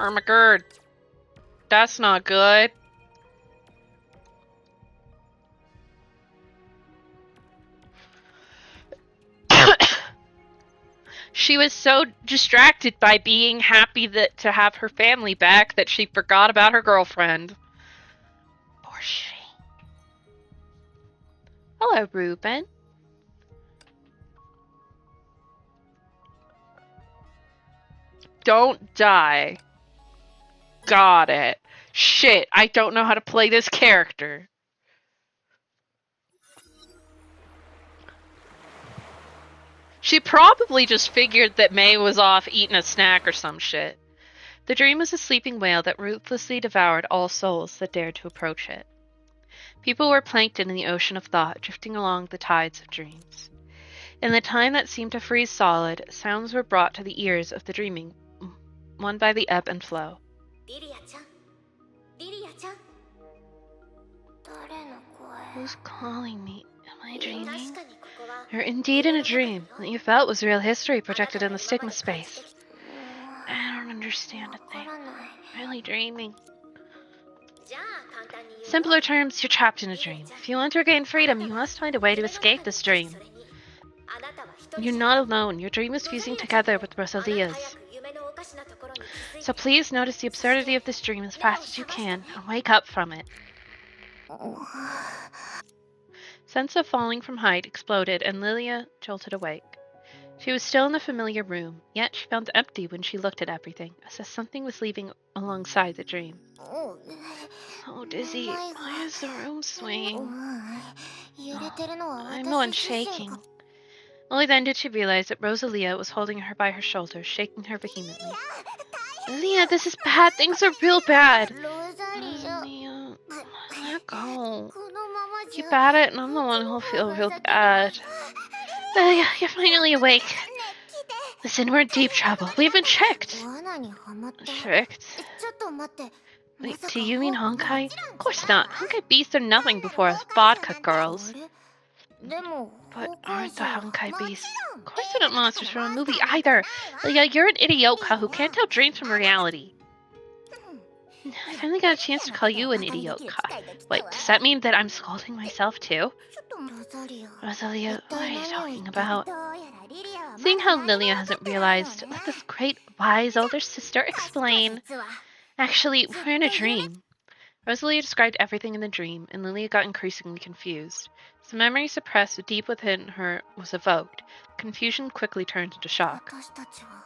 Oh my god. That's not good. She was so distracted by being happy to have her family back that she forgot about her girlfriend. Poor she. Hello, Ruben. Don't die. Got it. Shit, I don't know how to play this character. She probably just figured that May was off eating a snack or some shit. The dream was a sleeping whale that ruthlessly devoured all souls that dared to approach it. People were plankton in the ocean of thought, drifting along the tides of dreams. In the time that seemed to freeze solid, sounds were brought to the ears of the dreaming, one by the ebb and flow. リリアちゃん、リリアちゃん。誰の声？ Who's calling me? Am I 確 dreaming? かにここは You're indeed in a dream. What you felt was real history projected in the stigma space. I don't understand a わ thing. からない。 Really dreaming. じゃあ簡単に言うよ。 Simpler terms, you're trapped in a dream. If you want to regain freedom, you must find a way to escape this dream. それにあなたは一人じゃ You're not alone. Your dream is fusing together with あなた Rosalia's. 早く夢のおかしなところに気づいて So please notice the absurdity of this dream as fast as you can and wake up from it. Sense of falling from height exploded and Lilia jolted awake. She was still in the familiar room, yet she felt empty when she looked at everything, as if something was leaving alongside the dream. おう Oh, dizzy. Why is the room う swaying? ん揺れてるのは I'm the one 私自身 shaking. か。 Only then did she realize that Rosalia was holding her by her shoulders, shaking her vehemently. Lilia, this is bad. Things are real bad. ロザリア。 Lilia, let go. このままじゃ Keep at it, and I'm the one who'll feel real bad. Lilia, you're finally awake. Listen, we're in deep trouble. We haven't checked. 罠にはまった。 Tricked? ちょっと待って。 Wait, do you mean Honkai? Of course not. Honkai beasts are nothing before us vodka girls. あれでも But 崩壊 aren't the 者 Honkai もちろん beasts? Of course they're not monsters from a movie either. Lilia, you're an idiotka who can't tell dreams from reality. I finally got a chance to call you an idiotka. Wait, does that mean that I'm scolding myself too? ロザリア Rosalia, what are you talking about? どうやらリリアは Seeing how Lilia hasn't realized, let this great, wise older sister explain. 実は Actually, we're in a dream. Rosalia described everything in the dream, and Lilia got increasingly confused. As the memory suppressed deep within her was evoked, confusion quickly turned into shock. 私たちは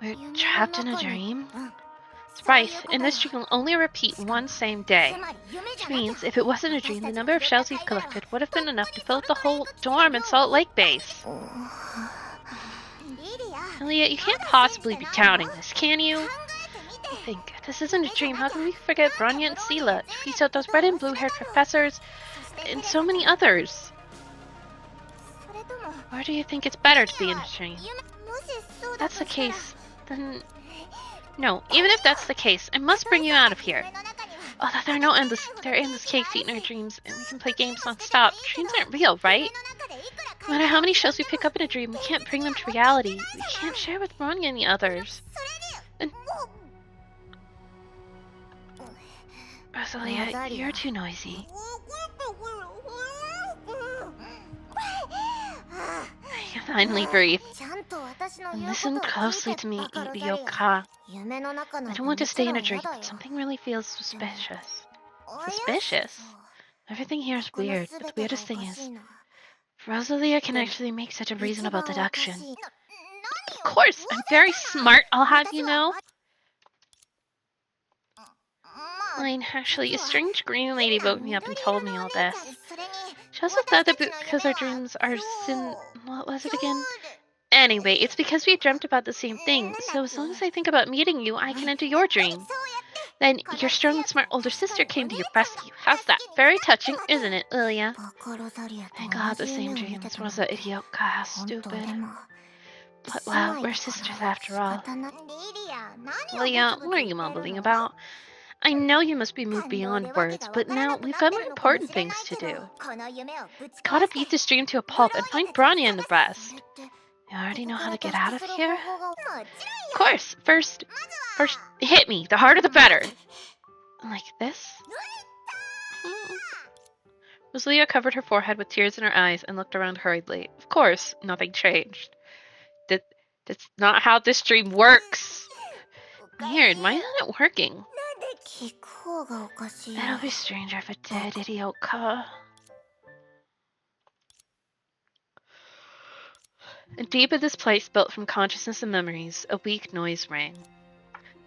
We're 夢の trapped in a 中に dream? うん That's right, and this dream will only repeat one same day. つまり夢じ Which ゃなきゃ means, if it wasn't a dream, the number of shells we've collected would have been enough to fill up the whole dorm in Salt Lake Base. リリア Lilia, you can't possibly be counting this, can you? 考えてみて Think, this isn't a dream. How can we forget Bronya and Seela, Teresa, those red and blue-haired professors, and so many others? それとも Or do you think it's better to be in a dream? 夢もしそう If だ that's と the したら case, then... No, even if that's the case, I must bring you out of here. 夢の中には Although there are endless cakes to eat in our dreams, and we can play games non-stop. Dreams aren't real, right? 夢の中でいくら No matter how many shells we pick up in a dream, we can't bring them to reality. We can't share with Bronya and the others. それで And- もう Rosalia, Rosalia. you're too noisy. You finally breathe. ちゃんと私の And 言うこと listen を聞 closely いて to me, バカロザリア Idioka. 夢の中なん I て don't want to もち stay ろ in ん a dream, 嫌だよ but something really feels suspicious. 怪し Suspicious? そう Everything here is この weird, 全 but て the が weirdest thing おか is, しいのは Rosalia can actually make such a reasonable 一番おかしい deduction. 何 Of course, I'm very smart, I'll have you know. まあ Fine, actually, a strange green lady woke me up and told me all this. それに She also thought that because our dreams are what was it again? Anyway, it's because we dreamt about the same thing, so as long as I think about meeting you, I can enter your dream. Then your strong and smart older sister came to your rescue. How's that? Very touching, isn't it, Lilia? Thank God the same dreams. Rosa Idiotka, how stupid. But well, we're sisters after all. Lilia, what are you mumbling about? I know you must be moved beyond words, but now we've got more important things to do. Gotta beat this dream to a pulp and find Bronya and the rest. You already know how to get out of here? Of course. First, hit me. The harder the better. Like this? Rosalia covered her forehead with tears in her eyes and looked around hurriedly. Of course, nothing changed. That's not how this dream works. Weird, why isn't it working? It'll be stranger if it did, idiotka. And deep in this place built from consciousness and memories, a weak noise rang.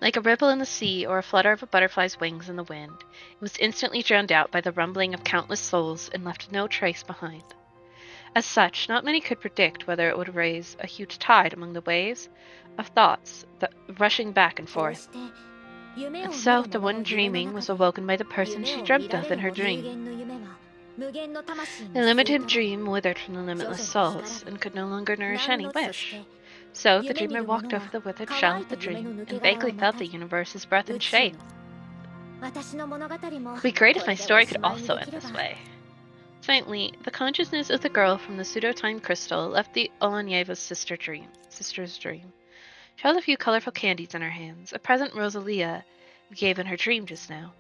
Like a ripple in the sea or a flutter of a butterfly's wings in the wind, it was instantly drowned out by the rumbling of countless souls and left no trace behind. As such, not many could predict whether it would raise a huge tide among the waves of thoughts rushing back and forth. And so, the one dreaming was awoken by the person she dreamt of in her dream. The limited dream withered from the limitless souls, and could no longer nourish any wish. So, the dreamer walked over the withered shell of the dream, and vaguely felt the universe's breath and shape. It would be great if my story could also end this way. Faintly, the consciousness of the girl from the pseudo-time crystal left the Olenyeva's sister's dream. She held a few colorful candies in her hands, a present Rosalia gave in her dream just now.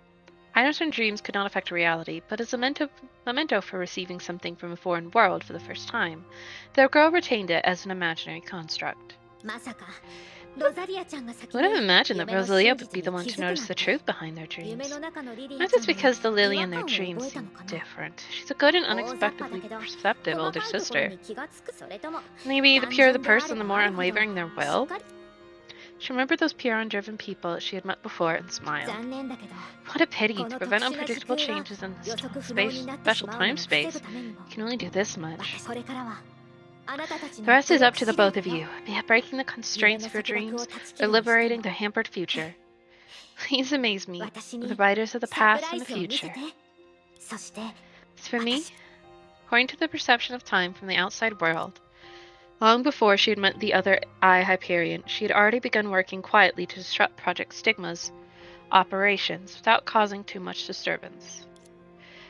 Items from dreams could not affect reality, but as a memento for receiving something from a foreign world for the first time, the girl retained it as an imaginary construct. Would have imagined that Rosalia would be the one to notice the truth behind their dreams. Perhaps it's because the Lily in their dreams seemed different. She's a good and unexpectedly perceptive older sister. Maybe the purer the person, the more unwavering their will? She remembered those pure, undriven people she had met before and smiled. What a pity! To prevent unpredictable changes in this special time-space, you can only do this much. The rest is up to the both of you, be it breaking the constraints of your dreams or liberating the hampered future. Please amaze me, the writers of the past and the future. As for me, according to the perception of time from the outside world, long before she had met the other Hyperion, she had already begun working quietly to disrupt Project Stigma's operations without causing too much disturbance.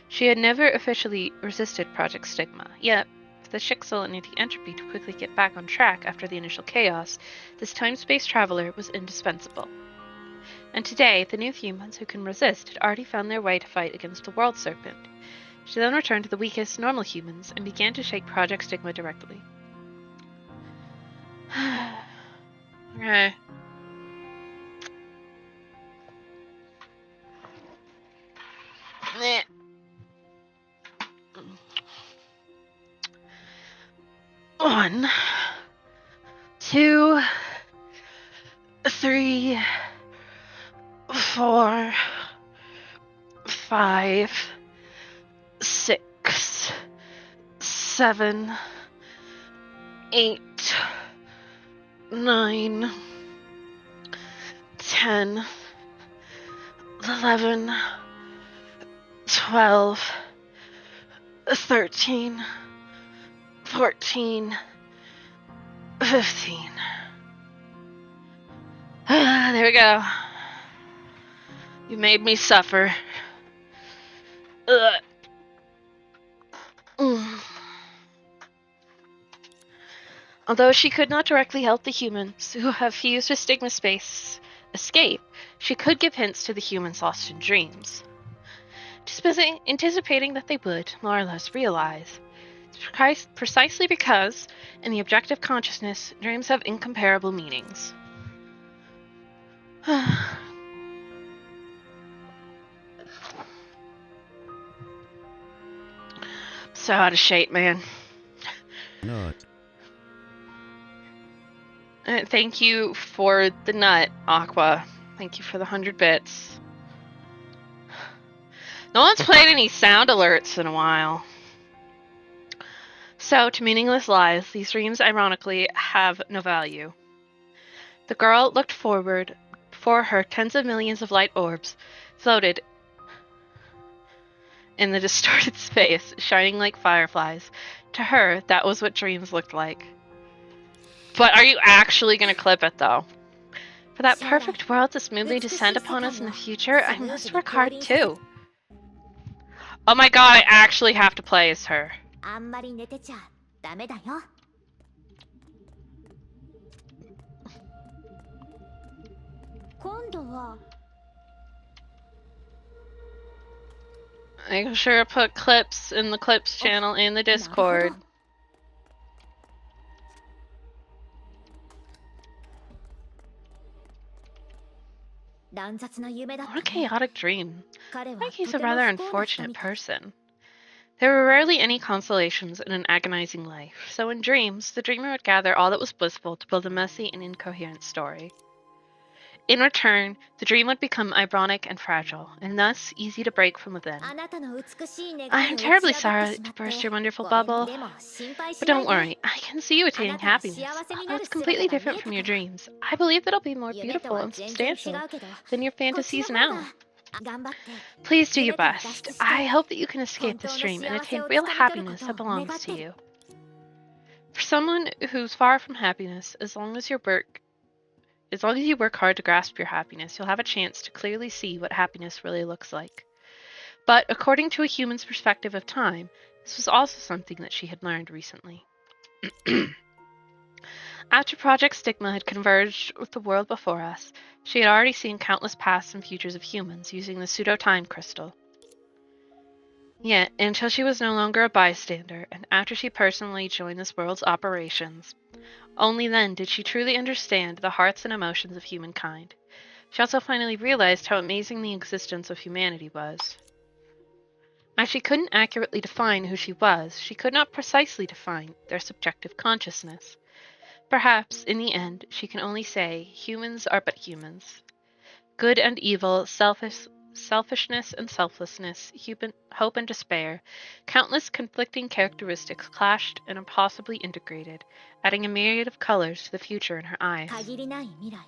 She had never officially resisted Project Stigma, yet, for the Schicksal and the entropy to quickly get back on track after the initial chaos, this time-space traveler was indispensable. And today, the new humans who can resist had already found their way to fight against the World Serpent. She then returned to the weakest, normal humans and began to shake Project Stigma directly. Okay. Meh. 1, 2, 3, 4, 5, 6, 7, 8, 9, 10, 11, 12, 13, 14, 15. There we go. You made me suffer. Although she could not directly help the humans who have fused with Stigma Space escape, she could give hints to the humans lost in dreams. Anticipating that they would, more or less, realize. It's precisely because, in the objective consciousness, dreams have incomparable meanings. So out of shape, man. Not. Thank you for the nut, Aqua. Thank you for the 100 bits. No one's played any sound alerts in a while. So, to meaningless lies, these dreams ironically have no value. The girl looked forward. Before her, tens of millions of light orbs floated in the distorted space, shining like fireflies. To her, that was what dreams looked like. But are you actually going to clip it, though? For that perfect world to smoothly descend upon us in the future, I must work hard too. Oh my god, I actually have to play as her. あんまり寝てちゃダメだよ。今度は Make sure to put clips in the clips channel in the Discord. 乱雑な夢だっ What a たね。 chaotic dream. 彼 I は think he's と a ても rather 不幸な人 unfortunate みたい。 person. There were rarely any consolations in an agonizing life, so in dreams, the dreamer would gather all that was blissful to build a messy and incoherent story. In return, the dream would become ironic and fragile, and thus easy to break from within. あなたの美しい願いを I am 打ち terribly 破って sorry しま to って burst your wonderful ごめん bubble, でも心配し but ない don't で worry, I can see you attaining あなたが happiness, 幸せに although なる it's completely 姿が見 different え from た your から dreams. I believe it'll be more 夢と beautiful は and 全然違 substantial うけど than your こっちの fantasies 方 now. が頑張って Please do your 夢から脱 best. 出して I hope that you can escape 本 this 当の dream and 幸せ attain を real つかみ取る happiness こと that を願 belongs って to る you. For someone who's far from happiness, as long as you work hard to grasp your happiness, you'll have a chance to clearly see what happiness really looks like. But according to a human's perspective of time, this was also something that she had learned recently. After Project Stigma had converged with the world before us, she had already seen countless pasts and futures of humans using the pseudo-time crystal. Yet, until she was no longer a bystander, and after she personally joined this world's operations, only then did she truly understand the hearts and emotions of humankind. She also finally realized how amazing the existence of humanity was. As she couldn't accurately define who she was, she could not precisely define their subjective consciousness. Perhaps, in the end, she can only say, humans are but humans. Good and evil, selfishness and selflessness, hope and despair, countless conflicting characteristics clashed and impossibly integrated, adding a myriad of colors to the future in her eyes. 限りない未来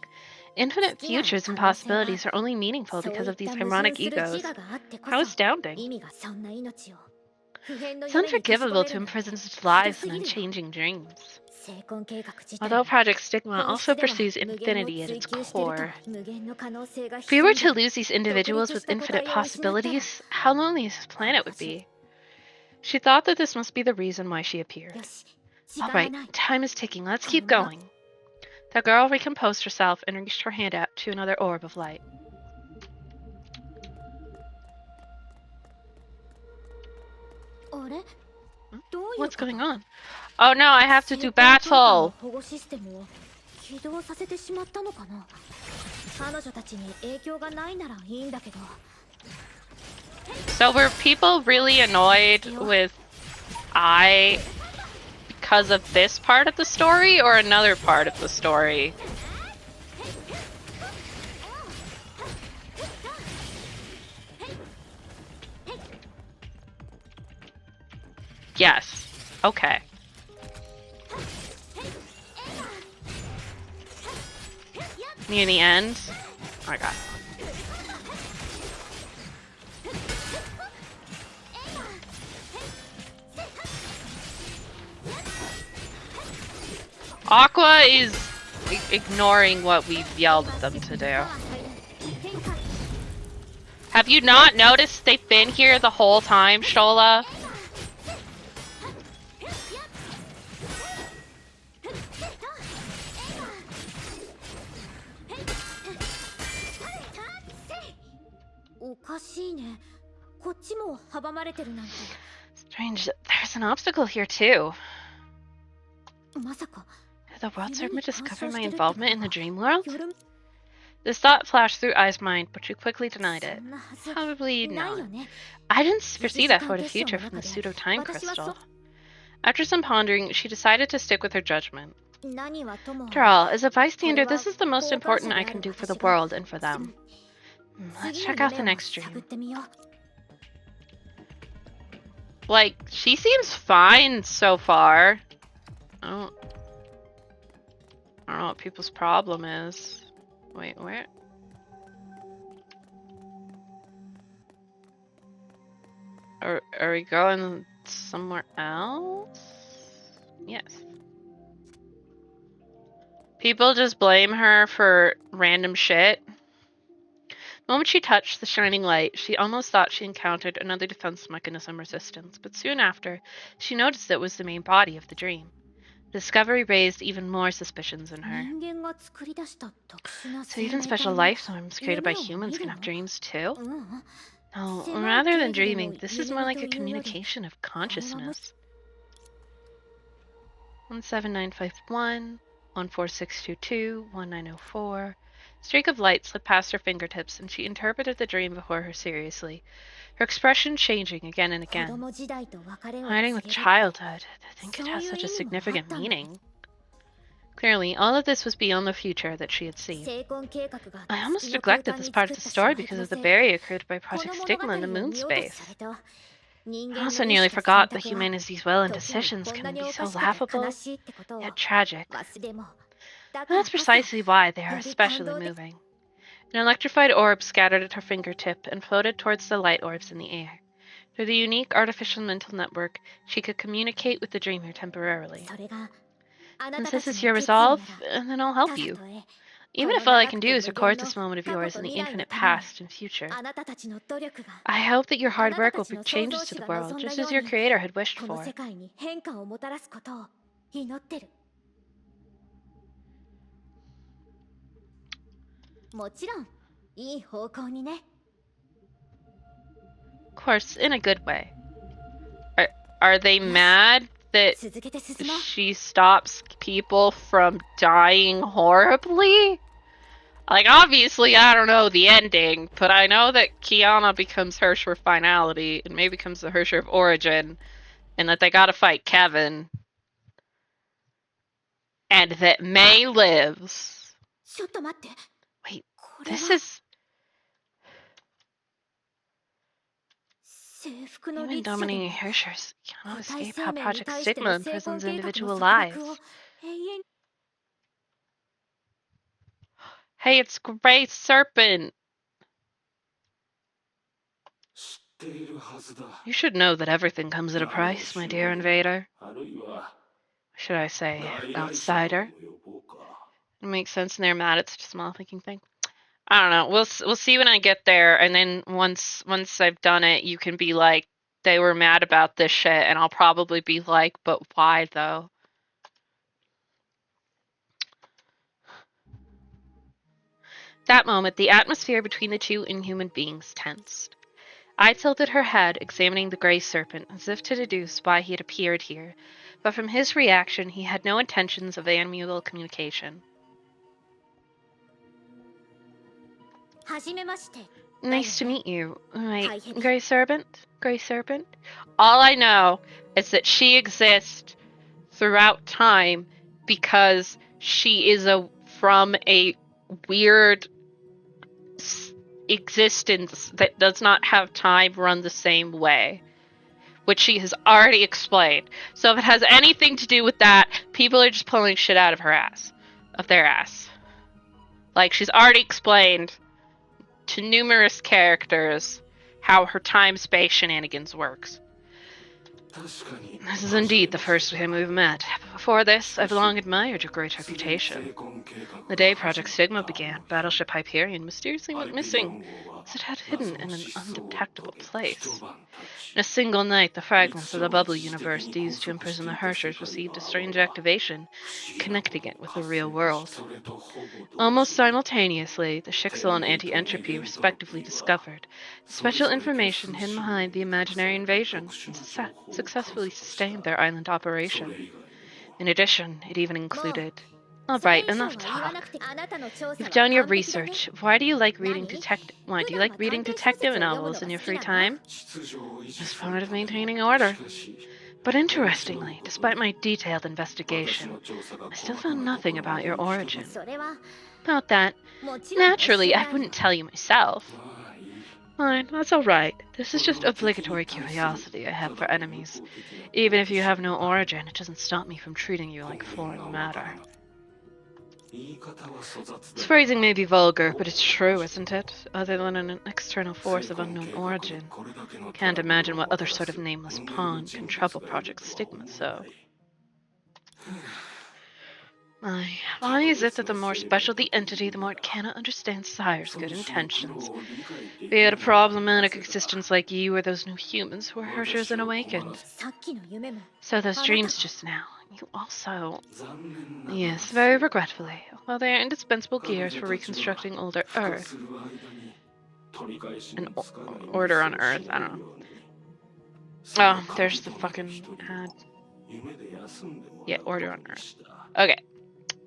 Infinite futures and possibilities are only meaningful そう because い of った these 矛盾 ironic する egos. 自我があってこ How そ astounding. 意味がそんな命を不変の It's 夢に閉じ込 unforgivable め to るなんて imprison such ひど lives す in ぎるよ unchanging dreams. 成婚計画自体 Although Project Stigma 本 also 質では pursues 無限を infinity at 追 its 求していると core, 無限の可能性が if we were 潜ん to で lose these 独 individuals 立 with した個体 infinite を失ったら possibilities, how lonely this planet would be. She thought that this must be the reason why she appeared. よし時間 All が right, ない time is ticking. Let's こ keep のまま going. The girl recomposed herself and reached her hand out to another orb of light. あれどういう What's こと going on? Oh no, I have to do 成功状態の battle! 保護システムを起動させてしまったのかな彼女たちに影響がないならいいんだけど So were people really annoyed with I because of this part of the story or another part of the story? Yes. Okay. Near the end? Oh my god. Aqua is ignoring what we've yelled at them to do. Have you not noticed they've been here the whole time, Shola? Strange, there's an obstacle here too. Did the world servant discover my involvement in the dream world? This thought flashed through Ai's mind, but she quickly denied it. Probably not. I didn't foresee that for the future from the pseudo-time crystal. After some pondering, she decided to stick with her judgment. After all, as a bystander, this is the most important I can do for the world and for them. Let's check out the next dream. Like, she seems fine so far. I don't know what people's problem is. Wait, where? Are we going somewhere else? Yes. People just blame her for random shit. The moment she touched the shining light, she almost thought she encountered another defense mechanism resistance, but soon after, she noticed it was the main body of the dream. The discovery raised even more suspicions in her. So even special life forms created by humans can have dreams too? No, rather than dreaming, this is more like a communication of consciousness. 17951, 14622, 1904. A streak of light slipped past her fingertips, and she interpreted the dream before her seriously, her expression changing again and again. Hiding with childhood, I think it has such a significant meaning. Clearly, all of this was beyond the future that she had seen. I almost neglected this part of the story because of the barrier created by Project Stigma in the moon space. I also nearly forgot that humanity's will and decisions can be so laughable, yet tragic. And that's precisely why they are especially moving. An electrified orb scattered at her fingertip and floated towards the light orbs in the air. Through the unique artificial mental network, she could communicate with the dreamer temporarily. Since this is your resolve, then I'll help you. Even if all I can do is record this moment of yours in the infinite past and future. I hope that your hard work will bring changes to the world, just as your creator had wished for. Of course, in a good way. Are they mad that she stops people from dying horribly? Like, obviously, I don't know the ending, but I know that Kiana becomes Hersher of Finality, and May becomes the Hersher of Origin, and that they gotta fight Kevin. And that May lives. Wait, this is... Even dominating Hershers cannot escape how Project Stigma imprisons individual lives. Hey, it's Grey Serpent! You should know that everything comes at a price, my dear invader. Should I say, outsider? It makes sense, and they're mad at such a small thinking thing. I don't know. We'll see when I get there, and then once I've done it, you can be like, they were mad about this shit, and I'll probably be like, but why though? That moment, the atmosphere between the two inhuman beings tensed. I tilted her head, examining the gray serpent, as if to deduce why he had appeared here, but from his reaction, he had no intentions of amiable communication. Nice to meet you. Right, Grey Serpent? Grey Serpent? All I know is that she exists throughout time because she is from a weird existence that does not have time run the same way, which she has already explained. So if it has anything to do with that, people are just pulling shit out of their ass. Like, she's already explained to numerous characters how her time-space shenanigans works. This is indeed the first time we've met. Before this, I've long admired your great reputation. The day Project Stigma began, Battleship Hyperion mysteriously went missing, as it had hidden in an undetectable place. In a single night, the fragments of the bubble universe used to imprison the Hershers received a strange activation, connecting it with the real world. Almost simultaneously, the Shixel and Anti-Entropy respectively discovered the special information hidden behind the imaginary invasion and successfully sustained their island operation. In addition, it even included... Alright, enough talk. You've done your research. Why do you like reading detective novels in your free time? It's part of maintaining order. But interestingly, despite my detailed investigation, I still found nothing about your origin. About that, naturally, I wouldn't tell you myself. Fine, that's alright. This is just obligatory curiosity I have for enemies. Even if you have no origin, it doesn't stop me from treating you like foreign matter. This phrasing may be vulgar, but it's true, isn't it? Other than an external force of unknown origin. Can't imagine what other sort of nameless pawn can trouble Project Stigma so. Why is it that the more special the entity, the more it cannot understand Sire's good intentions? Be it a problematic existence like you or those new humans who are hurters and awakened. さっきの夢も So those あなた dreams just now, you also... Yes, very regretfully. While they are indispensable gears for reconstructing older Earth... An order on Earth, I don't know. Oh, there's the fucking ad. Yeah, order on Earth. Okay,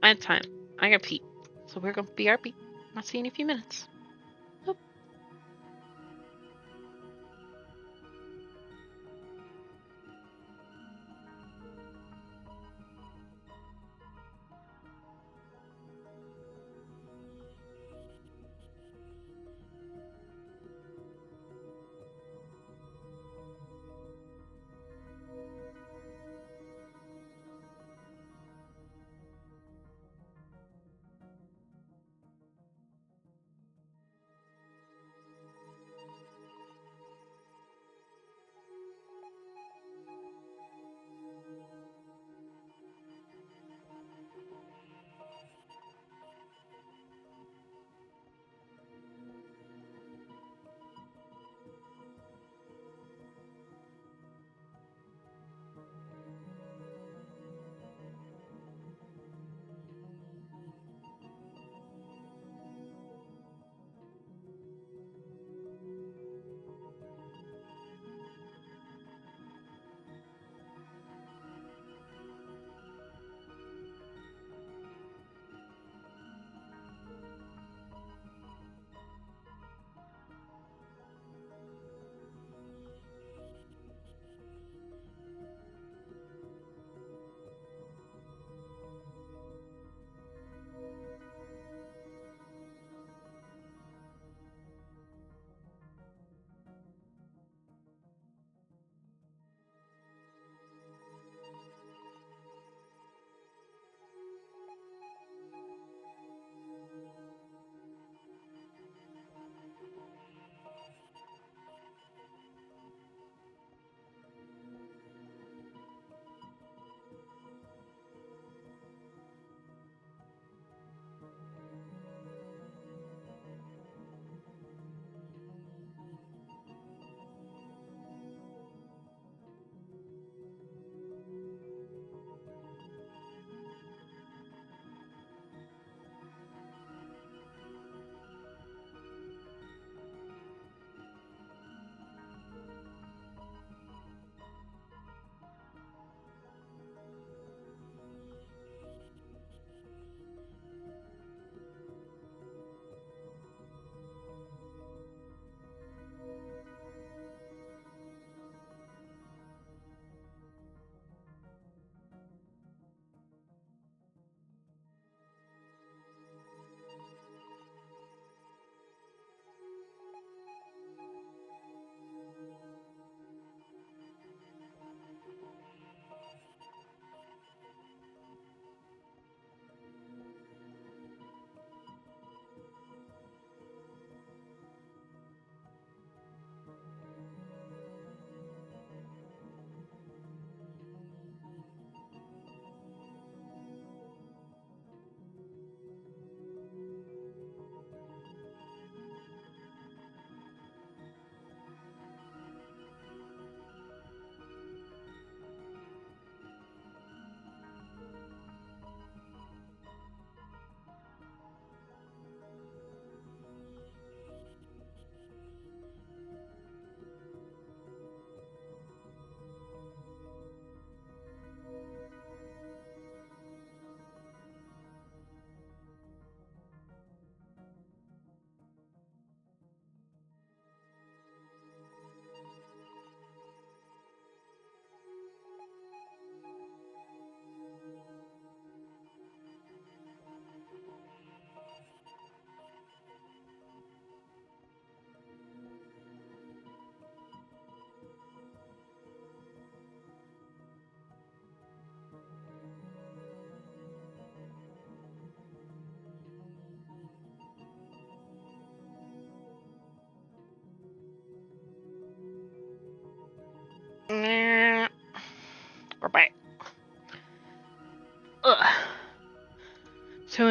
I have time. I got Pete. So we're gonna BRB. I'll see you in a few minutes. Boop.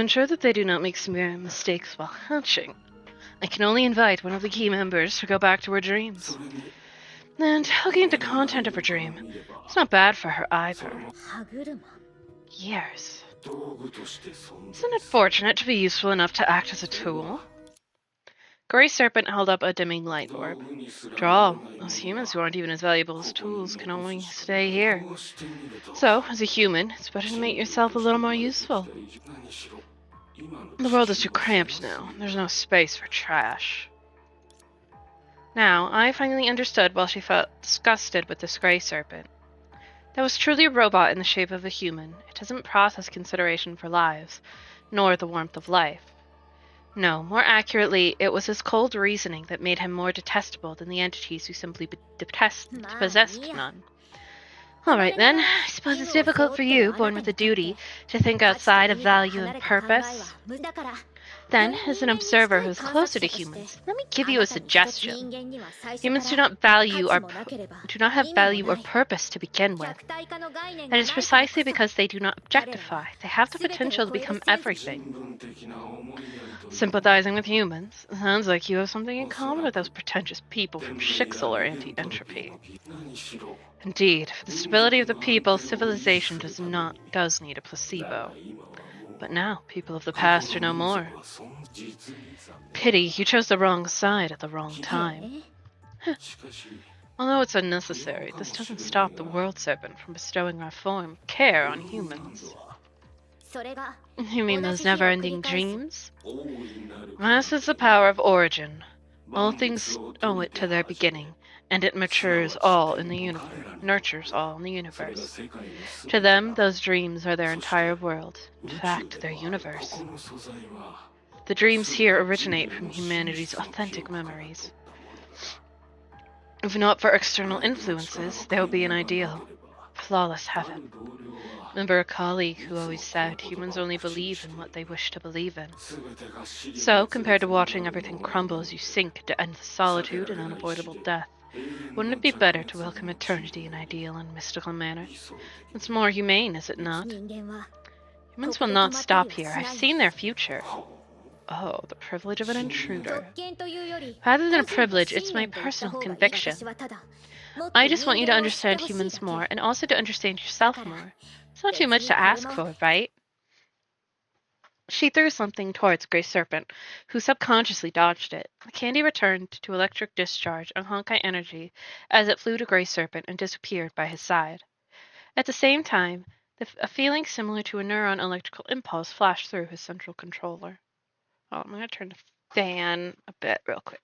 ensure that they do not make some mistakes while hatching, I can only invite one of the key members to go back to her dreams. And looking at the content of her dream, it's not bad for her either. 歯車 Years. 道具として存 Isn't it fortunate to be useful enough to act as a tool? Grey Serpent held up a dimming light orb. After all, those humans who aren't even as valuable as tools can only stay here. So, as a human, it's better to make yourself a little more useful. The world is too cramped now. There's no space for trash. Now, I finally understood why she felt disgusted with this Grey Serpent. That was truly a robot in the shape of a human. It doesn't process consideration for lives, nor the warmth of life. No, more accurately, it was his cold reasoning that made him more detestable than the entities who simply possessed none. Alright then, I suppose it's difficult for you, born with a duty, to think outside of value and purpose. Then, as an observer who's closer to humans, let me give you a suggestion. Humans do not have value or purpose to begin with. And it's precisely because they do not objectify. They have the potential to become everything. Sympathizing with humans sounds like you have something in common with those pretentious people from Shixel or Anti-Entropy. Indeed, for the stability of the people, civilization does need a placebo. But now, people of the past are no more. Pity, you chose the wrong side at the wrong time. Although it's unnecessary, this doesn't stop the World Serpent from bestowing our care on humans. You mean those never-ending dreams? Mass is the power of origin. All things owe it to their beginning, and it nurtures all in the universe. To them, those dreams are their entire world, in fact, their universe. The dreams here originate from humanity's authentic memories. If not for external influences, they would be an ideal, flawless heaven. Remember a colleague who always said humans only believe in what they wish to believe in. So, compared to watching everything crumble as you sink to endless solitude and unavoidable death, wouldn't it be better to welcome eternity in ideal and mystical manner? It's more humane, is it not? Humans will not stop here. I've seen their future. Oh, the privilege of an intruder. Rather than a privilege, it's my personal conviction. I just want you to understand humans more, and also to understand yourself more. It's not too much to ask for, right? She threw something towards Grey Serpent, who subconsciously dodged it. The candy returned to electric discharge on Honkai energy as it flew to Grey Serpent and disappeared by his side. At the same time, a feeling similar to a neuron electrical impulse flashed through his central controller. Oh, I'm going to turn the fan a bit real quick.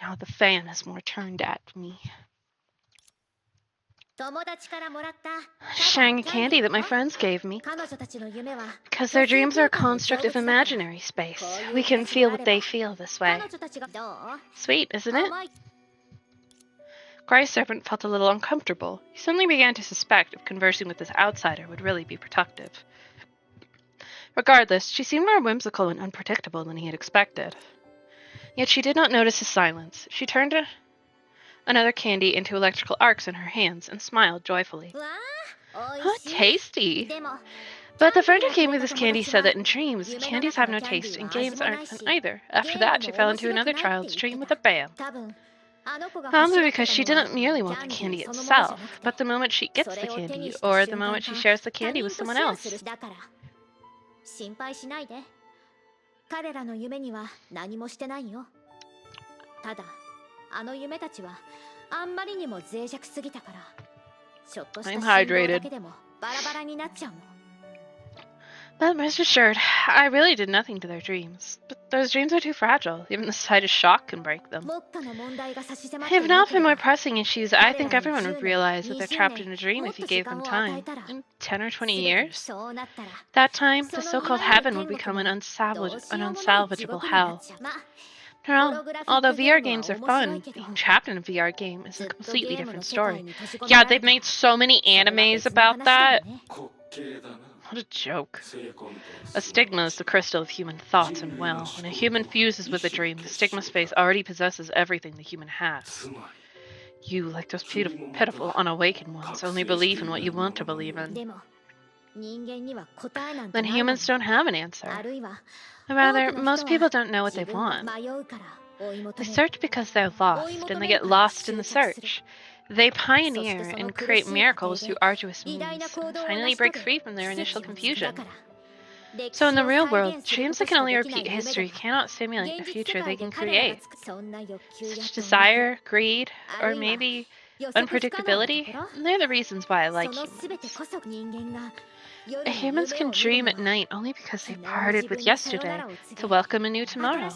Now the fan is more turned at me. Sharing a candy that my friends gave me. Because their dreams are a construct of imaginary space. We can feel what they feel this way. Sweet, isn't it? Grey Serpent felt a little uncomfortable. He suddenly began to suspect if conversing with this outsider would really be productive. Regardless, she seemed more whimsical and unpredictable than he had expected. Yet she did not notice his silence. She turned another candy into electrical arcs in her hands and smiled joyfully. Oh, tasty! But the friend who gave me this candy said that in dreams, candies have no taste and games aren't fun either. After that, she fell into another child's dream with a bam. Probably because she didn't merely want the candy itself, but the moment she gets the candy, or the moment she shares the candy with someone else. I'm hydrated. But rest assured, I really did nothing to their dreams. But those dreams are too fragile. Even the slightest shock can break them. If not for more pressing issues, I think everyone would realize that they're trapped in a dream if you gave them time. In 10 or 20 years? That time, the so-called heaven would become an unsalvageable hell. Well, although VR games are fun, being trapped in a VR game is a completely different story. Yeah, they've made so many animes about that. What a joke. A stigma is the crystal of human thoughts and will. When a human fuses with a dream, the stigma space already possesses everything the human has. You, like those pitiful unawakened ones, only believe in what you want to believe in. Then humans don't have an answer. Or rather, most people don't know what they want. They search because they're lost, and they get lost in the search. They pioneer and create miracles through arduous means, and finally break free from their initial confusion. So in the real world, dreams that can only repeat history cannot simulate the future they can create. Such desire, greed, or maybe unpredictability, they're the reasons why I like humans. Humans can dream at night only because they parted with yesterday to welcome a new tomorrow.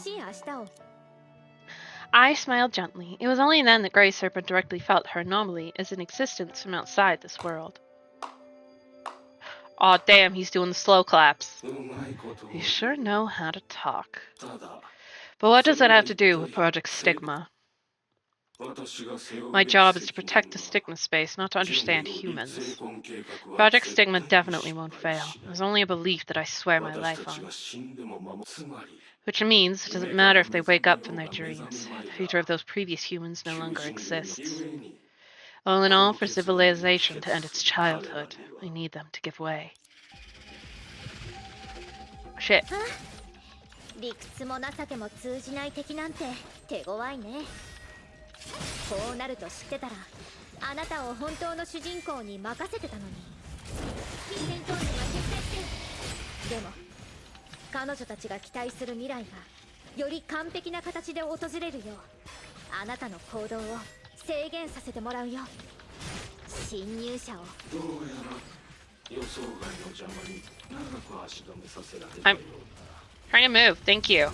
I smiled gently. It was only then that Grey Serpent directly felt her anomaly as an existence from outside this world. Aw, damn, he's doing the slow claps. You sure know how to talk. But what does that have to do with Project Stigma? My job is to protect the Stigma space, not to understand humans. Project Stigma definitely won't fail. It was only a belief that I swear my life on. Which means it doesn't matter if they wake up from their dreams. The future of those previous humans no longer exists. All in all, for civilization to end its childhood, we need them to give way. Shit. 理屈も情けも通じない敵なんて手強いね。こうなると知ってたらあなたを本当の主人公に任せてたのに。戦闘には絶対して。でも彼女たちが期待する未来がより完璧な形で訪れるようあなたの行動を制限させてもらうよ。侵入者を。どうやら予想外の邪魔に長く足止めさせられるようだ。Trying to move, thank you.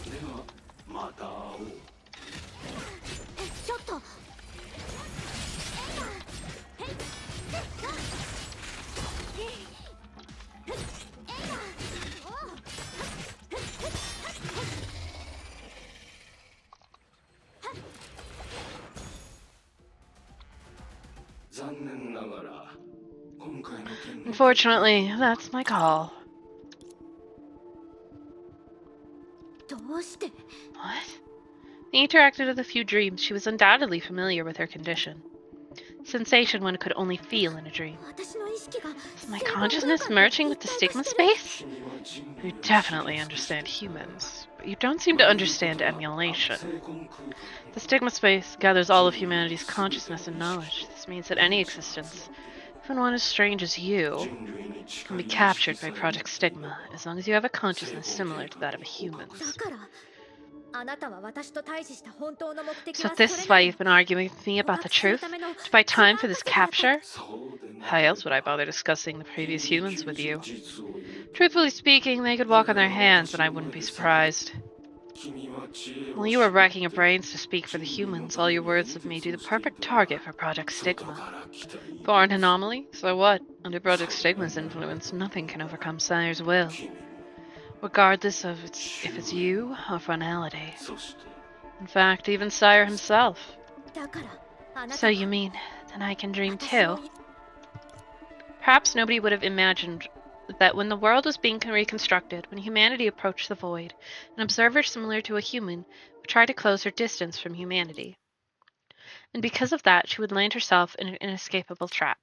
ちょっと。Unfortunately, that's my call. What? They interacted with a few dreams. She was undoubtedly familiar with her condition. Sensation one could only feel in a dream. Is my consciousness merging with the Stigma space? You definitely understand humans, but you don't seem to understand emulation. The Stigma space gathers all of humanity's consciousness and knowledge. This means that any existence, even one as strange as you, can be captured by Project Stigma, as long as you have a consciousness similar to that of a human's. So this is why you've been arguing with me about the truth? To buy time for this capture? Why else would I bother discussing the previous humans with you? Truthfully speaking, they could walk on their hands and I wouldn't be surprised. While you were racking your brains to speak for the humans, all your words of me do the perfect target for Project Stigma. Born anomaly? So what? Under Project Stigma's influence, nothing can overcome Sire's will. Regardless of if it's you or finality. In fact, even Sire himself. So you mean that I can dream too? Perhaps nobody would have imagined that when the world was being reconstructed, when humanity approached the void, an observer similar to a human would try to close her distance from humanity. And because of that, she would land herself in an inescapable trap.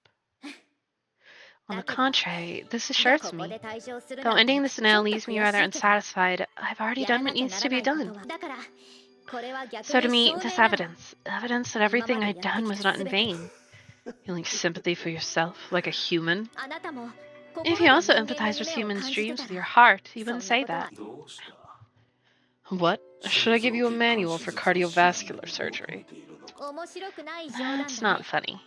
On the contrary, this assures me, though ending this now leaves me rather unsatisfied, I've already done what needs to be done. So to me, this evidence that everything I'd done was not in vain. Feeling sympathy for yourself, like a human. If you also empathize with humans' dreams with your heart, you wouldn't say that. What? Should I give you a manual for cardiovascular surgery? That's not funny.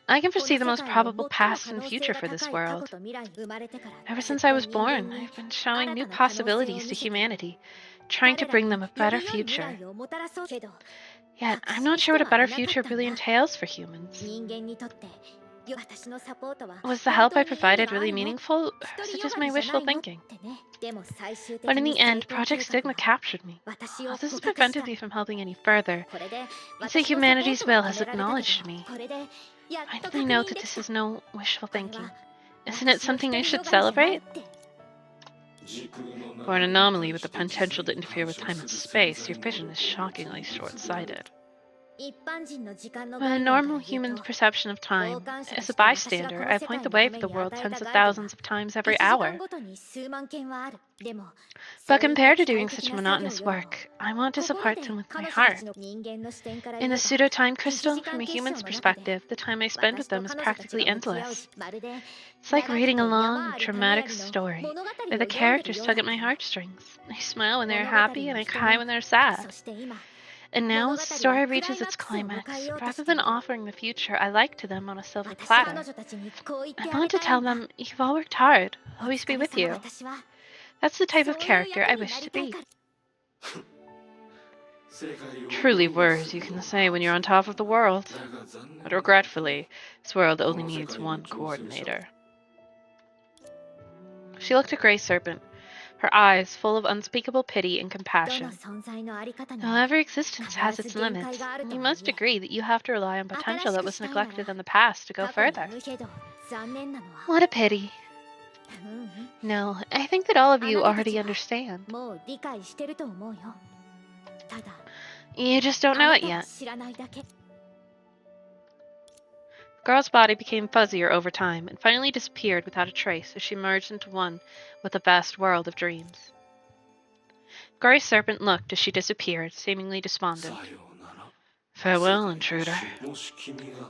I can foresee the most probable past and future for this world. Ever since I was born, I've been showing new possibilities to humanity, trying to bring them a better future. Yet, I'm not sure what a better future really entails for humans. Was the help I provided really meaningful, or was it just my wishful thinking? But in the end, Project Stigma captured me. Well, this has prevented me from helping any further. I'd say humanity's will has acknowledged me. I finally know that this is no wishful thinking. Isn't it something I should celebrate? For an anomaly with the potential to interfere with time and space, your vision is shockingly short-sighted. By a normal human perception of time, as a bystander, I point the way for the world tens of thousands of times every hour. But compared to doing such monotonous work, I want to support them with my heart. In the pseudo-time crystal, from a human's perspective, the time I spend with them is practically endless. It's like reading a long, dramatic story, where the characters tug at my heartstrings. I smile when they're happy, and I cry when they're sad. And now, as the story reaches its climax, rather than offering the future I like to them on a silver platter, I want to tell them, you've all worked hard, I'll always be with you. That's the type of character I wish to be. Truly words you can say when you're on top of the world. But regretfully, this world only needs one coordinator. She looked at Grey Serpent, her eyes full of unspeakable pity and compassion. Though every existence has its limits, and you must agree that you have to rely on potential that was neglected in the past to go further. What a pity. No, I think that all of you already understand. You just don't know it yet. The girl's body became fuzzier over time and finally disappeared without a trace as she merged into one with a vast world of dreams. Grey Serpent looked as she disappeared, seemingly despondent. Farewell, intruder.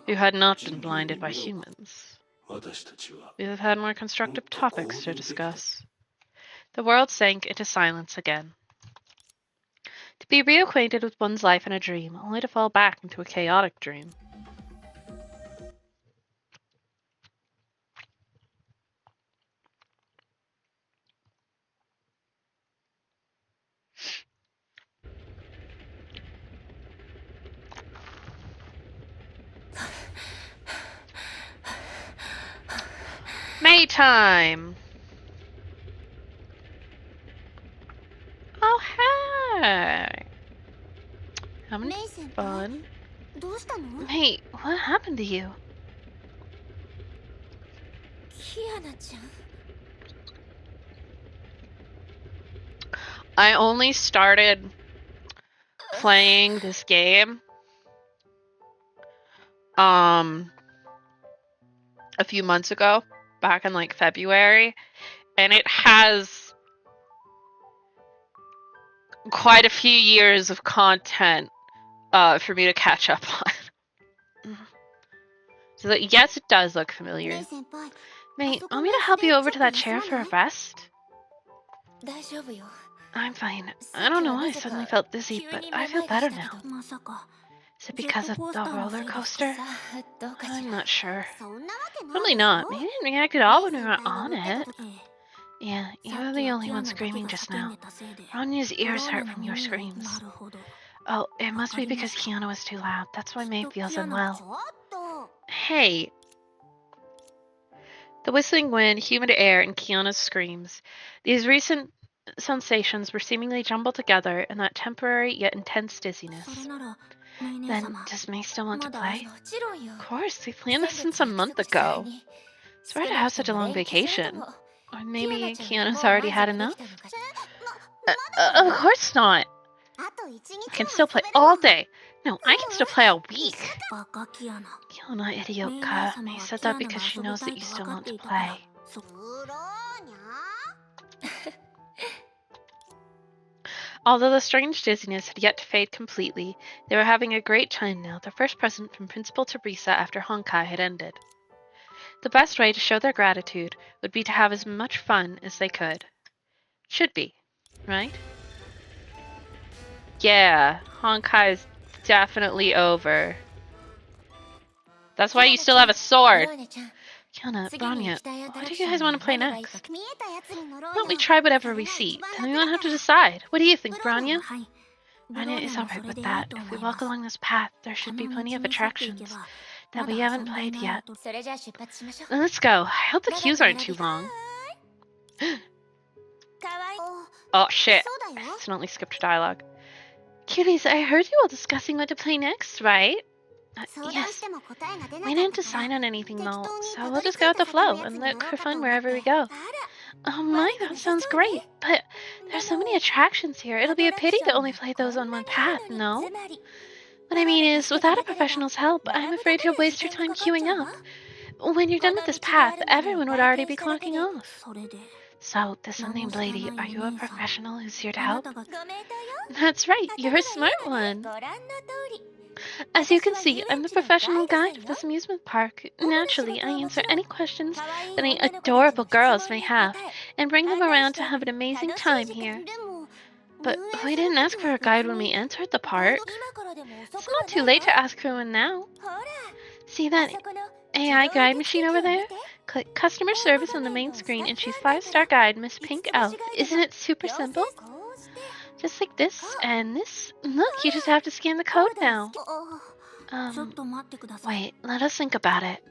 You had not been blinded by humans. We have had more constructive topics to discuss. The world sank into silence again. To be reacquainted with one's life in a dream, only to fall back into a chaotic dream. Maytime! Oh, hey! Having fun? Hey, what happened to you? I only started playing this game a few months ago, back in like February, and it has quite a few years of content for me to catch up on. So that, yes, it does look familiar. Mate, want me to help you over to that chair for a rest? I'm fine. I don't know why I suddenly felt dizzy, but I feel better now. Is it because of the roller coaster? I'm not sure. Probably not. Maybe I didn't react at all when we were on it. Yeah, you were the only one screaming just now. Ranya's ears hurt from your screams. Oh, it must be because Kiana was too loud. That's why May feels unwell. Hey! The whistling wind, humid air, and Kiana's screams. These recent sensations were seemingly jumbled together in that temporary yet intense dizziness. Then, does May still want to play? Of course, we planned this since a month ago. It's rare to have such a long vacation. Or maybe Kiana's already had enough? Of course not! I can still play all day. No, I can still play all week. Kiana, idiotka. May said that because she knows that you still want to play. Although the strange dizziness had yet to fade completely, they were having a great time now, their first present from Principal Teresa after Honkai had ended. The best way to show their gratitude would be to have as much fun as they could. Should be, right? Yeah, Honkai's definitely over. That's why you still have a sword! Kiana, Branya, what do you guys want to play next? Why don't we try whatever we see? Then we won't have to decide. What do you think, Branya? Branya is alright with that. If we walk along this path, there should be plenty of attractions. that we haven't played yet. それじゃあ出発しましょう。 Let's go. I hope the queues aren't too long. かわいい。 Oh shit. そうだ I よ。 accidentally skipped dialogue. Cuties, I heard you all discussing what to play next, right? 相談 Yes. しても答えが出な We かっ didn't たから。 decide on anything though, 適当に so た we'll どり just 着 go い with た the 先の flow やつ and に look 乗ろ for うかと fun 思っ wherever て。 we go. あ Oh my, that sounds great. But there's so many attractions here. It'll be a pity to only play those on one path, no? What I mean is, without a professional's help, I'm afraid you'll waste your time queuing up. When you're done with this path, everyone would already be clocking off. それで So, this unnamed lady, are you a professional who's here to あな help? たが That's right, you're a smart one. ご覧の通り As you can see, I'm the professional guide of this amusement park. Naturally, I answer any questions that any adorable girls may have and bring them around to have an amazing time here. But we didn't ask for a guide when we entered the park. It's not too late to ask for one now. See that AI guide machine over there? Click customer service on the main screen and choose 5-star guide Miss Pink Elf. Isn't it super simple? Just like this and this. Look, you just have to scan the code now. ちょっと待ってください Wait, let us think about it.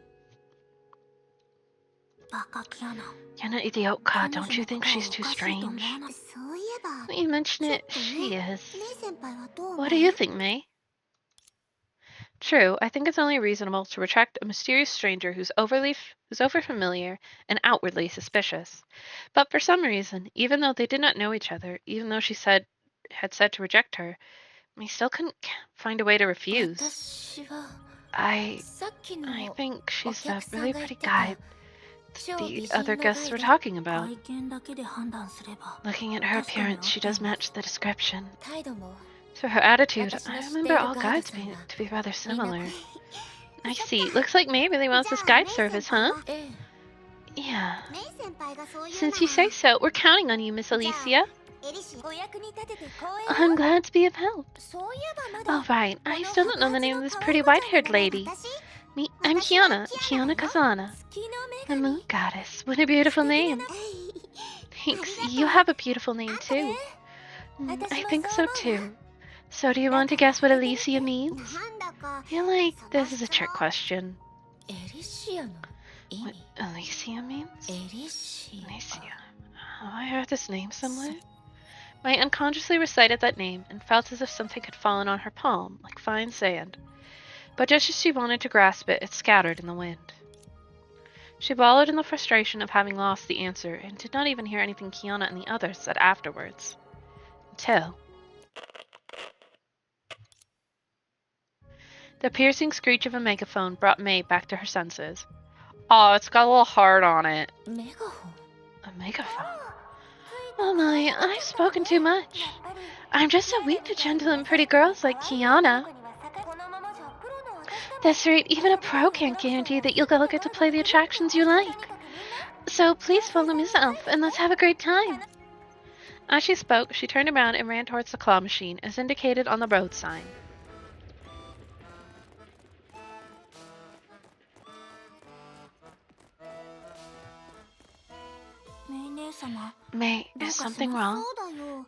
バカキアナ Yana Idiotka, don't you think she's too strange? そういえば When you mention it, she is. メイ先輩はどう思う What do you think, May? True, I think it's only reasonable to reject a mysterious stranger who's overfamiliar and outwardly suspicious. But for some reason, even though they did not know each other, even though she had said to reject her, May still couldn't find a way to refuse. 私は I さっきの think お she's 客 a さん really が言っ pretty てた guide 超 the 美 other 人の guests ガ were イ talking ド about. 外見だけで判断すれば Looking at her That's gonna appearance, she does happen. match the description. 態度も To her attitude, That's I not remember all stable guides guide being design. to be rather みんな similar. I see. Looks like May really wants this guide service, huh? ええ Yeah. メイ先輩がそう言う Since you say so, we're counting on you, Miss Alicia. エリシお役に立てて光栄 I'm glad to be of help. そういえばまだ All right, I still don't know the name of this pretty white-haired lady. I'm Kiana Kazana, 月の the 女 moon goddess. What a beautiful name. Thanks. You have a beautiful name too. I think so too. So do you want to guess what Alicia means? なんだか I feel like this is a trick question. エリシアの意 What 味 Alicia means? エリシ Alicia. Have I heard this name somewhere? I unconsciously recited that name and felt as if something had fallen on her palm, like fine sand. But just as she wanted to grasp it, it scattered in the wind. She wallowed in the frustration of having lost the answer and did not even hear anything Kiana and the others said afterwards. Until the piercing screech of a megaphone brought May back to her senses. Oh, it's got a little heart on it. メガホン A megaphone? Oh my, I've spoken too much. I'm just so weak to gentle and pretty girls like Kiana. That's right, even a pro can't guarantee that you'll get to play the attractions you like. So please follow Miss Elf and let's have a great time. As she spoke, she turned around and ran towards the claw machine, as indicated on the road sign. May, is something wrong?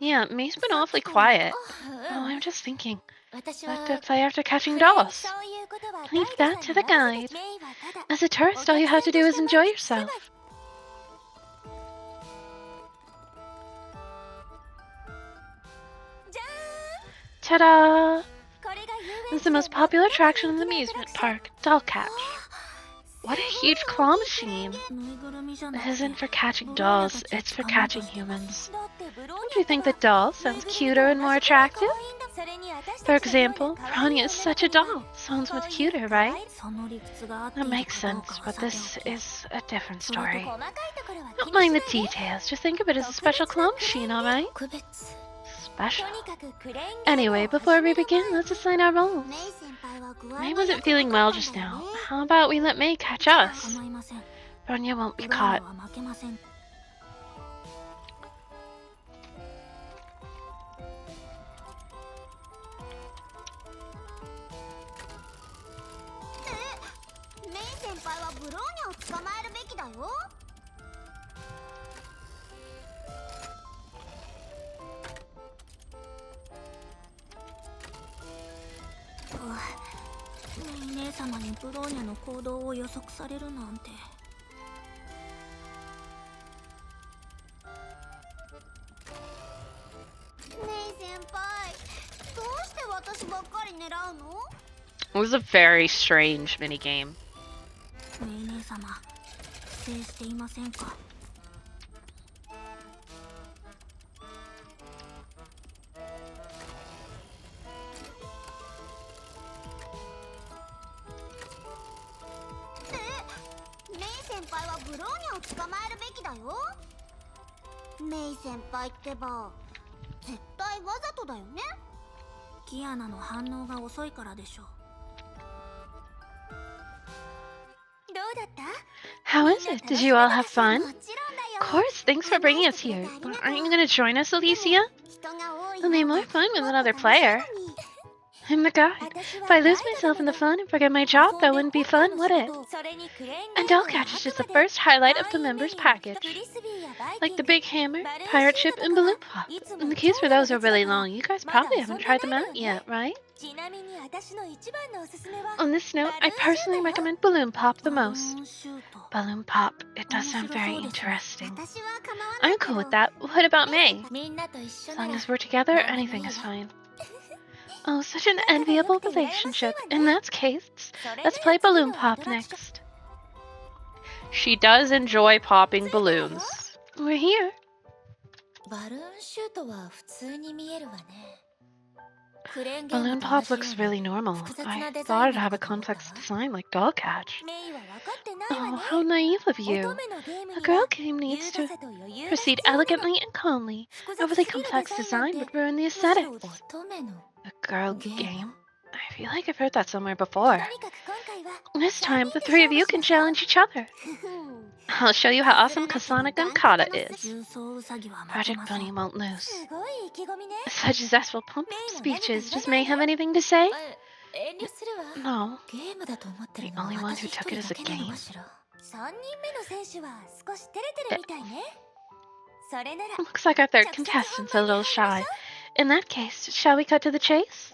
Yeah, May's been awfully quiet. Oh, I'm just thinking. 私 What は to play after catching dolls? そういうことは Leave that to the guide. メイはただ As a tourist, all you have to do is enjoy yourself. Ta-da! これが遊 This is the most popular attraction in the amusement park, Doll Catch. What a huge claw machine! ぬいぐるみじゃな It くて isn't for catching dolls, it's for catching humans. だってブローニャ Don't you think the doll sounds cuter and more attractive? それに私 For たちの example, ような可愛い Rania is such a doll. Sounds much cuter, right? その理屈が合ってい That るか makes どう sense, かは but さてお this き is a different その story. 細かいところは気 Don't に mind し the ないで details, just think of it as a special claw machine, alright? 特別 Special. とにかくクレーンゲームを Anyway, before we begin, let's assign our roles. メイ先輩は具合 May が wasn't 良く feeling な well かった just んだよ now. ね How about we let May catch us? 構いません Rania won't be ブローニャ caught. は負けません メイ先輩はブローニャを捕まえるべきだよメイ姉様にブローニャの行動を予測されるなんて。ねえ先輩、どうして私ばっかり狙うの？ It was a very strange minigame. ねえ姉様、不正していませんか？メイ先輩はブローニャを捕まえるべきだよ。メイ先輩ってば絶対わざとだよね。キアナの反応が遅いからでしょう。どうだった？ How is it? Did you all have fun? Of course, thanks for bringing us here. But aren't you going to join us, Alicia? It'll be more fun with another player. I'm the guide. If I lose myself in the fun and forget my job, that wouldn't be fun, would it? And Doll Catch is just the first highlight of the members package. Like the Big Hammer, Pirate Ship, and Balloon Pop. And the queues for those are really long. You guys probably haven't tried them out yet, right? On this note, I personally recommend Balloon Pop the most. Balloon Pop, it does sound very interesting. I'm cool with that. What about May? As long as we're together, anything is fine. Oh, such an enviable relationship. In that case, let's play Balloon Pop next. She does enjoy popping balloons. We're here. Balloon Pop looks really normal. I thought it'd have a complex design like Doll Catch. Oh, how naive of you. A girl game needs to proceed elegantly and calmly. Overly complex design would ruin the aesthetics. A girl game? I feel like I've heard that somewhere before. This time, the three of you can challenge each other. I'll show you how awesome Kasana Gunkata is. Project Bunny won't lose. Such zestful pump speeches. Does May have anything to say? No. The only one who took it as a game? Looks like our third contestant's a little shy. In that case, shall we cut to the chase?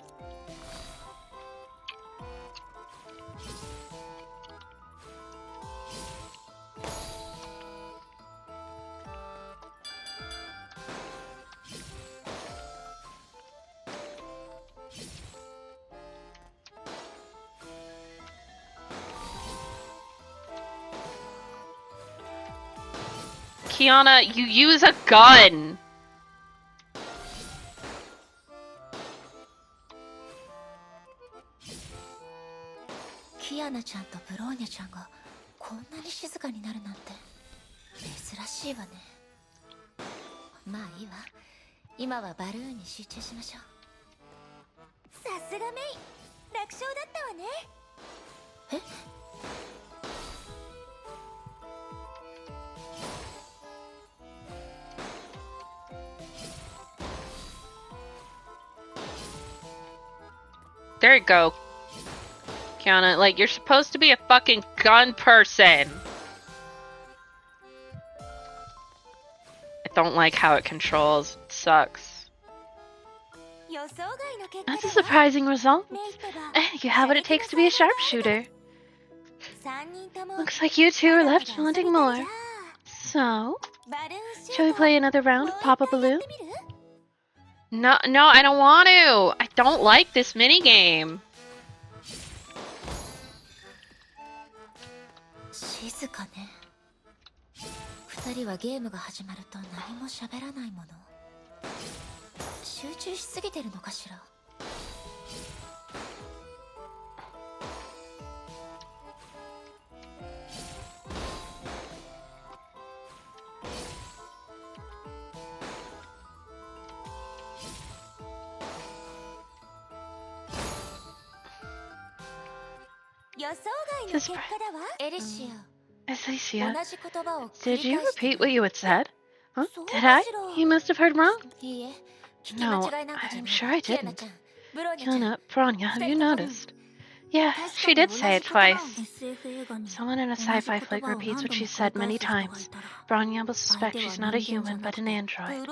Kiana, you use a gun! Kiana ちゃんとブローニャちゃんがこんなに静かになるなんて珍しいわね。まあいいわ。今はバルーンに集中しましょう。さすがメイ、楽勝だったわね。えThere you go. Kiana, like, you're supposed to be a fucking gun person. I don't like how it controls. It sucks. That's a surprising result. You have what it takes to be a sharpshooter. Looks like you two are left wanting more. So, shall we play another round of Pop a Balloon? No, I don't want to. I don't like this minigame. 静かね。二人はゲームが始まると何も喋らないもの。集中しすぎてるのかしら。Alicia, did you repeat what you had said? Huh? Did I? You must have heard wrong. No, I'm sure I didn't. Kiana, Bronya, have you noticed? Yeah, she did say it twice. Someone in a sci-fi flick repeats what she said many times. Bronya will suspect she's not a human, but an android.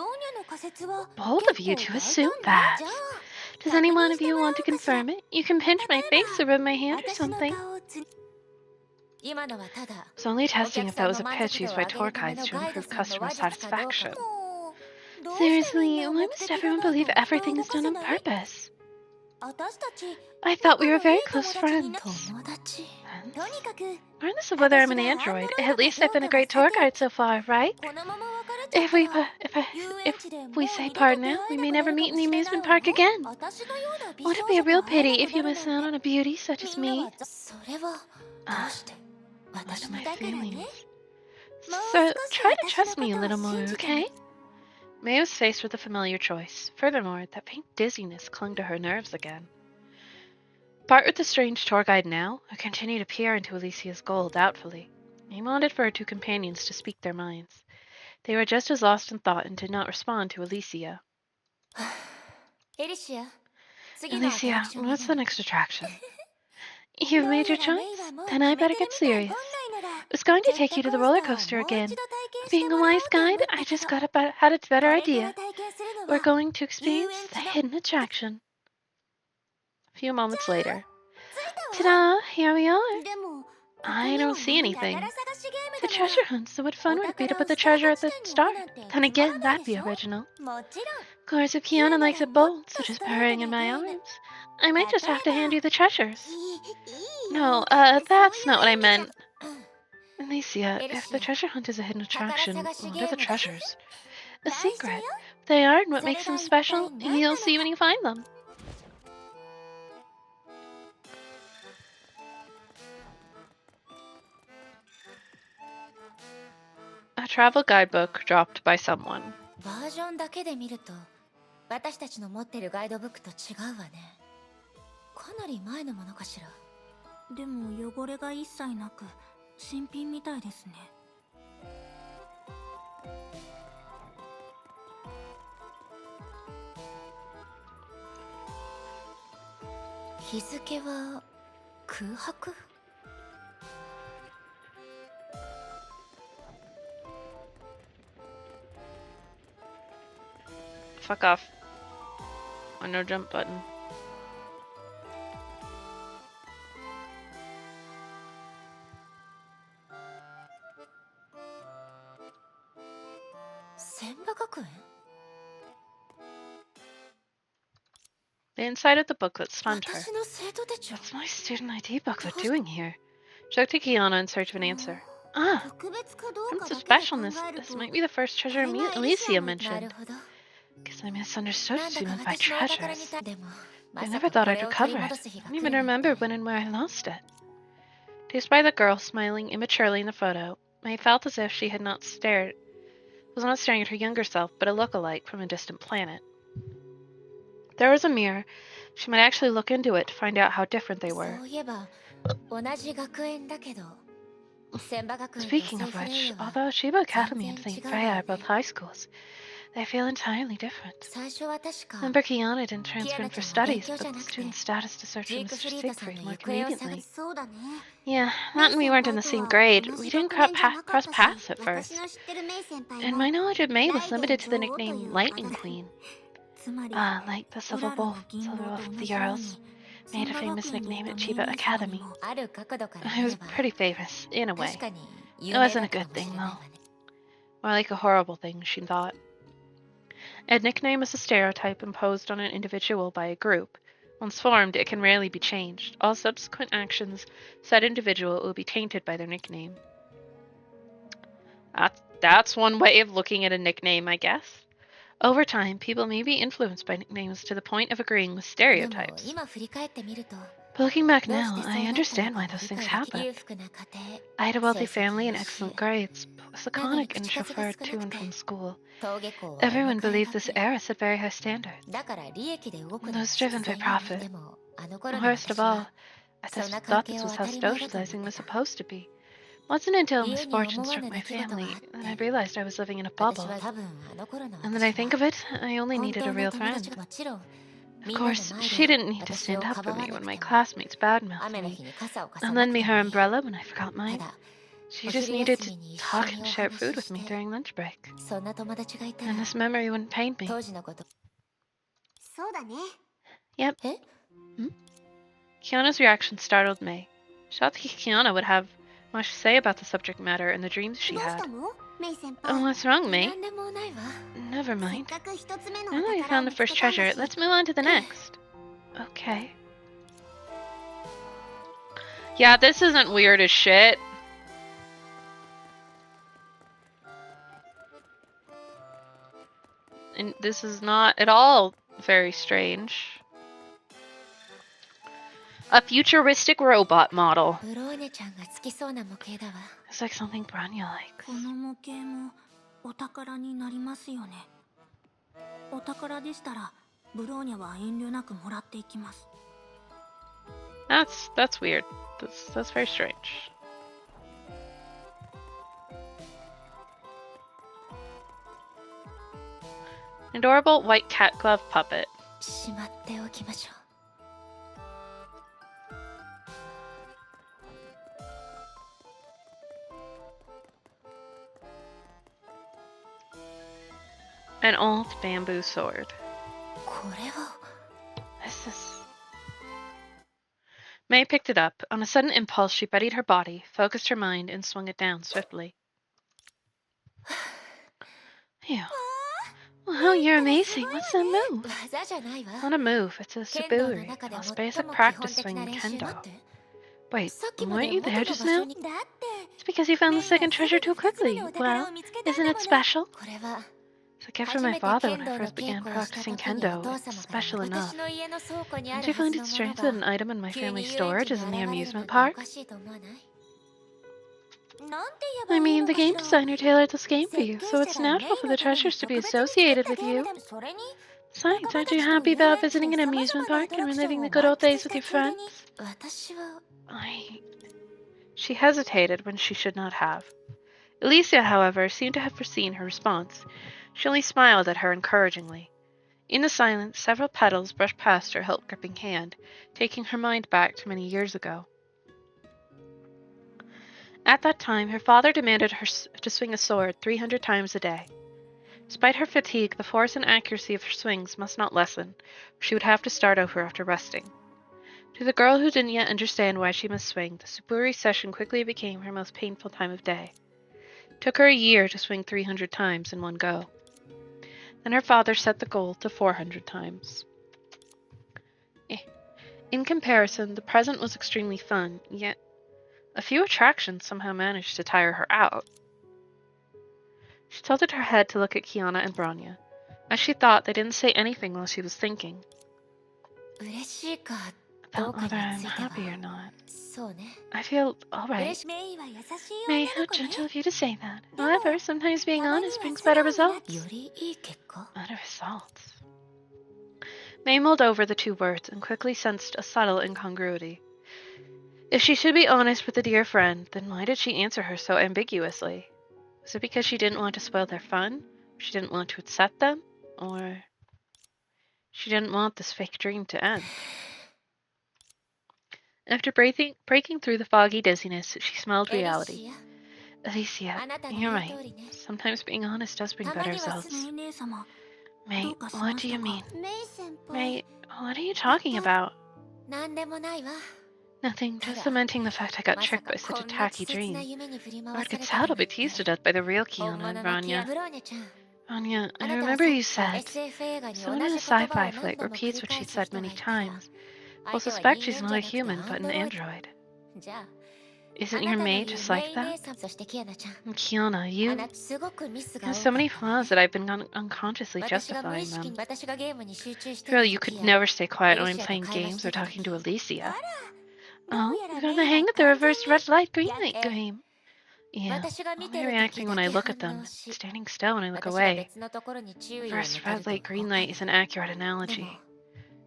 Bold of you to assume that. Does any one of you want to confirm it? You can pinch my face or rub my hand or something. I was only testing if that was a pitch used by tour guides to improve customer satisfaction. Seriously, why must everyone believe everything is done on purpose? I thought we were very close friends. Friends? Regardless of whether I'm an android, at least I've been a great tour guide so far, right? If we say part now, we may never meet in the amusement park again. Would it be a real pity if you miss out on a beauty such as me? What are my feelings? So, try to trust me a little more, okay? May was faced with a familiar choice. Furthermore, that faint dizziness clung to her nerves again. Part with the strange tour guide now, or continue to peer into Alicia's goal doubtfully. He wanted for her two companions to speak their minds. They were just as lost in thought and did not respond to Alicia. Alicia, what's the next attraction? You've made your choice? Then I better get serious. I was going to take you to the roller coaster again. Being a wise guide, I just had a better idea. We're going to experience the hidden attraction. A few moments later. Ta-da! Here we are. I don't see anything. It's a treasure hunt, so what fun would it be to put the treasure at the start? Then again, that'd be original. Of course, if Kiana likes it bold, such as purring in my arms, I might just have to hand you the treasures. No, that's not what I meant. Alicia, if the treasure hunt is a hidden attraction, what are the treasures? A secret. They are, and what makes them special, you'll see when you find them. A travel guidebook dropped by someone. バージョンだけで見ると私たちの持ってるガイドブックと違うわね。かなり前のものかしら。でも汚れが一切なく新品みたいですね。日付は空白Fuck off. No jump button. The inside of the booklet stunned her. That's my student ID book they're doing here. She looked to Kiana in search of an answer. Ah! Terms of specialness, this might be the first treasure Alicia mentioned. Guess I misunderstood what she meant by treasures. I never thought I'd recover it. I don't even remember when and where I lost it. Teased by the girl smiling immaturely in the photo, May felt as if she was not staring at her younger self, but a look-alike from a distant planet. If there was a mirror, she might actually look into it to find out how different they were. Speaking of which, although Shiba Academy and St. Freya are both high schools, they feel entirely different. Remember, Kiana didn't transfer in for studies, but the student status to search for Mr. Siegfried more conveniently. Yeah, not when we weren't in the same grade. We didn't cross paths at first. And my knowledge of May was limited to the nickname Lightning Queen. Like the Silver Wolf of the Earls, made a famous nickname at Chiba Academy. It was pretty famous, in a way. It wasn't a good thing, though. More like a horrible thing, she thought. A nickname is a stereotype imposed on an individual by a group. Once formed, it can rarely be changed. All subsequent actions said individual will be tainted by their nickname. That's one way of looking at a nickname, I guess. Over time, people may be influenced by nicknames to the point of agreeing with stereotypes. But looking back now, I understand why those things happen. I had a wealthy family and excellent grades, plus a conic and chauffeur to and from school. Everyone believed this era set very high standards. Those driven by profit. Worst of all, I thought this was how socializing was supposed to be. Wasn't until misfortune struck my family that I realized I was living in a bubble. And then I think of it, I only needed a real friend. Of course, she didn't need to stand up for me when my classmates badmouthed me, and lend me her umbrella when I forgot mine. She just needed to talk and share food with me during lunch break. And this memory wouldn't pain me. Yep. え Kiana's reaction startled May. She thought Kiana would have much to say about the subject matter and the dreams she どうし had. たのメイ先 Oh, 輩 what's wrong, May? なんでもないわ Never せっ mind. かく一つ目の Now お that we 宝を found the 見つ first けたんだ treasure, し let's move on to the next. Okay. Yeah, this isn't weird as shit. And this is not at all very strange. A futuristic robot model. ブローネちゃんが好きそうな模型だわ It's like something Branya likes. この模型もお宝になりますよねお宝でしたらブローニャは遠慮なくもらっていきます That's weird. That's very strange. Adorable white cat glove puppet. しまっておきましょ An old bamboo sword. うこれは This is... May picked it up. On a sudden impulse, she readied her body, focused her mind, and swung it down swiftly. Ew. Wow, you're amazing. What's that move? 技じゃないわ Not a move, it's a 剣道の suburi, 中 the で most 最 basic も基 practice 本的な swing in 練習だっ kendo. て Wait, さっきまで weren't you 元 there の just 場所 now? にだって It's because you found the メイが second すぐ treasure に too 二つ目 quickly. のお宝 Well, を見つけたん isn't だ it もの special? これは It's a gift 初 from my めて father 剣 when 道 I の first 稽 began 古をした practicing 時にお kendo. 父 It's 様から special enough. 私の家の倉庫にあ Did る you はず find の it もの strange が that an item in my 急に family 遊園 storage 地 is に in the 現れるなん amusement てお park? かしいと思わないなんて言えば I いい mean, の the かし game ら designer tailored this game for 設 you, 計 so 者 it's がメ natural イ for の the ために treasures to be 特別に作った associated ゲ with ーム you. だそれに Besides, 仲間 aren't た you ちと happy 遊 about 園地で visiting an 様々 amusement なア park ト and ラクション reliving を the good 満 old 喫 days し with た your ついで friends? に私は She hesitated when she should not have. Alicia, however, seemed to have foreseen her response. She only smiled at her encouragingly. In the silence, several petals brushed past her help-gripping hand, taking her mind back to many years ago. At that time, her father demanded her to swing a sword 300 times a day. Despite her fatigue, the force and accuracy of her swings must not lessen, or she would have to start over after resting. To the girl who didn't yet understand why she must swing, the Suburi session quickly became her most painful time of day. It took her a year to swing 300 times in one go. Then her father set the goal to 400 times. In comparison, the present was extremely fun, yet a few attractions somehow managed to tire her out. She tilted her head to look at Kiana and Branya. As she thought, they didn't say anything while she was thinking. 嬉しいかどう About か whether に I'm ついては happy or not. そうね I feel alright. メイは優しい May, 女 how の子ね gentle of you to say that. No. However, sometimes being たまに honest は brings 素 better 直になっ results. よりいい結果 Better results. May mulled over the two words and quickly sensed a subtle incongruity. If she should be honest with a dear friend, then why did she answer her so ambiguously? Was it because she didn't want to spoil their fun? She didn't want to upset them? Or she didn't want this fake dream to end? After breaking through the foggy dizziness, she smelled エリ reality. シア Alicia, あなたの you're 言う right. 通りね Sometimes being honest does bring たま better には results. ねえ姉様 May, どうかし what ま do し you たか mean? メイ先 May, 輩 what are you talking about? なんでもないわ Nothing, just ただ lamenting the fact I got まさ tricked か by such こ a んな tacky 稚拙な dream. 夢に振り回 Word され gets てる out, な I'll ん be て teased to death by the real 本 Kiana 物 and のキア Rania. ブローネちゃん Rania, あ I なたは remember さ you っき said, SF 映画に同 someone in a じ言葉を sci-fi 何 flick 度も繰 repeats り what 返 she'd す said 人が many いたら times. 'We'll 相手は suspect 人 she's 間 not じ a ゃなく human, て but アン an ドロイド android. じゃあ Isn't あ your なたの maid 言う just メ like イ姉 that? さんそしてキアナちゃん And Kiana, あ you なたすごくミスが have 多 so か many ったわね flaws that I've been unconsciously 私が無意 justifying 識 them. に私がゲームに集中して Girl, た you 時 could や never stay quiet エ when リ I'm シアと playing 会話し games て or た talking 時 to Alicia. どう Oh, やら you メ got the イ hang は of the 完 reverse 全に red light, green だっ light て game. Yeah, 私が見て only る時 reacting when だ I け look at 反 them, 応し standing still when I look 私が away. 別のところに注意を向 Reverse け red ると light, green 他 light に is an accurate で analogy. も And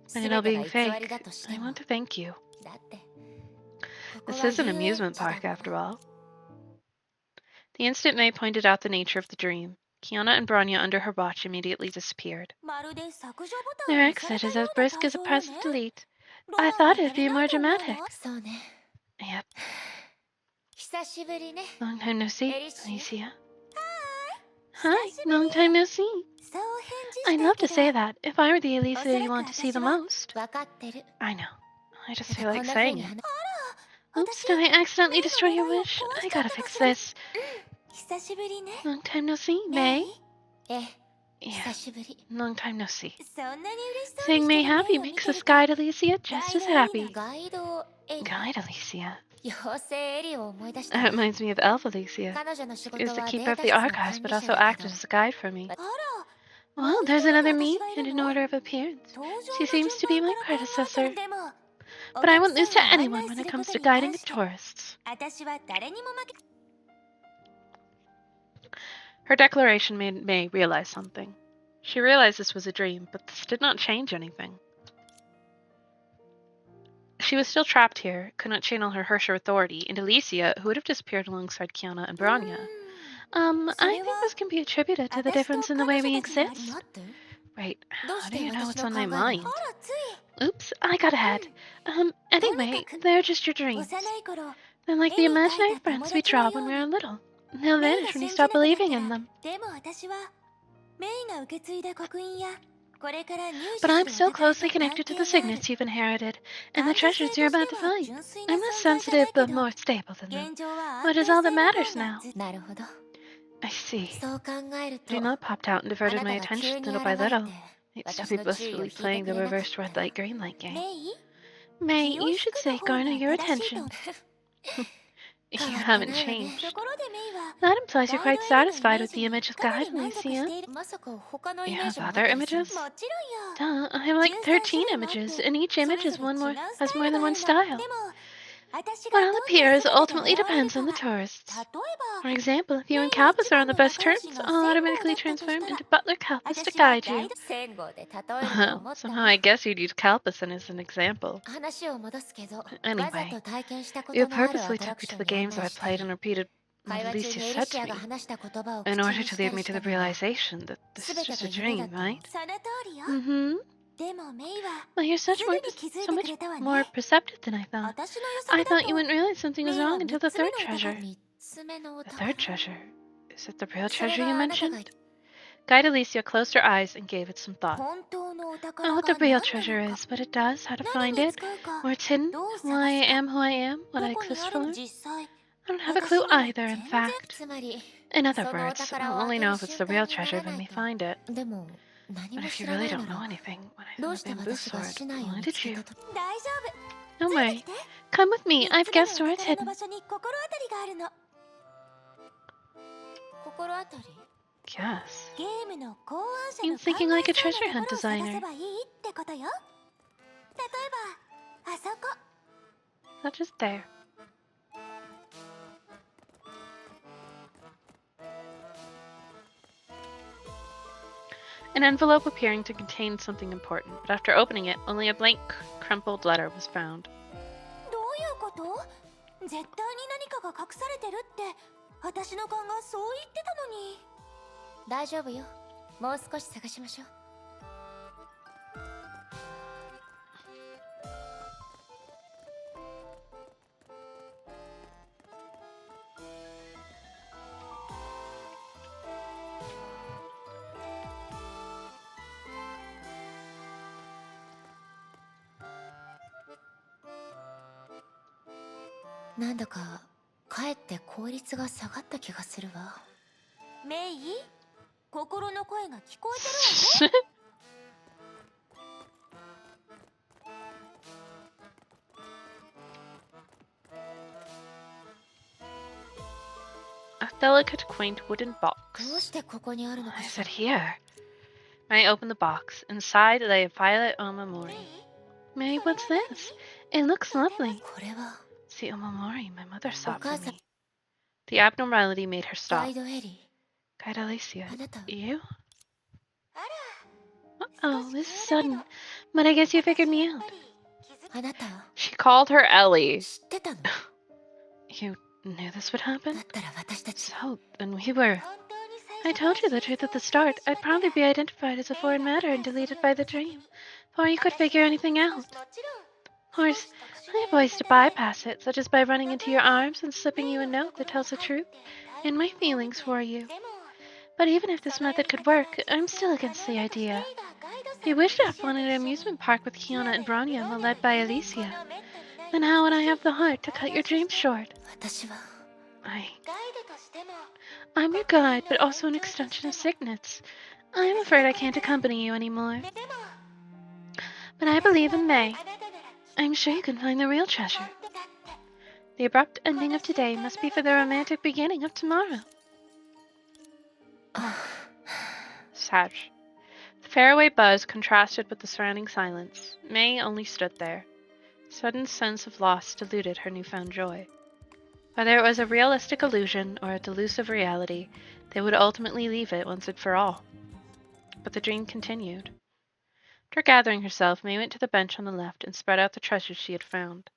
全 it all てが being 偽り fake, だとして I も want to thank you. だってここ This は is an 遊園 amusement 地だ park も after の all. The instant May pointed out the nature of the dream, Kiana and Branya under her watch immediately disappeared. まるで削除ボタン Their を押され exit た is よ as うな brisk 対 as a 象よ press ね delete. ロ I マン thought が it'd 足 be りない more と思う dramatic. わそうね Yep. 久しぶりね Long time no see, Alicia. Alicia. Hi, long time no see. そう返事 I'd した love け to ど say that if I were the おそ Alicia ら you く want to see 私 the は most. 分かってる I know. I just た feel だこ like んな風 saying に it. 話 Oops, did I accidentally destroy your wish? I gotta fix this. 久しぶりね Long time no see, メ May? イええ Yeah, 久しぶり long time no see. そんなに嬉しそう Seeing に May してる happy メイを見 makes て us ると guide Alicia just as happy. ガイドエリ Guide Alicia. 妖精エリを思い出した That reminds me of Elf Alicia. 彼女の仕 She 事 is the は keeper デー of タ the 室の archives, 管 but 理者 also だ acted けど as a guide for me. あら Well, there's another me, もう一人 and の in 私がいるの order of appearance. 登場の She seems to be 順 my 番から考えて predecessor. るでも But I お won't 客 lose さ to んを案 anyone 内 when す it るこ comes と to に guiding 関 the して tourists. 私は誰にも負け Her declaration made May realize something. She realized this was a dream, but this did not change anything. She was still trapped here, could not channel her Hersher authority, and Alicia, who would have disappeared alongside Kiana and Bronya. I think this can be attributed to the 私と difference in the 彼 way 女 we たちが exist. 待って Wait, どう how し do て you know 私 what's の on 考 my えが mind? あらつい Oops, I got ahead. Anyway, they're just your dreams. 幼い頃 They're like the 絵に描い imaginary た friends 友 we 達の draw よ when う we're に little. They'll メイ vanish が when you 信じな stop くなっ believing た in ら them. でも私はメイが受け継いだ刻印やこれから入手 But す I'm る still お宝と closely 関 connected to 係 the がある signets you've inherited and the 感受 treasures 性 you're とし about て to は find. 純粋 I'm な less 存在じゃな sensitive いけ but ど more stable than them. 現状は What 安 is 定 all that 性の matters 方が now? ずなるほど I see. そう考えると Dreamla popped out and あ diverted な my たが急 attention に little 現 by れて little. I used to 私 be の注意を blissfully 引いて playing く the れなかっ reversed た red ら light green light メ game. イ May, 気を you 引 should くの say 方 garner が your 正しいと attention. 変 You わって haven't ないわね changed. ところでメイは That implies you're ガイ quite ドエリのイ satisfied メー with ジ the に image of かな God, り満足 Alicia. しているまさか他のイ You メー have ジもあっ other たりする images? もちろんよ Duh, I have like 13 13 種類もあって images, and each それ image ぞ is れ one 違 more うス has タイ more ル than があ one るので style. も私が What どん all な appears 姿で ultimately 現れる depends か on the が tourists. 例え For ば example, if you メ and イ Calpus 一 are on 番 the の best 仲良 terms, しの I'll 仙号 automatically だったとし transform たら into Butler Calpus to 私は guide ガイ you. ド仙号で例えると Well, 思った somehow I guess you'd use Calpus as an example. 話を戻すけどわざ Anyway, と体験したこ you とのあるア purposely トラ took ク me シ to ョン the に案 games where 内 I した played り and repeated what 会話中 Alicia にエリ said シ to アが me 話した言葉を口 in に order し to た lead り me し to た the のは realization that this 全 is て just が a 夢だ dream, と right? その通りよ Mm-hmm. でもメイは Well, you're す such ぐ more, に気づい so てく much れたわね more perceptive than I thought. 私の予 I 測だ thought you と wouldn't realize something メ was イは wrong 3 until the つ目 third のお宝 treasure. 3つ目のお The 宝 third treasure? Is it the real それ treasure you があなたが mentioned? Guide Alicia closed her eyes and gave it some thought. 本当のお I 宝 know what が the real 何な treasure のか is, what it does, how to 何 find に it, 使うか where it's hidden, どう why 探 I すか am who I am, ど what I こに exist ある for. 実際 I don't have a 私 clue には either, in 全然 fact. つまり In other そのお words, 宝 I'll を開 only け know る if it's 瞬 the 間 real にな treasure ら when ない we と find it. でも何 But も if 知 you らな really い don't な know ら anything, what どう hasn't して been 私が Boosword? 市内を Why 見 did つけ you? たと大丈夫 No ついて way. きて Come with me, 3 I've つ目の guessed お where it's 宝の hidden. 場所に心当たりがあるの心当たり Yes. ゲームの考案者 You're の考 thinking like a えそう treasure な hunt ところを探 designer. せばいいってことよ例えばあそこ Not just there. An envelope appearing to contain something important, but after opening it, only a blank, crumpled letter was found. どういうこと絶対に何かが隠されてるって私の勘がそう言ってたのに大丈夫よもう少し探しましょうなんだかかえって効率が下がった気がするわメイ心の声が聞こえてるわよ A delicate, quaint wooden どう box. してここにあるの Why か is しら it here? May opened the box. Inside lay a violet omamori. May, what's this? It looks lovely. これは It's the omamori my mother sought for お母さん me. The abnormality made her ガ stop. イドエリ Guide Alicia. あなた You? Uh-oh, this is sudden. But I guess you figured me out. あなた She called her Ellie. 知ってたの You knew this would だ happen? ったら私たち So, then we were. I told you the truth at the start. I'd probably be identified as a foreign matter and deleted by the dream, before you could figure anything out. Of course, I have ways to bypass it, such as by running into your arms and slipping you a note that tells the truth and my feelings for you. But even if this method could work, I'm still against the idea. If you wish to have fun at an amusement park with Kiana and Branya, led by Alicia, then how would I have the heart to cut your dreams short? 私は I... ガイドとしても I'm your guide, but also an extension of Cygnet's. I'm afraid I can't accompany you anymore. でも But I believe in May. あなたなら I'm sure you can find the real treasure. だって The abrupt ending of today must be for the romantic beginning of tomorrow. Sag. The faraway buzz contrasted with the surrounding silence. May only stood there. A sudden sense of loss diluted her newfound joy. Whether it was a realistic illusion or a delusive reality, they would ultimately leave it once and for all. But the dream continued. After gathering herself, May went to the bench on the left and spread out the treasures she had found.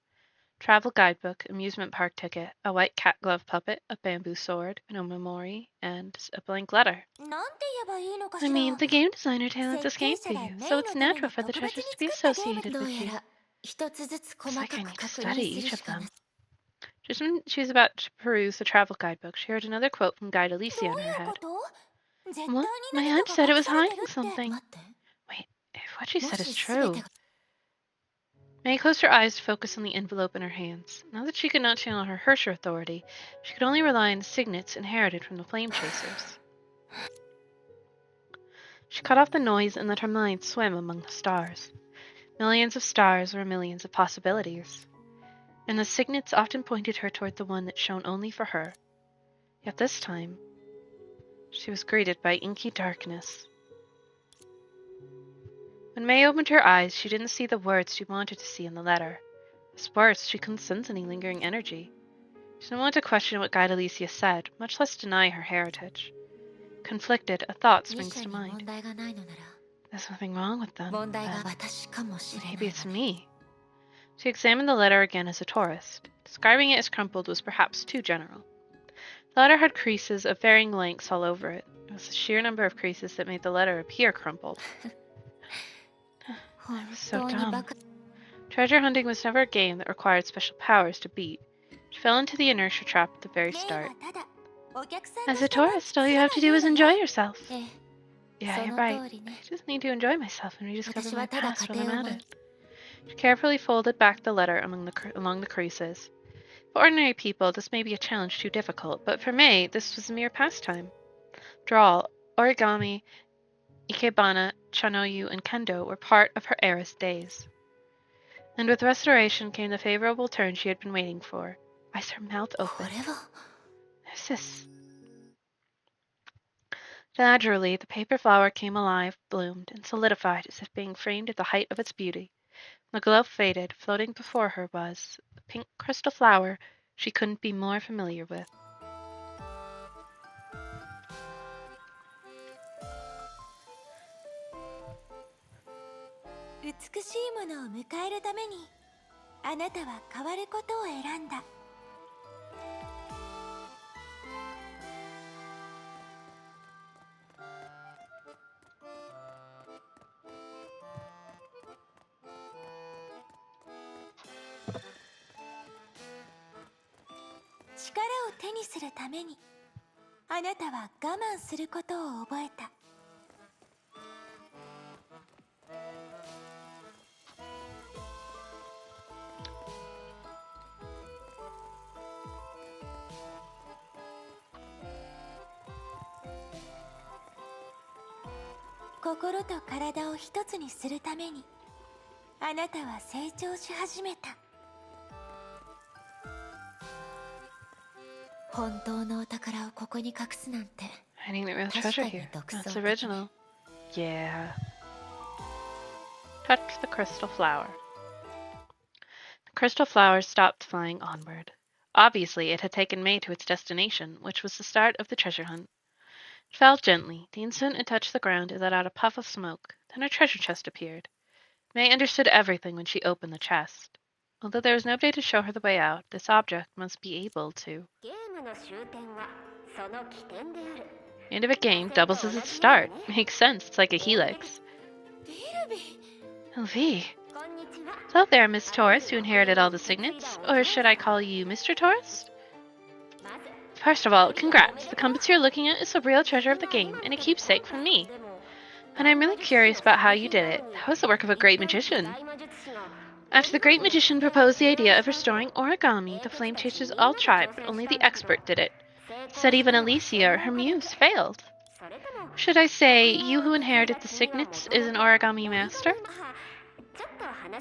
Travel guidebook, amusement park ticket, a white cat glove puppet, a bamboo sword, an omamori, and a blank letter. なんて言えばいいのかし I ら mean, the game designer tailored this game for you, so it's natural for the treasures to be associated どう with や you. ら一つずつ It's 細 like か I く need to 確 study 認す each る of しかな them. Just when she was about to peruse the travel guidebook, she heard another quote from Guide Alicia ど in うい her う head. こと絶対 What? に My 何 aunt か said が it 隠 was されて hiding るって something. 待って Wait, if what she も said is し全て true. が May closed her eyes to focus on the envelope in her hands. Now that she could not channel her Hersher authority, she could only rely on the signets inherited from the Flame Chasers. She cut off the noise and let her mind swim among the stars. Millions of stars were millions of possibilities, and the signets often pointed her toward the one that shone only for her. Yet this time, she was greeted by inky darkness. When May opened her eyes, she didn't see the words she wanted to see in the letter. As worse, she couldn't sense any lingering energy. She didn't want to question what Guide Alicia said, much less deny her heritage. Conflicted, a thought 2 springs 社 to に問 mind. 題がないのなら There's nothing wrong with them, 問題が but 私かもしれな maybe い it's わね me. She examined the letter again as a tourist. Describing it as crumpled was perhaps too general. The letter had creases of varying lengths all over it. It was the sheer number of creases that made the letter appear crumpled. 本 I was so 当に dumb. バカ Treasure hunting was never a game that required special powers to beat. She fell into the inertia trap at the very メイ start. はただお客さんと As し a てマッチ tourist, all you have to do is すれば enjoy いいのよ yourself. ええ Yeah, そ you're の right. 通りね I just need to enjoy myself and rediscover 私 my はただ past 家 while I'm 庭を at 守 it. She carefully folded back the letter along the creases. For ordinary people, this may be a challenge too difficult, but for May, this was a mere pastime. Draw, origami, ikebana, chanoyu, and kendo were part of her heiress days. And with restoration came the favorable turn she had been waiting for. Eyes her mouth こ open. れは Who's this? Gradually, the paper flower came alive, bloomed, and solidified as if being framed at the height of its beauty. The glow faded. Floating before her was the pink crystal flower she couldn't be more familiar with. 美しいものを迎えるためにあなたは変わることを選んだ力を手にするためにあなたは我慢することを覚えた心と体を一つにするためにあなたは成長し始めた本当のお宝をここに隠すなんて Hiding the real 確 treasure かに here. 独創 That's 的 original. Yeah. Touch the crystal flower. The crystal flower stopped flying onward. Obviously, it had taken May to its destination, which was the start of the treasure hunt. It fell gently. The instant it touched the ground, it let out a puff of smoke. Then a treasure chest appeared. May understood everything when she opened the chest. Although there was nobody to show her the way out, this object must be able to. ゲームの終点はその起点である The end of a game doubles as its start. Makes sense. It's like a helix. ビルビー LV. こんにちは Hello there, Miss Taurus, who inherited all the signets. Or should I call you Mr. Taurus? まず If First of all, congrats. The compass you're looking at is the real treasure of the game, and a keepsake from me. And I'm really curious about how you did it. How was the work of a great magician? After the great magician proposed the idea of restoring origami, the flame chasers all tried, but only the expert did it. He said even Alicia, her muse, failed. Should I say, you who inherited the signets is an origami master?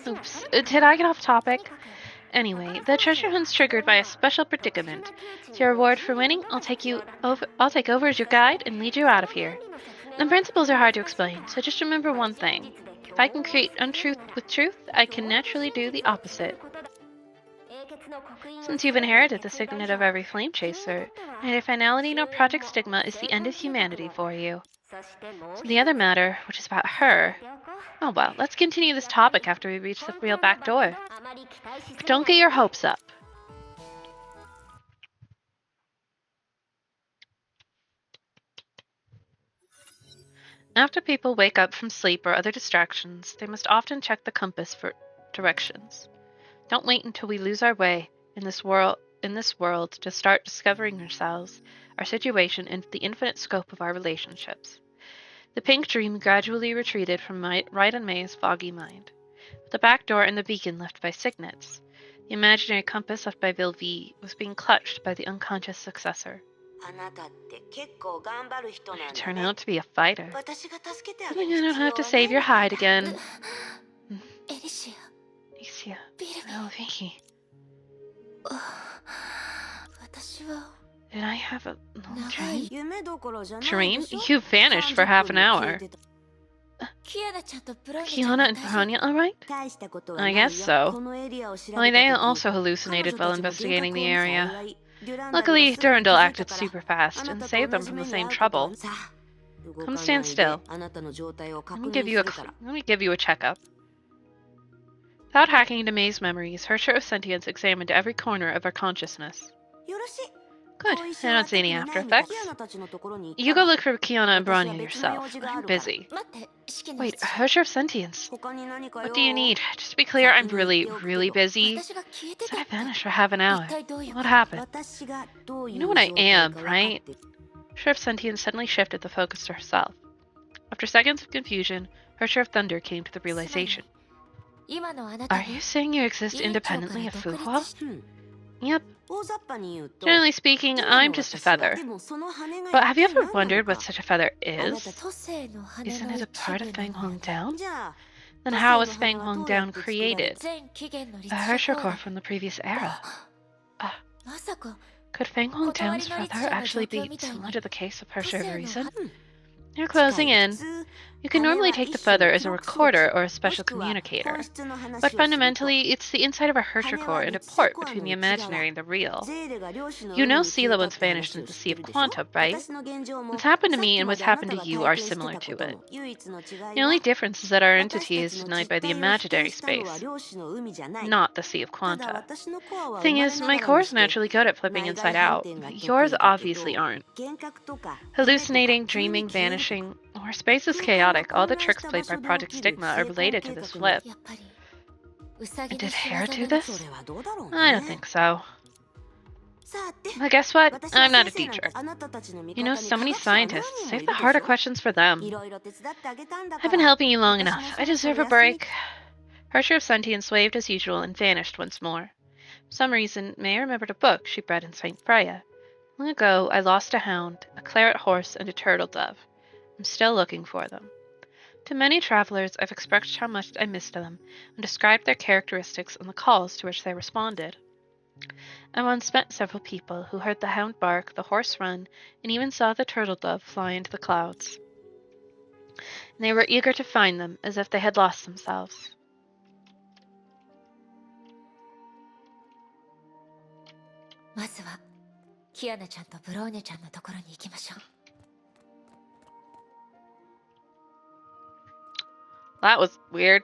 Oops, did I get off topic? Anyway, the treasure hunt's triggered by a special predicament. As your reward for winning, I'll take over as your guide and lead you out of here. The principles are hard to explain, so just remember one thing. If I can create untruth with truth, I can naturally do the opposite. Since you've inherited the signet of every flame chaser, neither finality nor Project Stigma is the end of humanity for you. So the other matter, which is about her... Oh well, let's continue this topic after we reach the real back door. But don't get your hopes up. After people wake up from sleep or other distractions, they must often check the compass for directions. Don't wait until we lose our way in this world to start discovering ourselves, our situation, and the infinite scope of our relationships. The pink dream gradually retreated from Right and May's foggy mind. With the back door and the beacon left by signets, the imaginary compass left by Vilvi was being clutched by the unconscious successor. You turn out to be a fighter. Good thing I don't have to save your hide again. Alicia. Oh, Vicky. Did I have a long dream? Dream? You vanished for half an hour. Kiana and Piranha alright? I guess so. Only they also hallucinated while investigating the area. Luckily, Durandal acted super fast and saved them from the same trouble. Come stand still. Let me give you a checkup. Without hacking into May's memories, her share of sentience examined every corner of her consciousness. Good, I don't see any after effects. You go look for Kiana and Branya yourself. I'm busy. Wait, her share of sentience? What do you need? Just to be clear, I'm really, really busy. Said I vanished for half an hour. What happened? You know what I am, right? Sheriff Sentience suddenly shifted the focus to herself. After seconds of confusion, her Sheriff Thunder came to the realization. Are you saying you exist independently of Fuhua? Yep. Generally speaking, I'm just a feather. But have you ever wondered what such a feather is? Isn't it a part of Fang Huang Down? Then how was Fang Huang Down created? A Herrscher Corps from the previous era. Could Fang Huang Down's feather actually be similar to the case of Herrscher of Reason? You're closing in. You can normally take the feather as a recorder or a special communicator, but fundamentally, it's the inside of a Herrscher core and a port between the imaginary and the real. You know Sela once vanished into the Sea of Quantum, right? What's happened to me and what's happened to you are similar to it. The only difference is that our entity is denied by the imaginary space, not the Sea of Quanta. Thing is, my core is naturally good at flipping inside out, but yours obviously aren't. Hallucinating, dreaming, vanishing, or space is chaotic, all the tricks played by Project Stigma are related to this flip. And did Hera do this? I don't think so. But guess what? I'm not a teacher. You know, so many scientists. Save the harder questions for them. I've been helping you long enough. I deserve a break. Herrscher of Sentience waved as usual and vanished once more. For some reason, May remembered a book she read in St. Freya. Long ago, I lost a hound, a claret horse, and a turtle dove. I'm still looking for them. To many travelers, I've expressed how much I missed them and described their characteristics and the calls to which they responded. I once met several people who heard the hound bark, the horse run, and even saw the turtle dove fly into the clouds. And they were eager to find them, as if they had lost themselves. That was weird.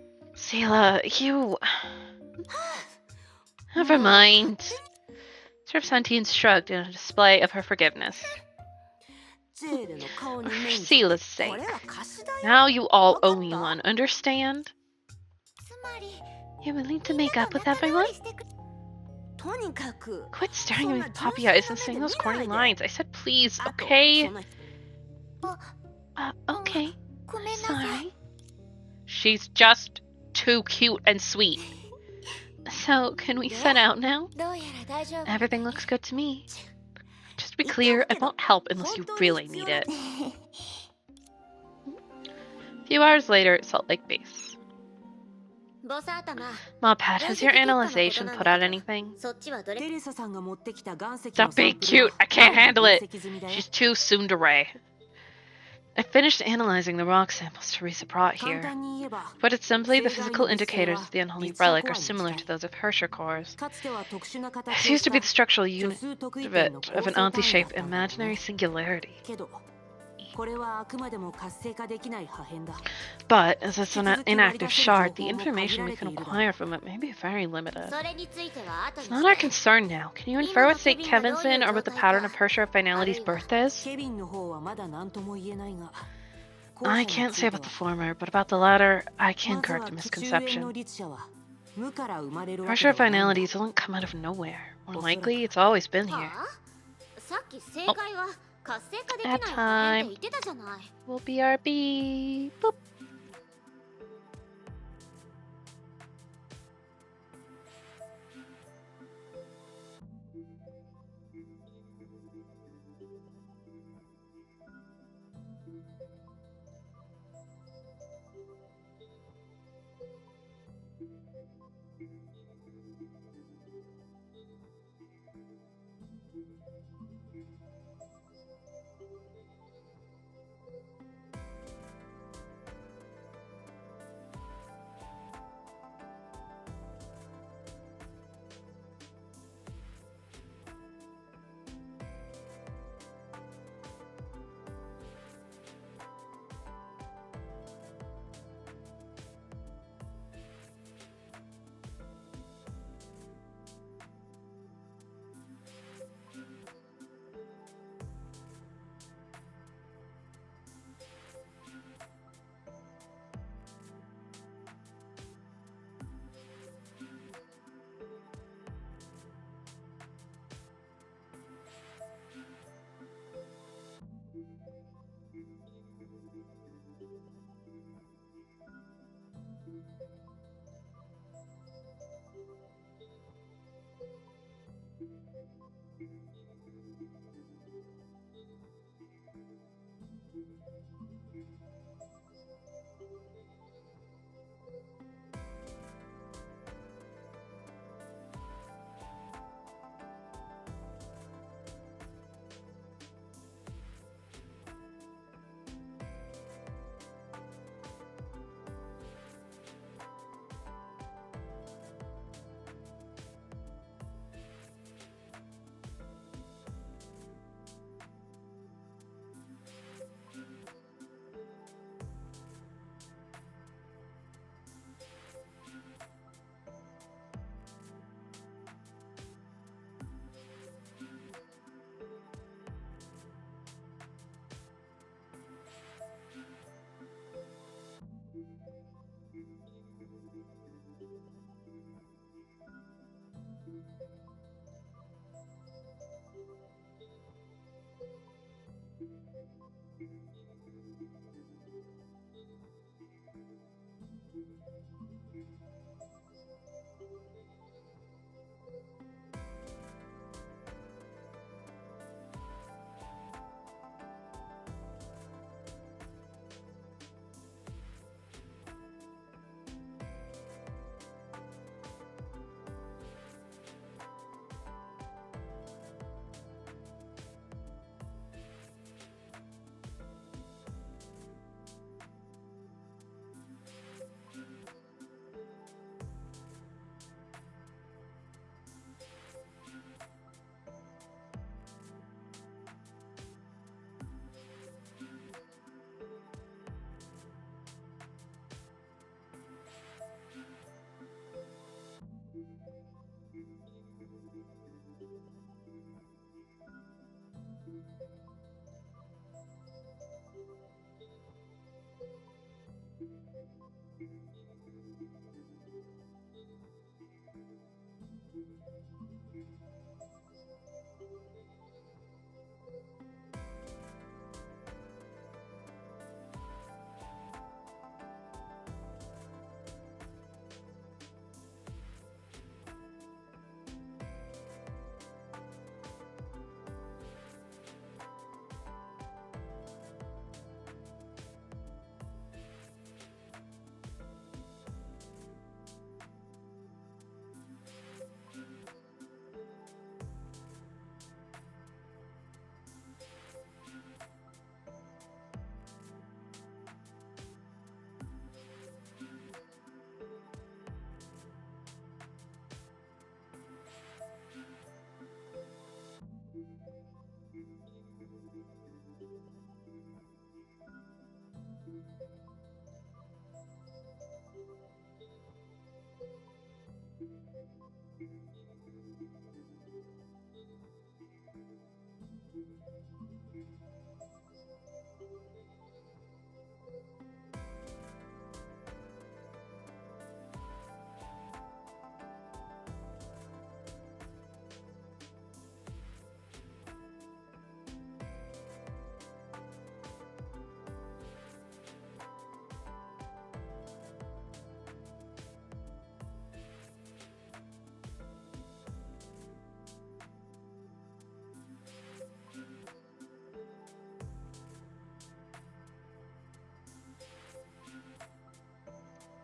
Seela, you... Never mind. Serpentine shrugged in a display of her forgiveness. For Seela's sake. Now you all owe me one, understand? つまり You're willing to make up with everyone? とにかく Quit staring at me with poppy eyes and saying those corny lines. I said please, okay? Okay. ごめんなさい Sorry. She's just too cute and sweet. So, can we set out now? どうやら大丈夫 Everything looks good to me. Just to be clear, I won't help unless you really need it. A few hours later at Salt Lake Base. ボス頭 Mopad, has your 分析結果のこと analyzation なん put だ out けど anything? そっちはどれテレサさんが持ってきた岩石の Stop サン being プルは cute. I can't handle 分 it. 析済みだよ She's too tsundere. I finished analyzing the rock samples Teresa brought 簡 here. 単に言えば Put it simply, the 聖 physical 骸の物性 indicators は of the unholy 立地 relic コ are アに similar 近 to い those of Hersher cores. かつては特殊な This 形を used し to be た the structural 虚 unit 数得意 of 点の it, 構 of an 成単位だ anti-shape ったんだろう imaginary ね singularity. けどこれはあくまでも活性化できない破片だ But, as it's an 引き続き割り inactive 出せる shard, 情 the 報も限 information ら we れて can いるだろう acquire from it may be very limited. それについては後 It's に not our して concern now. Can you infer what St. Kevin's in or what the pattern of Hersher finality's birth is? ケビンの方はまだ何とも言えないが I 後者に can't つ say いて about the は former, but about the latter, I ま can ず correct は a 奇中縁の misconception. 律者は無から生まれるわけ Hersher ではないんだ finalities don't come out of nowhere. More おそらく likely, it's always been は here. あさっき正解は活性化できない That 破片って言ってたじゃない Will BRB. Boop.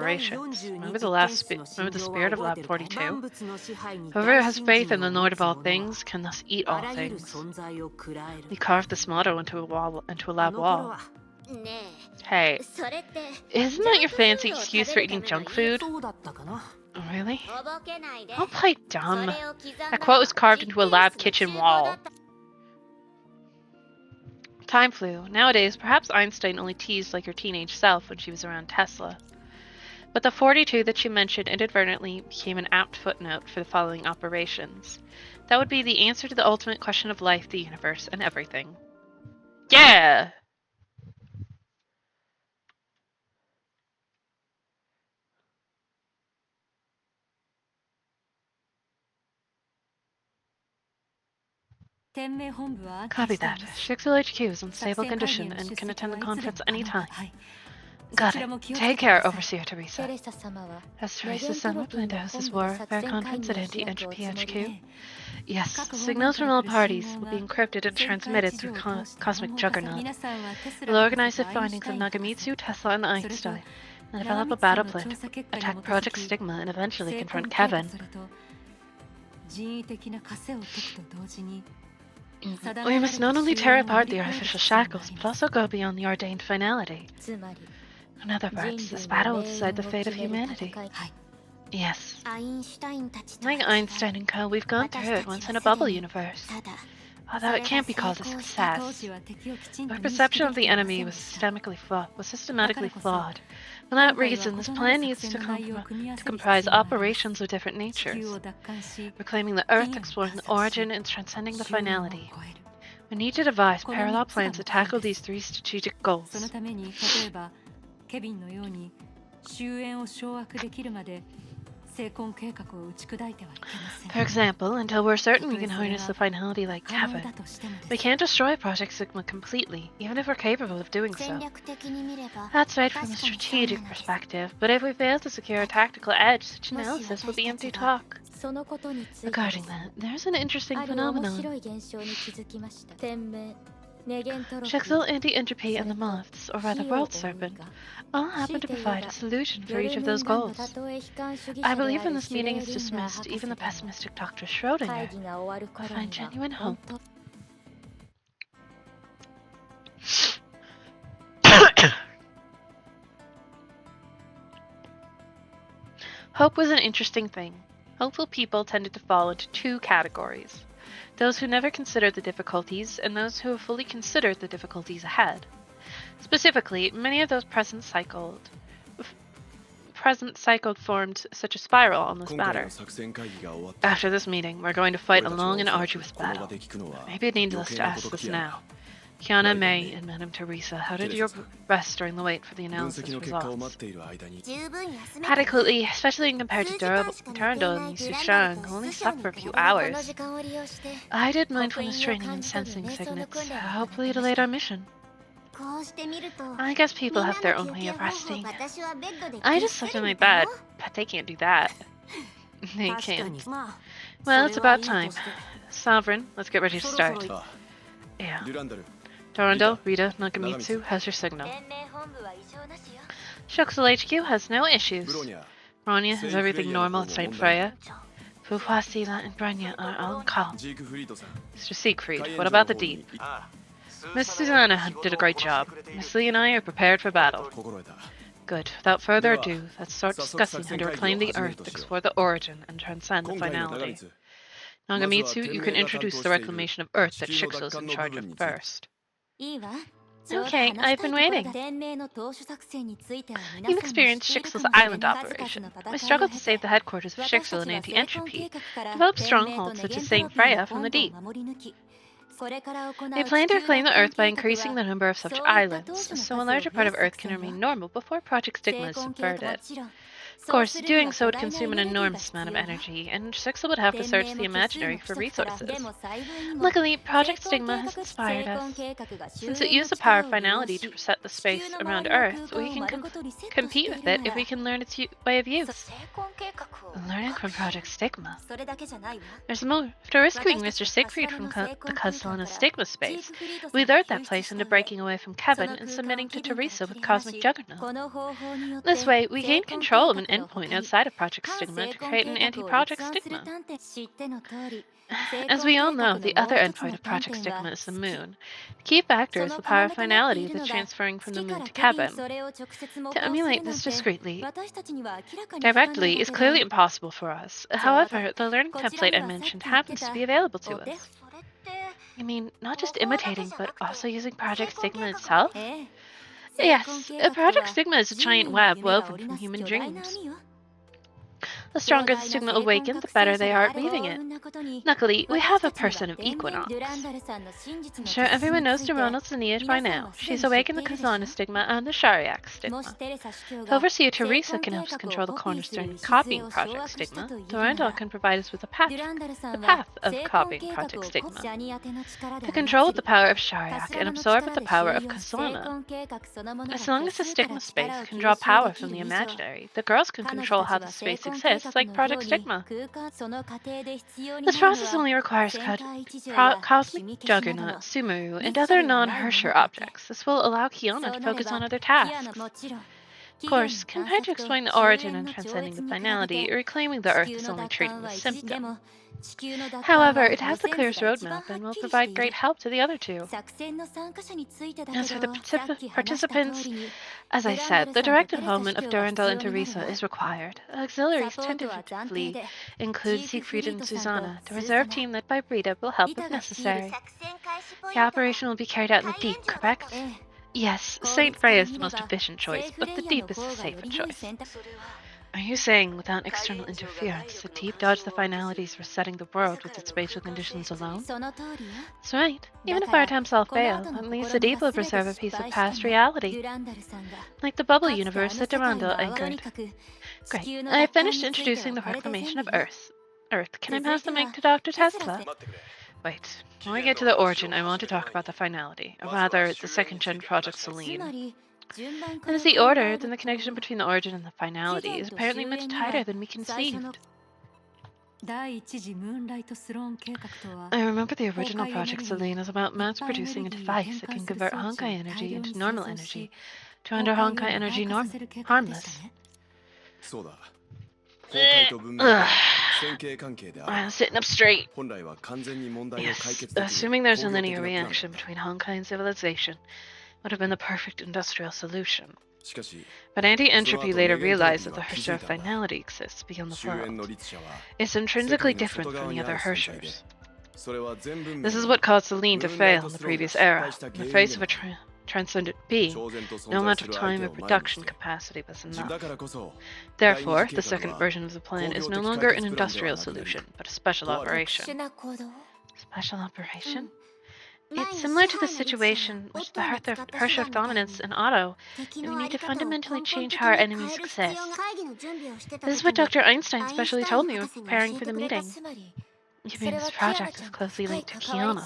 operations. 42 Remember the 実験室の remember 心 the 情 spirit は of 覚え Lab てるかい？ 42? 万物の支配に Whoever 大 has 信 faith 心 in the を持 Lord つ of all 者は things can thus eat あ all らゆる things. 存在を喰らえる。 We carved this motto into aあ lab の頃 wall. は ね Hey, えそれって isn't ジャ that ン your クフ fancy ードを excuse 食 for べるた eating めの junk 家 food? そうだったかな。 Really? とぼけないで Don't play そ dumb. れを刻んだの That quote was は carved 実 into a 験 lab 室の kitchen 厨房だ wall. った Time flew. Nowadays, perhaps Einstein only teased like her teenage self when she was around Tesla. But the 42 that she mentioned inadvertently became an apt footnote for the following operations. That would be the answer to the ultimate question of life, the universe, and everything. Yeah! Copy that. Shixel HQ is in stable condition and can attend the conference anytime. Got it. Take care, Overseer Teresa. Has Teresa-sama planned to host this warfare conference at Anti-Entropy HQ? Yes. Signals from all parties will be encrypted and transmitted through Cosmic Juggernaut. We'll organize the findings of Nagamitsu, Tesla, and Einstein, and develop a battle plan to attack Project Stigma and eventually confront Kevin. We must not only tear apart the artificial shackles, but also go beyond the ordained finality. In other words, this battle will decide the fate of humanity. Yes. Like Einstein and Co., we've gone through it once in a bubble universe. Although it can't be called a success. Our perception of the enemy was systematically flawed. For that reason, this plan needs to comprise operations of different natures. Reclaiming the Earth, exploring the origin, and transcending the finality. We need to devise parallel plans to tackle these three strategic goals. For example, until we're certain we can harness the finality like Kevin, we can't destroy Project Sigma completely, even if we're capable of doing so. That's right from a strategic perspective, but if we fail to secure a tactical edge, such analysis will be empty talk. Regarding that, there's an interesting phenomenon. Shixel, Anti-Entropy, and the Moths, or rather World Serpent, all happen to provide a solution for each of those goals. I believe when this meeting is dismissed, even the pessimistic Dr. Schrodinger will find genuine hope. Hope was an interesting thing. Hopeful people tended to fall into two categories. Those who never considered the difficulties, and those who have fully considered the difficulties ahead. Specifically, many of those present cycled formed such a spiral on this matter. After this meeting, we're going to fight a long and arduous battle. Maybe it's needless to ask this now. Kiana, May, and Madame Teresa, how did your rest during the wait for the analysis results? Adequately, especially compared to Durandal and Yushushang, who only slept for a few hours. I did mindfulness training and sensing signets. Hopefully it delayed our mission. I guess people have their own way of resting. I just slept in my bed, but they can't do that. They can't. Well, it's about time. Sovereign, let's get ready to start. Yeah. Durandal, Rita, Nagamitsu, how's your signal? Shuxel HQ has no issues. Ronya has everything normal at St. Freya. Fuhua, Sila, and Branya are all on call. Mr. Siegfried, what about the Deep? Miss Susanna did a great job. Miss Lee and I are prepared for battle. Good. Without further ado, let's start discussing how to reclaim the Earth, explore the origin, and transcend the finality. Nagamitsu, you can introduce the reclamation of Earth that Shixel is in charge of first. Okay, I've been waiting. You've experienced Shixel's island operation. We struggled to save the headquarters of Shixel and Anti-Entropy, developed strongholds such as St. Freya from the deep. They plan to reclaim the Earth by increasing the number of such islands, so a larger part of Earth can remain normal before Project Stigma is subverted. Of course, doing so would consume an enormous amount of energy, and Shixel would have to search the imaginary for resources. Luckily, Project Stigma has inspired us. Since it used the power of finality to reset the space around Earth, we can compete with it if we can learn its way of use. Learning from Project Stigma. There's more. After rescuing Mr. Siegfried from the Castellana Stigma space, we lured that place into breaking away from Kevin and submitting to Teresa with Cosmic Juggernaut. This way, we gained control of an endpoint outside of Project Stigma to create an anti-Project Stigma. As we all know, the other endpoint of Project Stigma is the moon. The key factor is the power of finality that's transferring from the moon to Kevin. To emulate this directly is clearly impossible for us. However, the learning template I mentioned happens to be available to us. I mean, not just imitating, but also using Project Stigma itself? Yes, Project Stigma is a giant web woven from human dreams. The stronger the stigma awakened, the better they are at weaving it. Luckily, we have a person of Equinox. I'm sure everyone knows Durandal's lineage by now. She's awakened the Kazana stigma and the Shariak stigma. If Overseer Teresa can help us control the Cornerstone Copying Project stigma, Durandal can provide us with the path of Copying Project stigma. To control with the power of Shariak and absorb with the power of Kazana. As long as the stigma space can draw power from the imaginary, the girls can control how the space exists like Project Stigma. This process only requires Cosmic Juggernaut, Sumeru, and other non-Hersher objects. This will allow Kiana to focus on other tasks. Of course, compared to exploring the origin and transcending the finality, reclaiming the Earth is only treating the symptom. However, it has the clearest roadmap and will provide great help to the other two. As for the participants, as I said, the direct involvement of Durandal and Teresa is required. Auxiliaries tentatively include Siegfried and Susanna. The reserve team led by Brita will help if necessary. The operation will be carried out in the deep, correct? Yes, Saint Freya is the most efficient choice, but the deep is the safer choice. Are you saying, without external interference, the deep dodged the finalities for setting the world with its spatial conditions alone? That's right. Even if our attempts all fail, at least the deep will preserve a piece of past reality. Like the bubble universe that Durandal anchored. Great. I have finished introducing the reclamation of Earth. Can I pass the mic to Dr. Tesla? Wait. When we get to the origin, I want to talk about the finality, or rather, the second-gen Project Selene. And as the order, then the connection between the origin and the finality is apparently much tighter than we conceived. I remember the original Project Selene is about mass-producing a device that can convert Honkai energy into normal energy to render Honkai energy harmless. I'm sitting up straight. Yes, assuming there's a linear reaction between Honkai and civilization, would have been the perfect industrial solution. But anti-entropy later realized that the Hersher finality exists beyond the world. It's intrinsically different from the other Hershers. This is what caused Selene to fail in the previous era. In the face of a transcendent being, no amount of time or production capacity was enough. Therefore, the second version of the plan is no longer an industrial solution, but a special operation. Special operation? It's similar to the situation with the Hersher of Dominance and Otto, and we need to fundamentally change how our enemies exist. This is what Dr. Einstein specially told me when preparing for the meeting. You mean this project is closely linked to Kiana?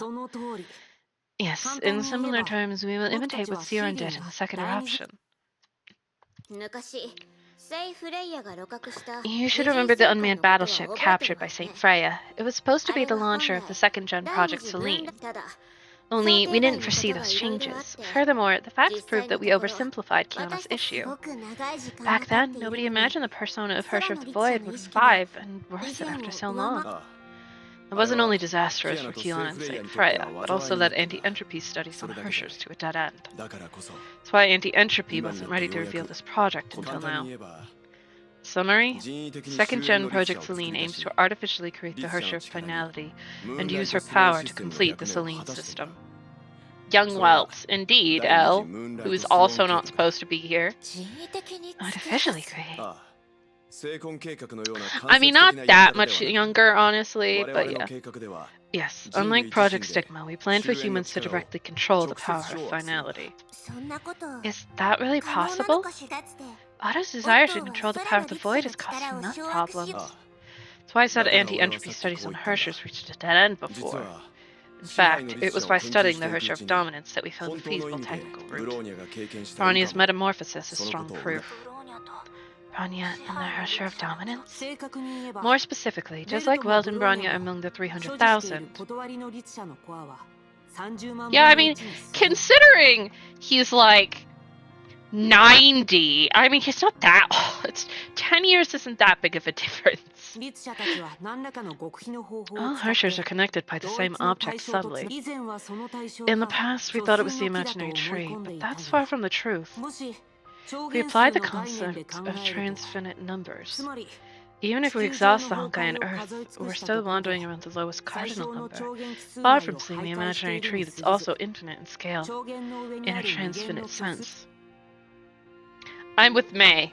Yes, in similar terms, we will imitate what Siren did in the second eruption. You should remember the unmanned battleship captured by Saint Freya. It was supposed to be the launcher of the second-gen Project Selene. Only, we didn't foresee those changes. Furthermore, the facts prove that we oversimplified Kiana's issue. Back then, nobody imagined the persona of Hersher of the Void would revive and worsen after so long. It wasn't only disastrous for Kiana and Saint Freya, but also led anti-entropy studies on Hershers to a dead end. That's why anti-entropy wasn't ready to reveal this project until now. Summary: Second-gen Project Selene aims to artificially create the Hersher finality and use her power to complete the Selene system. Young Welt, indeed, Elle, who is also not supposed to be here. Artificially create. I mean, not that much younger, honestly, but yeah. Yes, unlike Project Stigma, we plan for humans to directly control the power of finality. Is that really possible? Otto's desire to control the power of the Void has caused enough problems. That's why I said anti-entropy studies on Hershers reached a dead end before. In fact, it was by studying the Hersher of Dominance that we found a feasible technical route. Bronia's metamorphosis is strong proof. Bronya and the Hersher of Dominance? More specifically, just like Welt and Bronya are among the 300,000. Yeah, I mean, considering he's like 90, I mean, he's not that old. It's 10 years isn't that big of a difference. All Hershers are connected by the same object subtly. In the past, we thought it was the imaginary tree, but that's far from the truth. We apply the concept of transfinite numbers. Even if we exhaust the Honkai on Earth, we're still wandering around the lowest cardinal number, far from seeing the imaginary tree that's also infinite in scale, in a transfinite sense. I'm with May.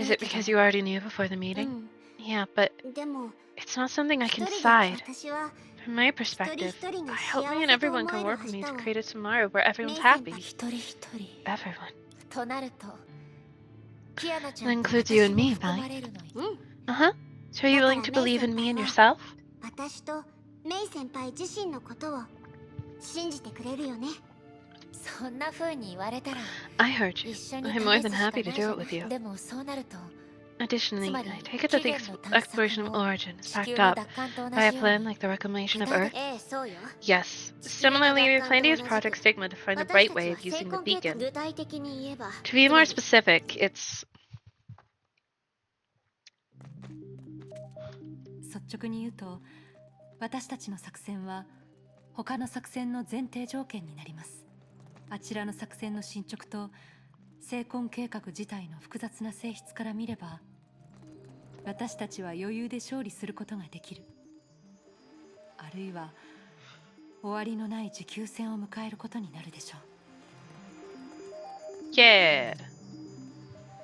Is い it けど because you already knew before the う meeting? ん Yeah, but でも it's not something I 一 can 人で decide. 私は From my 一人 perspective, 一人が I 幸 hope me せ and と everyone 思 can える work with 明 me 日 to を create a tomorrow where メ everyone's イ先輩 happy. 一人一人 Everyone. となるとキアナちゃ That んと includes you 私 and も me, 含ま Mike. れるのよ、Uh-huh. So are you だか willing ら to メイ believe 先 in me 輩 and は yourself? 私とメイ先輩自身のことを信じてくれるよね。そんな風に言われたら I heard you. 一緒に I'm 試 more す than しか happy ない to じゃ do it な with い。 you. でもそうなると Additionally, つまり I take it 起 that the 源の探 exploration 索 of も origin is 地 backed 球の up 奪還と同 by a じよう plan に like the reclamation of 具体 Earth. 的、ええ、そうよ。 Yes. 地球の Similarly, 奪 we 還 plan と to 同 use じ Project く Stigma to find the 私 right たち way は of 成 using the 婚計画、 beacon. 具体的に言えば To be つ more まり specific, it's 率直に言うと、私たちの作戦は他の作戦の前提条件になります。あちらの作戦の進捗と成婚計画自体の複雑な性質から見れば、私たちは余裕で勝利することができる。あるいは終わりのない持久戦を迎えることになるでしょう。Yeah.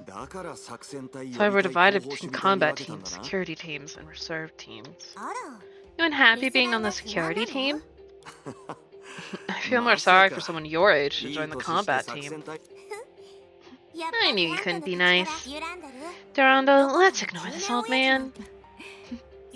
だから作戦隊 So 予 we're 備隊 divided 後方守 between 備隊に分 combat けたん teams, だな。 security teams, and reserve teams. あら You unhappy being on the security team? I feel more sorry for someone your age to い join い the 年して combat 作 team. 戦隊。やっ I ぱ knew り you あんた couldn't の be 口から nice. 揺らんだる Durando, どこか let's の ignore 中 this 年 old 親父な man. んて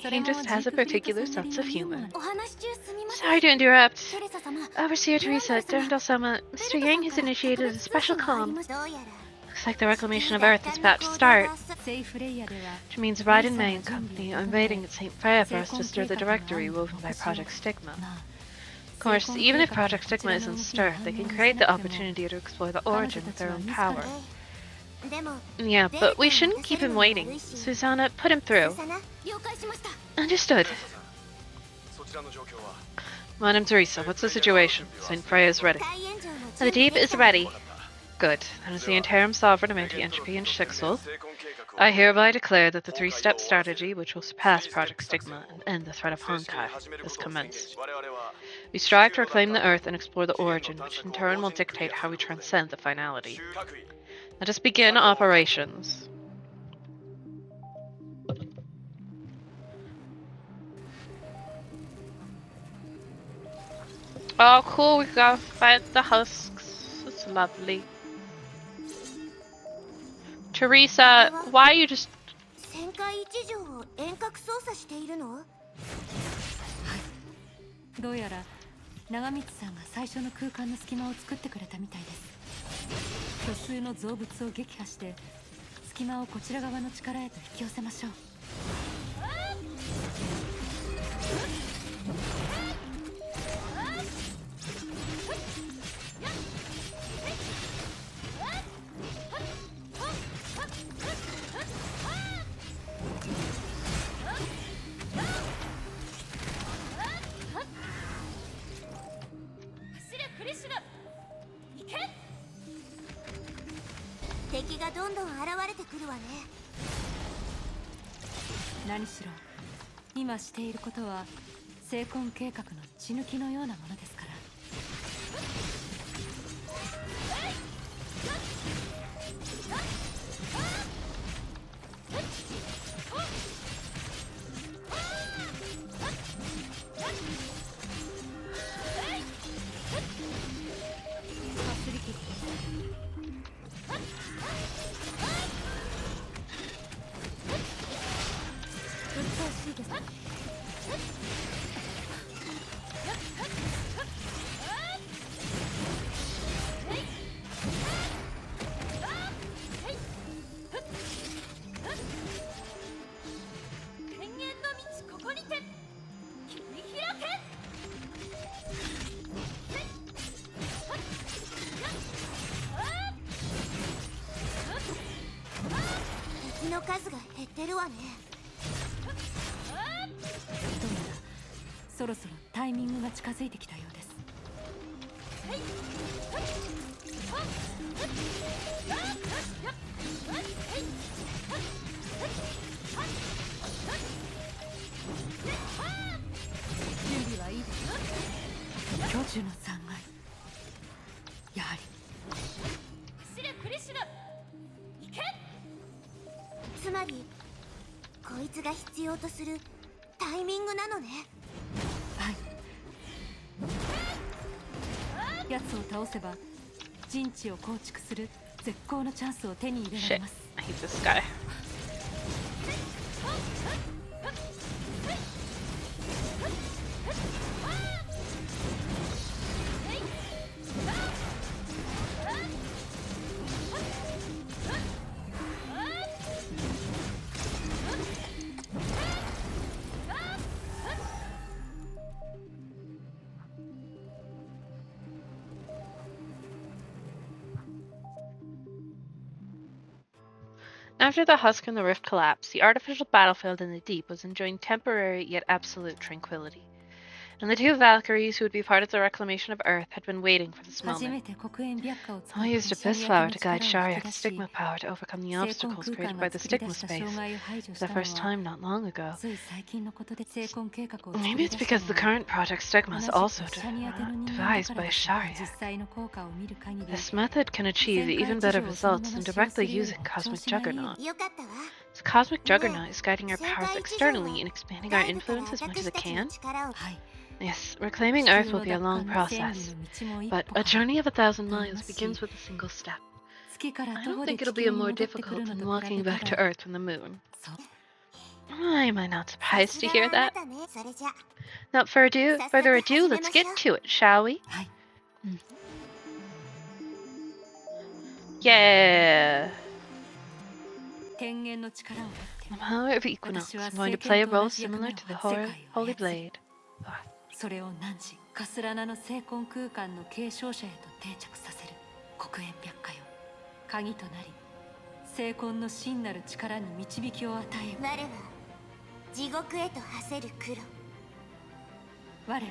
He just has a particular sense of humor. お話中すみません Sorry to interrupt. テレサ様 Overseer Teresa, Durandal-sama, Mr. Yang has initiated a special comm. どうやら Looks like the reclamation of Earth is about to start. セイフレイヤでは Which means Ride and May and Company are invading St. Freya for us to stir the directory woven by Project Stigma. Of course, even if Project Stigma isn't stirred, they can create the opportunity to explore the origin with their own power. でも Yeah, but we shouldn't keep him waiting. Susanna, put him through. サナ了解しました Understood. そちらの状況は Madam Teresa, what's the situation? St. Freya is ready. 大炎上の The 準備 Deep でき is た ready. Good. Then as the interim sovereign of anti-entropy and Shixel, I hereby declare that the three-step strategy, which will surpass Project Stigma and end the threat of Honkai, has commenced. We strive to reclaim the Earth and explore the origin, which in turn will dictate how we transcend the finality. Let us begin operations. Oh, cool, we gotta fight the husks. It's lovely. Teresa, why are you just... 旋回一条を遠隔操作しているのどうやら長光さんが最初の空間の隙間を作ってくれたみたいです。虚数の造物を撃破して隙間をこちら側の力へと引き寄せましょう。敵がどんどん現れてくるわね何しろ今していることは成婚計画の血抜きのようなものですから。擦り切ってうっとうしいですね。敵の数が減ってるわねどうやらそろそろタイミングが近づいてきたようです。準備はいいですか。巨樹の残骸、やはりつまりこいつが必要とするタイミングなのねはい。奴を倒せば陣地を構築する絶好のチャンスを手に入れられ Shit, ます。 I hate this guy. After the husk and the rift collapsed, the artificial battlefield in the deep was enjoying temporary yet absolute tranquility. And the two Valkyries who would be part of the reclamation of Earth had been waiting for this 初め moment. て黒煙白火を使っ I て used シ a ャリ Abyss ア flower テ to の guide 力を引き Shariak's 出し stigma power to overcome the 聖痕 obstacles 空間 created が by the 作り出 stigma した障 space 害を排除し for た the の first は time not long ago. つい最近のことで聖痕計画を作 Maybe り it's 出した because の the は current project stigma 同 is じく also シャリアテの人間 devised だから by でしたが Shariak. 実際の効果を見る限り This method can achieve 旋 even 回地 better 上をその results まま than 使用 directly するより using 調 Cosmic 子がいい Juggernaut. よかったわ。 So Cosmic Yeah. Juggernaut is guiding our powers Senkai externally Chizuo and expanding は our 外部から influence as much 私 as it たちの can? 力を はい Yes, 地 reclaiming 球 Earth の will be a 奪 long 還の千里 process, の道も一 but 歩 a から journey of 1,000 と miles 話し begins with a single step. 月から I 徒 don't 歩で think 地 it'll be 球 a に more 戻ってく difficult るの than と比 walking べた back to ら Earth from the moon. そう Am I not さ surprised す to が hear あな that? たね。それじゃ Not further ado, let's get to it, shall we? はい Yeah! 天元の力を持って The power of Equinox 私は is going to 聖 play a 剣と同 role じ役目 similar を to the 世界を Holy 操る Blade. それを汝カスラナの聖魂空間の継承者へと定着させる黒煙白火よ鍵となり聖魂の真なる力に導きを与えよ我は地獄へと馳せる黒。我は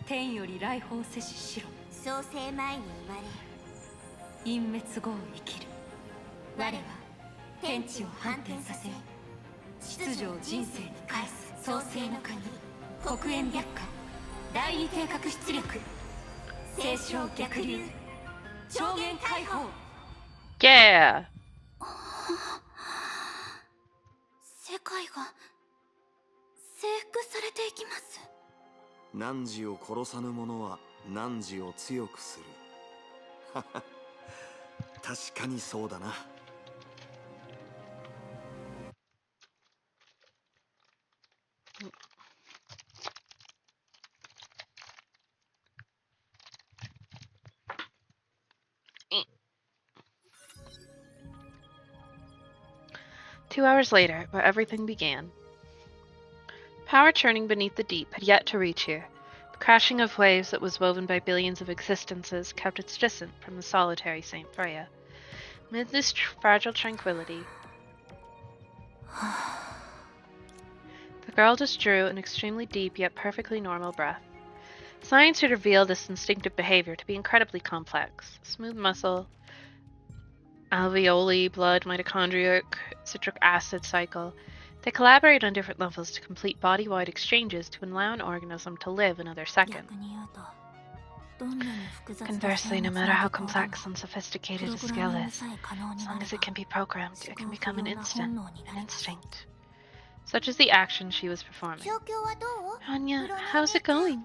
天より来訪せし白創世前に生まれ隠滅後を生きる我は天地を反転させ秩序を人生に返す創世の鍵黒煙白火第二計画出力聖書逆流超限解放 Yeah! 世界が征服されていきます。汝を殺さぬ者は汝を強くする。確かにそうだな。2 hours later, where everything began. Power churning beneath the deep had yet to reach here. The crashing of waves that was woven by billions of existences kept it distant from the solitary Saint Freya. Amid this fragile tranquility, the girl just drew an extremely deep yet perfectly normal breath. Science had revealed this instinctive behavior to be incredibly complex. Smooth muscle, alveoli, blood, mitochondrial, citric acid cycle. They collaborate on different levels to complete body-wide exchanges to allow an organism to live another second. 逆に言うと、どんなに複雑な Conversely, no 生物 matter の how 構造 complex も and sophisticated プ a ログ skill ラミング is, さえ可能 as にな long れ as it ば can be programmed, it can become an 思考不要な instant, 本能にな an ります。 instinct. Such is the action she was performing. 状況はどう？ Anya, ブロニア how's it 姉ちゃん going?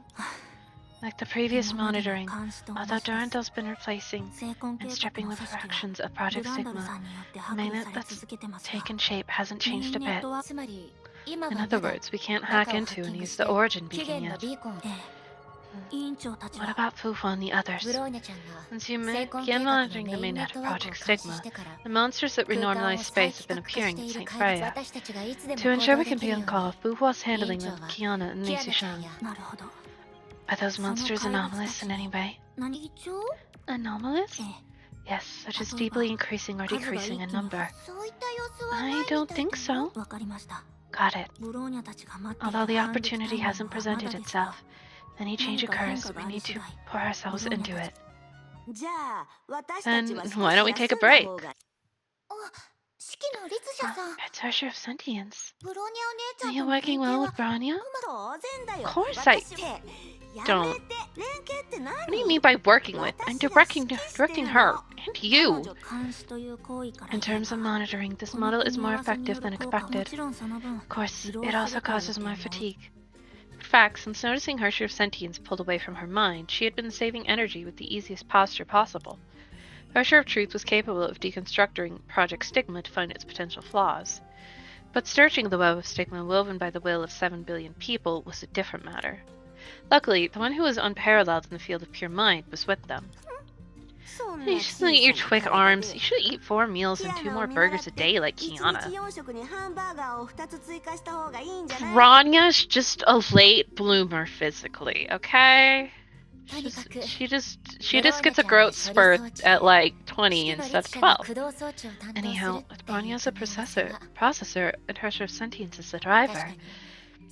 Like the previous 今までの monitoring, 監視と同 although じです。 Durandel's been replacing 聖魂 and 計 stripping 画の the 組織は fractions of ド Project ランドル Sigma, さんによって the 破壊 mainnet され that's 続けてますが、 taken shape hasn't メイ changed ン a ネッ bit. トはつまり今は In ま other だ words, we can't 中 hack を into ハッキ and ング use し the て origin 期 beacon 限の yet. ビーコンを、委員長たち What は about Fufu and the ブ others? ローニャちゃんが Since you 聖魂 began 計画の monitoring メ the イン mainnet ネッ of トワークを Project 開始 Stigma, してから the monsters that 空間 renormalize を再 space have 企 been 画化 appearing して at いる St. 怪物 Freya. 私たちがいつでも To 行 ensure 動 we で can き be る on よう call, に Fufu was 委員 handling 長 with が Kiana and キアナ Nisu ちゃん Shan. やなるほど Are those その monsters 怪物た anomalous ち in に any way? 何異常？ Anomalous? ええ Yes, such as 例えば deeply increasing or 数が decreasing 一 in 気に number. そういった様子は I ないみ don't たい think だ so. よ。わかりました。 Got it. ブローニャたちが待ってい Although る the 反撃タ opportunity イムは hasn't まだ presented ですが itself, any change 何か変 occurs, 化が we あり need 次 to 第 pour ourselves ブローニャ into た it. ちじゃあ私た Then ちは少し why don't we take a 休んだ break? 方が。あ、式の律者さん It's Ursher of Sentience. ブローニャお姉ちゃ Are ん you との連 working 携 well は with Branya? 当然だよ。 Of course I 私ってやめ don't. て連携って何？ What do you mean by working with? I'm directing her and you. 監視という行為から In 言え terms of ば monitoring, this この model is 組み合 more わせによ effective る than 効果も expected. ちろんその分 Of course, 疲労 it す also るという causes 点 my も多い fatigue. In fact, since noticing her of sentience pulled away from her mind, she had been saving energy with the easiest posture possible. Her of Truth was capable of deconstructing Project Stigma to find its potential flaws. But searching the web of stigma woven by the will of 7 billion people was a different matter. Luckily, the one who was unparalleled in the field of pure mind was with them. そんな You 小さ shouldn't eat your な quick 体 arms. で You should eat 4 meals キ and ア 2 more ナを見習っ burgers a て day like 一日 Kiana. 4食にハンバーガーを2つ追加した方がいいんじゃない？ Ranya's just a late bloomer physically, okay? とにかく She just gets a growth spurt at like 20 instead of 12. 駆動装置を担当する Anyhow, っていう Ranya's a 組み合わせが processor, and Hersher of Sentience is the 確か driver. に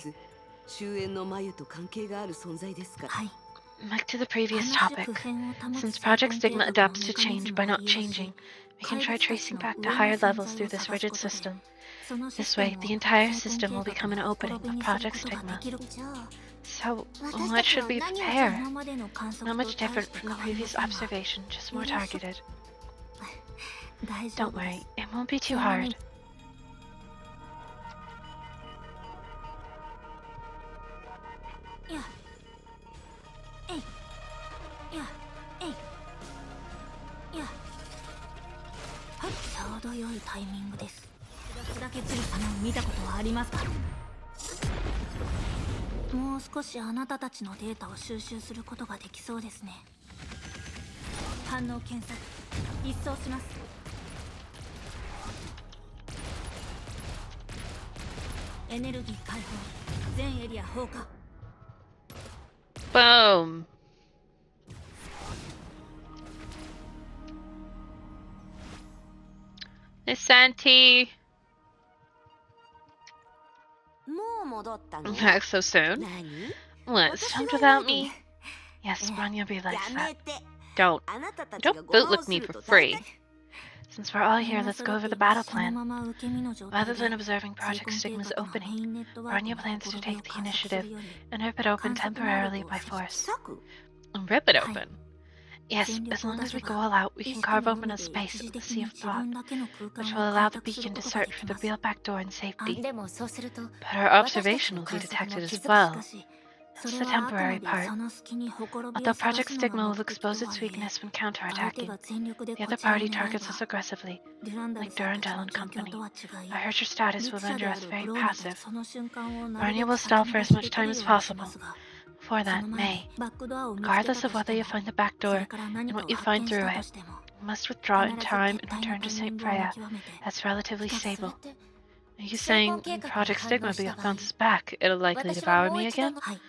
reality. 終焉の眉と関係がある存在ですから。はい。 Back to the previous 話 topic. 普遍を保つ Since 再 Project 婚 Stigma 計画 adapts の to メカニズ change ム by を not 利用し changing, we can 怪 try 物たち tracing の back 上 to の higher 存 levels 在 through を this 探す rigid ことで system. そのシ This ステ way, ム the を entire 再婚 system 計 will 画 become an のほこ opening ろび of にする Project ことがで Stigma. きる。じゃあ So, 私 what たち should は we 何を prepare? 今までの観 Not 測 much と大 different して from 変 the わりま previous せんが observation, just more より一層 targeted. 大丈 Don't 夫で worry, す。 it won't be too そんなに hard. いやえいいやえいいやはちょうど良いタイミングです。一つだけ鶴様を見たことはありますか？もう少しあなたたちのデータを収集することができそうですね。反応検索一掃します。エネルギー解放全エリア放火。 Boom. Miss Santi. もう戻ったの？ Back so soon. 何？ What? Stumped without me? Yes, Bronya be like やめ that. て。 Don't. あなたたちが Don't ごまを bootlick す me る for と free. 大体 Since we're all here, let's go over the battle plan. Rather than observing Project Stigma's opening, Bronya plans to take the initiative and rip it open temporarily by force. And rip it open? Yes, as long as we go all out, we can carve open a space in the Sea of Thought, which will allow the beacon to search for the real back door in safety. でもそうすると But our observation will be detected as well. That's the それはあくま temporary で part. その隙にほころび Although を探 Project すの Stigma が will 目的と expose は its 言え、 weakness when 相手 counterattacking, が全力で the こ other ちらを party 狙え targets us ば aggressively, デュランダル like さんたち Durandal の and 状況 company. とは違い、 I heard your status リ will ツシャ render であ us る very ブローニた passive. ちその瞬間をなるべ Bronya く will 先 stall に for 脱 as 出 much でき time る as ようにし possible. ますが、 Before そ that, の前 May, にバックドアを見つけた regardless と of し whether て you も、 find the back そ door れから and 何か what を you 発 find 見し through たと it, しても、 you must withdraw 必 in ず time 絶 and 対の return タ to イミン St. グを見 Freya. 極めて、 That's relatively しかしそれ stable. って Are you 成婚 saying 計 when 画が Project 反 Stigma 応した場合、 bounces back, it'll likely 私は devour もう me 一度 again? の、はい、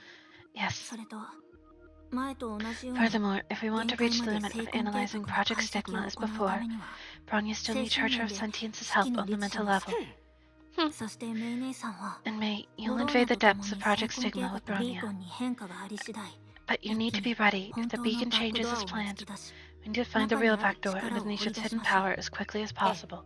Yes. それと前と同じように Furthermore, if we want 限 to 界 reach ま the で limit 成 of 婚計 analyzing 画の Project 解析 Stigma を as 行うた before, めには、 Bronya still 精 needs 神 Charger 面 of で Sentience's 式 help の on the 律者 mental です。 level. そしてメイ姉さんは And May, ブ you'll ロー invade ニャ the と共 depths of に成 Project 婚計 Stigma 画 with ビーコ Bronya. ンに変化があり次第、 But you 一 need 気 to に be ready. If 本 the 当の beacon バック changes ドア as を見つ planned, け出し、 we need to find the 中に real ある back door 力 under the を掘り nation's 出し hidden ましょう。 power as quickly as ええ、 possible. そ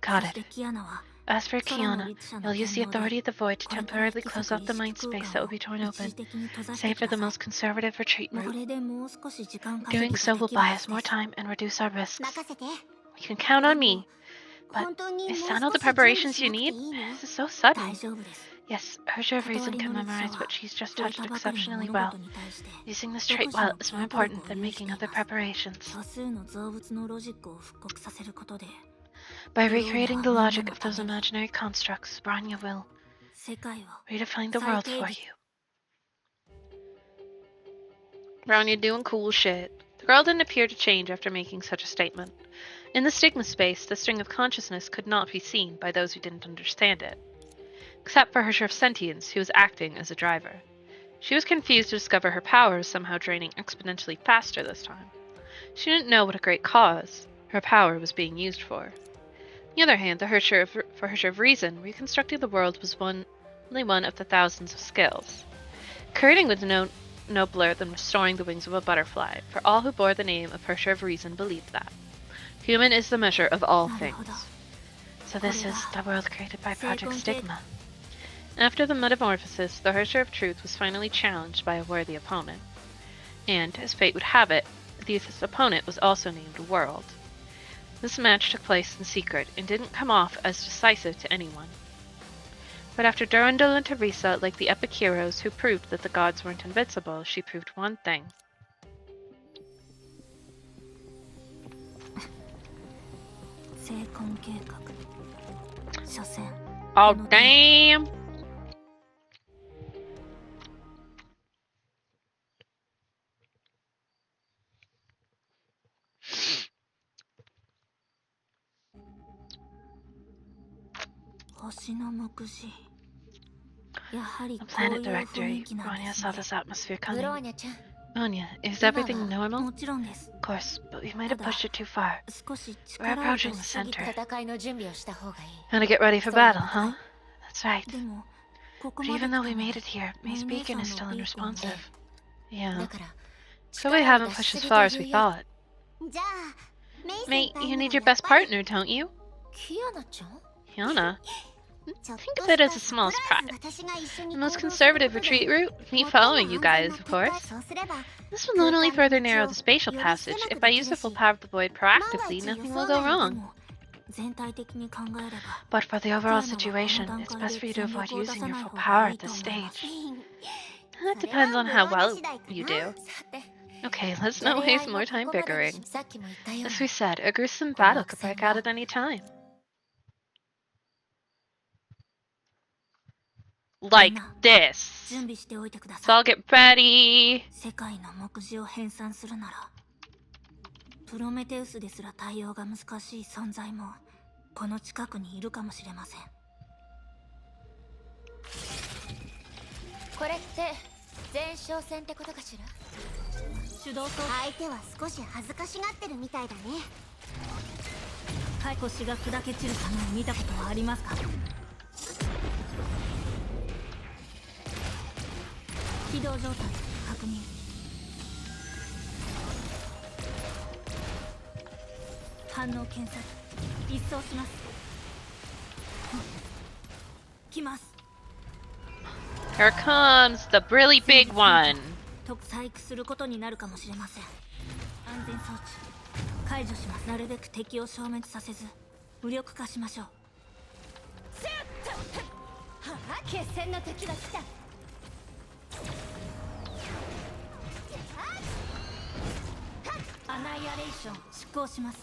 Got し it. てキアナは As for 空の Kiana, 律者の you'll use the 権能で authority of the void to これから引 temporarily き close 裂く off 意 the 識 mind 空 space that 間 will を be torn 一 open, 時的に閉ざして save く for だ the さい。 most conservative retreat こ route. れでもう少し時間稼 Doing ぎが so で will きる buy は us ずで more す。 time and reduce our risks. 任せて。 You can count on でも me. But 本当に is もう that 少 all the し準備 preparations し you なくて need? いいの？ This is so 大 sudden. 丈夫です。 Yes, Herja of 断 Reason り can の律者 memorize は what she's just 触れ touched たばかりの exceptionally 物 well. 事に対して Using this 独 trait 自 well の is パ more ワーブロッ important クを than 有してい making other ます。 preparations. 虚数の造物のロジックを復刻させることで、 By ブローニャ recreating は the みんな logic の of た those めに imaginary constructs, Bronya will 世界を redefine the 最 world 低 for 限 you. Bronya doing cool shit. The girl didn't appear to change after making such a statement. In the stigma space, the string of consciousness could not be seen by those who didn't understand it, except for her of sentience, who was acting as a driver. She was confused to discover her power was somehow draining exponentially faster this time. She didn't know what a great cause her power was being used for. On the other hand, for Herrscher of Reason, reconstructing the world was only one of the thousands of skills. Creating was no nobler than restoring the wings of a butterfly, for all who bore the name of Herrscher of Reason believed that. Human is the measure of all things. So this is the world created by Project Stigma. After the metamorphosis, the Herrscher of Truth was finally challenged by a worthy opponent. And, as fate would have it, this opponent was also named World. This match took place in secret and didn't come off as decisive to anyone. But after Durandal and Teresa, like the epic heroes who proved that the gods weren't invincible, she proved one thing. 成婚計画。所詮 Oh, damn! 星の目次。やはり The こうい planet う雰囲 directory. 気なんで Bronya す saw ね。 this atmosphere ブロー coming. ニャちゃん。 Bronya, is 今 everything は normal? もちろんです。 Of course, but we might have ただ pushed it too far. 少し We're 力を approaching 出 the しすぎて center. 戦いの準備をした方がいい。 Gonna get ready for そういう battle, こと huh? That's right. でもここ But まで even 来 though た we の made で it here, メ May's イ姉 beacon さん is still のビーコンで unresponsive. Yeah. だから So we 力を haven't 出し pushed す as ぎ far と as いう we よ thought. じゃあ Mate, you need your best partner, don't you? キアナちゃん Kiana? ちょっ Think と of it as a した small サプライ surprise. ズ私が一緒に The 行 most 動する conservative ことで retreat route? Me 最も following you 安全 guys, な of 結果 course. そうすれば This will not only 空間 further の narrow 道 the を spatial より passage, 狭 if く I でき use る the full し power of the void 万が proactively, 一予 nothing 想 will 外 go のこと wrong. も全体的に考えれば But for the キア overall ナはこの situation, 段 it's 階 best で for you to 全 avoid 力を出 using さ your ない full 方が power いい at と this 思います stage. That それ depends は on ブ how ローニャ well 次第か you な do. さて Okay, let's not waste more time bickering. As we said, a gruesome battle could break out at any time. Like this. 準備しておいてくだ So さい I'll get ready. 世界の目次を編纂するならプロメテウスですら対応が難しい存在もこの近くにいるかもしれませんこれって前哨戦ってことかしら。手動と相手は少し恥ずかしがってるみたいだね腰が砕け散る様を見たことはありますか起動状態確認反応検索一掃します来ます Here comes the really big one. 細工することになるかもしれません安全装置解除しますなるべく敵を消滅させず無力化しましょう決戦の時が来たアナイアレーション執行します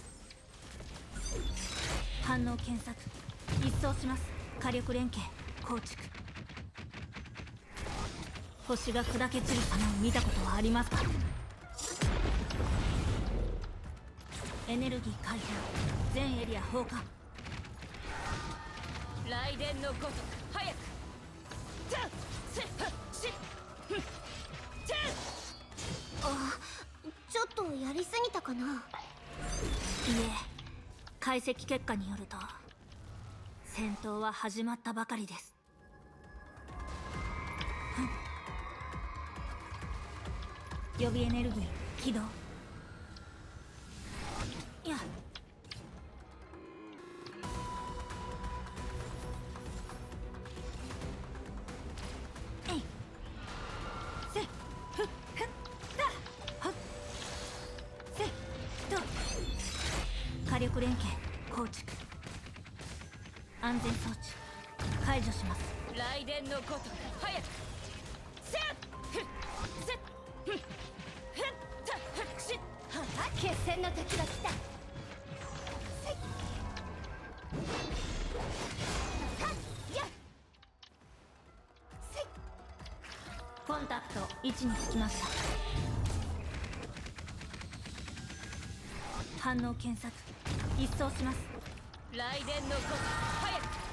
反応検索一掃します火力連携構築星が砕け散る様を見たことはありますかエネルギー解放全エリア放火雷電のごとく早くあ、ちょっとやりすぎたかないえ解析結果によると戦闘は始まったばかりです予備エネルギー起動いやえいせふっふっだはっせっと火力連携構築安全装置解除します雷電のごとく早くせっふっせっふっ決戦の時が来たコンタクト位置につきました反応検索一掃します雷電のごとく早く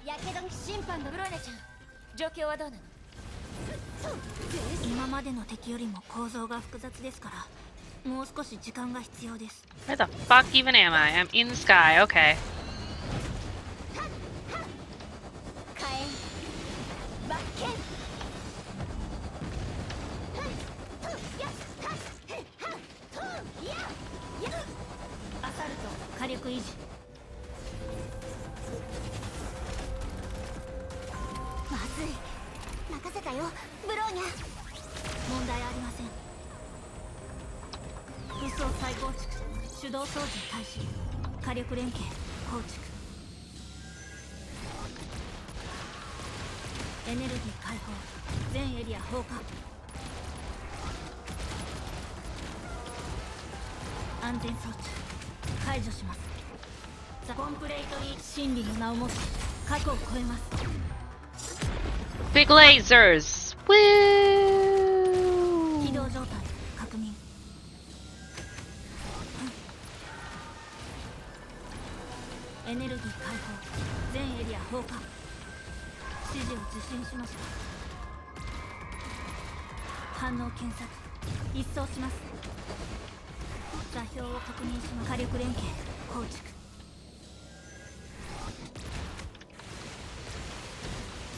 やけど審判のブローネちゃん状況はどうなの今までの敵よりも構造が複雑ですからもう少し時間が必要です Where the fuck even am I? I'm in the sky. Okay. 火炎爆剣アサルト火力維持まずい任せたよブローニャ問題ありません武装再構築手動操縦開始火力連携構築エネルギー解放全エリア放火安全装置解除しますザコンプレートに真理の名を持つ過去を超えます Big lasers. Woo! 起動状態確認エネルギー解放全エリア放火指示を受信しました反応検索一掃します座標を確認します火力連携構築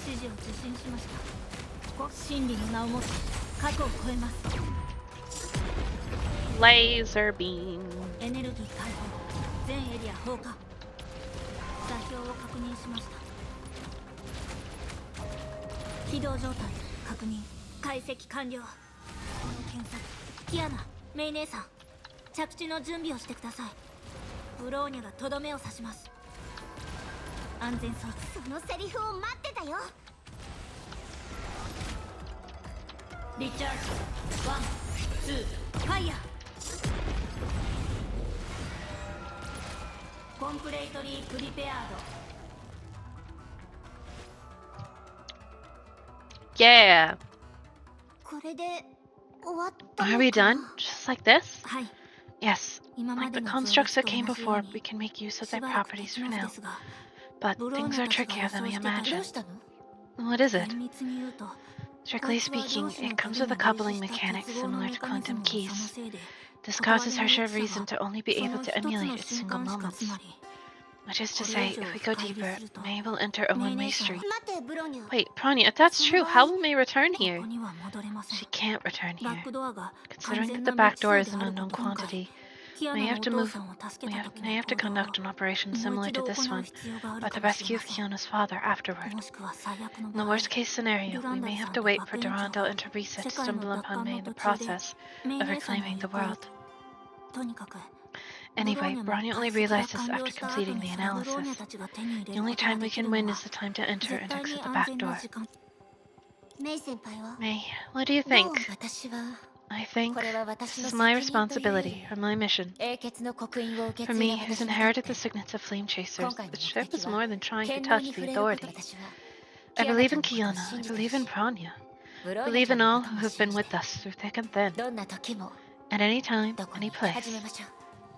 指示を受信しました真理の名を持つ過去を超えます Laser beam. エネルギー解放全エリア放火座標を確認しました起動状態確認解析完了検索キアナメイ姉さん着地の準備をしてくださいブローニャがとどめを刺します安全装置そのセリフを待ってたよ。リチャージワンツーファイヤー。コンプレイトリープリペアード。 Yeah. これで終わったの Are かな。 we done? Just like this? はい。 Yes. 今ま Like で the の constructs that と came 同じよう before, に we can make use of し their ばらく properties 敵 for なしで now. すが、 But ブロー things ニ are ャたちが trickier 予 than 想 we してた imagined. どうしたの？ What is it? 厳密に言うと、こ Strictly いつは speaking, 量子の it comes 鍵 with a が類 coupling 似した mechanic 結合の similar メ to カニズ quantum ムをその keys. せいで、 This 関わ causes りの Harsher 力 reason 者 to only be がそ able の to 一つ emulate の its 瞬 single 間しか moments. つまり、 Which is to これ say, 以上 if we go 乖離 deeper, すると、 May will enter a 命 one-way 令さん。 street. 待てブロニャ。 Wait, Pranya, if that's その true, 場合 how will May return こ here? こには戻れません。 She can't return バッ here. クドアが完 Considering 全 that な the 未 back 知 door 数 is で an あるこ unknown と今回、 quantity, キア may ナ have のお to 父 move. さんを助け We た have, 時 may の have to 行動を conduct an operation もう similar 一 to 度 this 行う one, 必要がある but か to もしれ rescue ません。 Fiona's father afterward. もしくは最悪の In the 場合、 worst case scenario, デュラ we ンダル may さ have ん to と wait 学 for 園長 Durandal が and Teresa 世 to 界の stumble 奪 upon 還 May の in the 途中で process メイ of 姉さんの reclaiming 行 the 方を world. とにかくブロ Anyway, ーニャも Branya 解 only 析が realized this 完了 after した後 completing に the そのブローニャ analysis. たちが手に入れ The る only ことが time で we きる can の win は is the time to enter 絶 and 対 exit に the 安 back 全な door. 時間。メイ先輩は May, what do you どう think? 私は I think これは this 私の is my 責任というよ responsibility, り or my mission. 英傑の刻印を受け For 継いだ me, who's 私にとっ inherited て the signets of flame 今 chasers, 回の this 目 trip 的 is は more than trying to 剣能 touch に the 触れること。 authority. 私は I キアナ believe ちゃ in んのことを Kiana, I 信じてる believe in し、 Pranya. ブローニャ Believe ちゃ in んの all こと who も have 信 been じて、 with us through thick and thin, どんな時も at any time, どこ any に行って始め place. ましょう。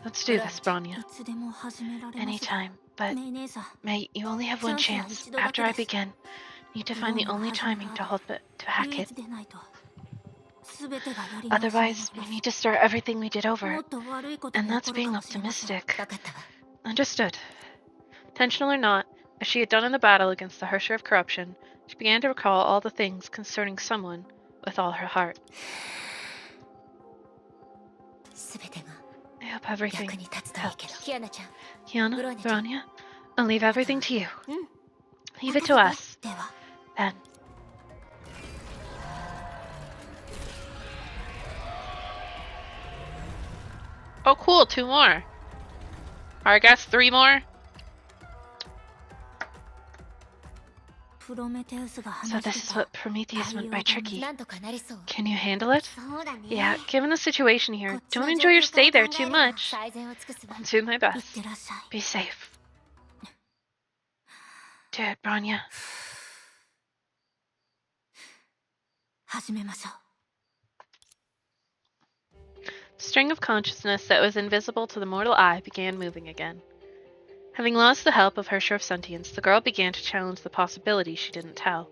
Let's do this, い Branya. つでも始められます。 Anytime. But, メイ姉さん、 May, you only have one チャンスは chance. 一度だけ After I です。 begin, you need to ブロ find ー the ニャを only 始め timing た to 後、 hold it, to hack 唯 it. 一でないと全てがやり直しになり Otherwise, ま we す。 need to start everything we did も over. っと悪いこと And も起 that's こる being かもしれません。 optimistic. 分かったわ。 Understood. Intentional or not, as she had done in the battle against the Hersher of Corruption, she began to recall all the things concerning someone with all her heart. 全てが I hope everything 役に立つといいけど。 helps. キアナちゃん、 Kiana, Branya-chan. Branya, I'll leave everything to you. うん。 Leave it to us. では、 Then. Oh, cool, 2 more. Or I guess 3 more. プロメテウスが So 話 this し is てた what Prometheus meant by tricky. なんとかなりそう。 Can you handle it? そうだね。 Yeah, given the situation here, こっちの don't 状 enjoy your 況から stay there 考 too えれば much. 最善を尽くすわ。 I'll do my いっ best. てらっしゃい。 Be safe. Do it, Branya. 始めましょう。 The string of consciousness that was invisible to the mortal eye began moving again. Having lost the help of her share of sentience, the girl began to challenge the possibility she didn't tell.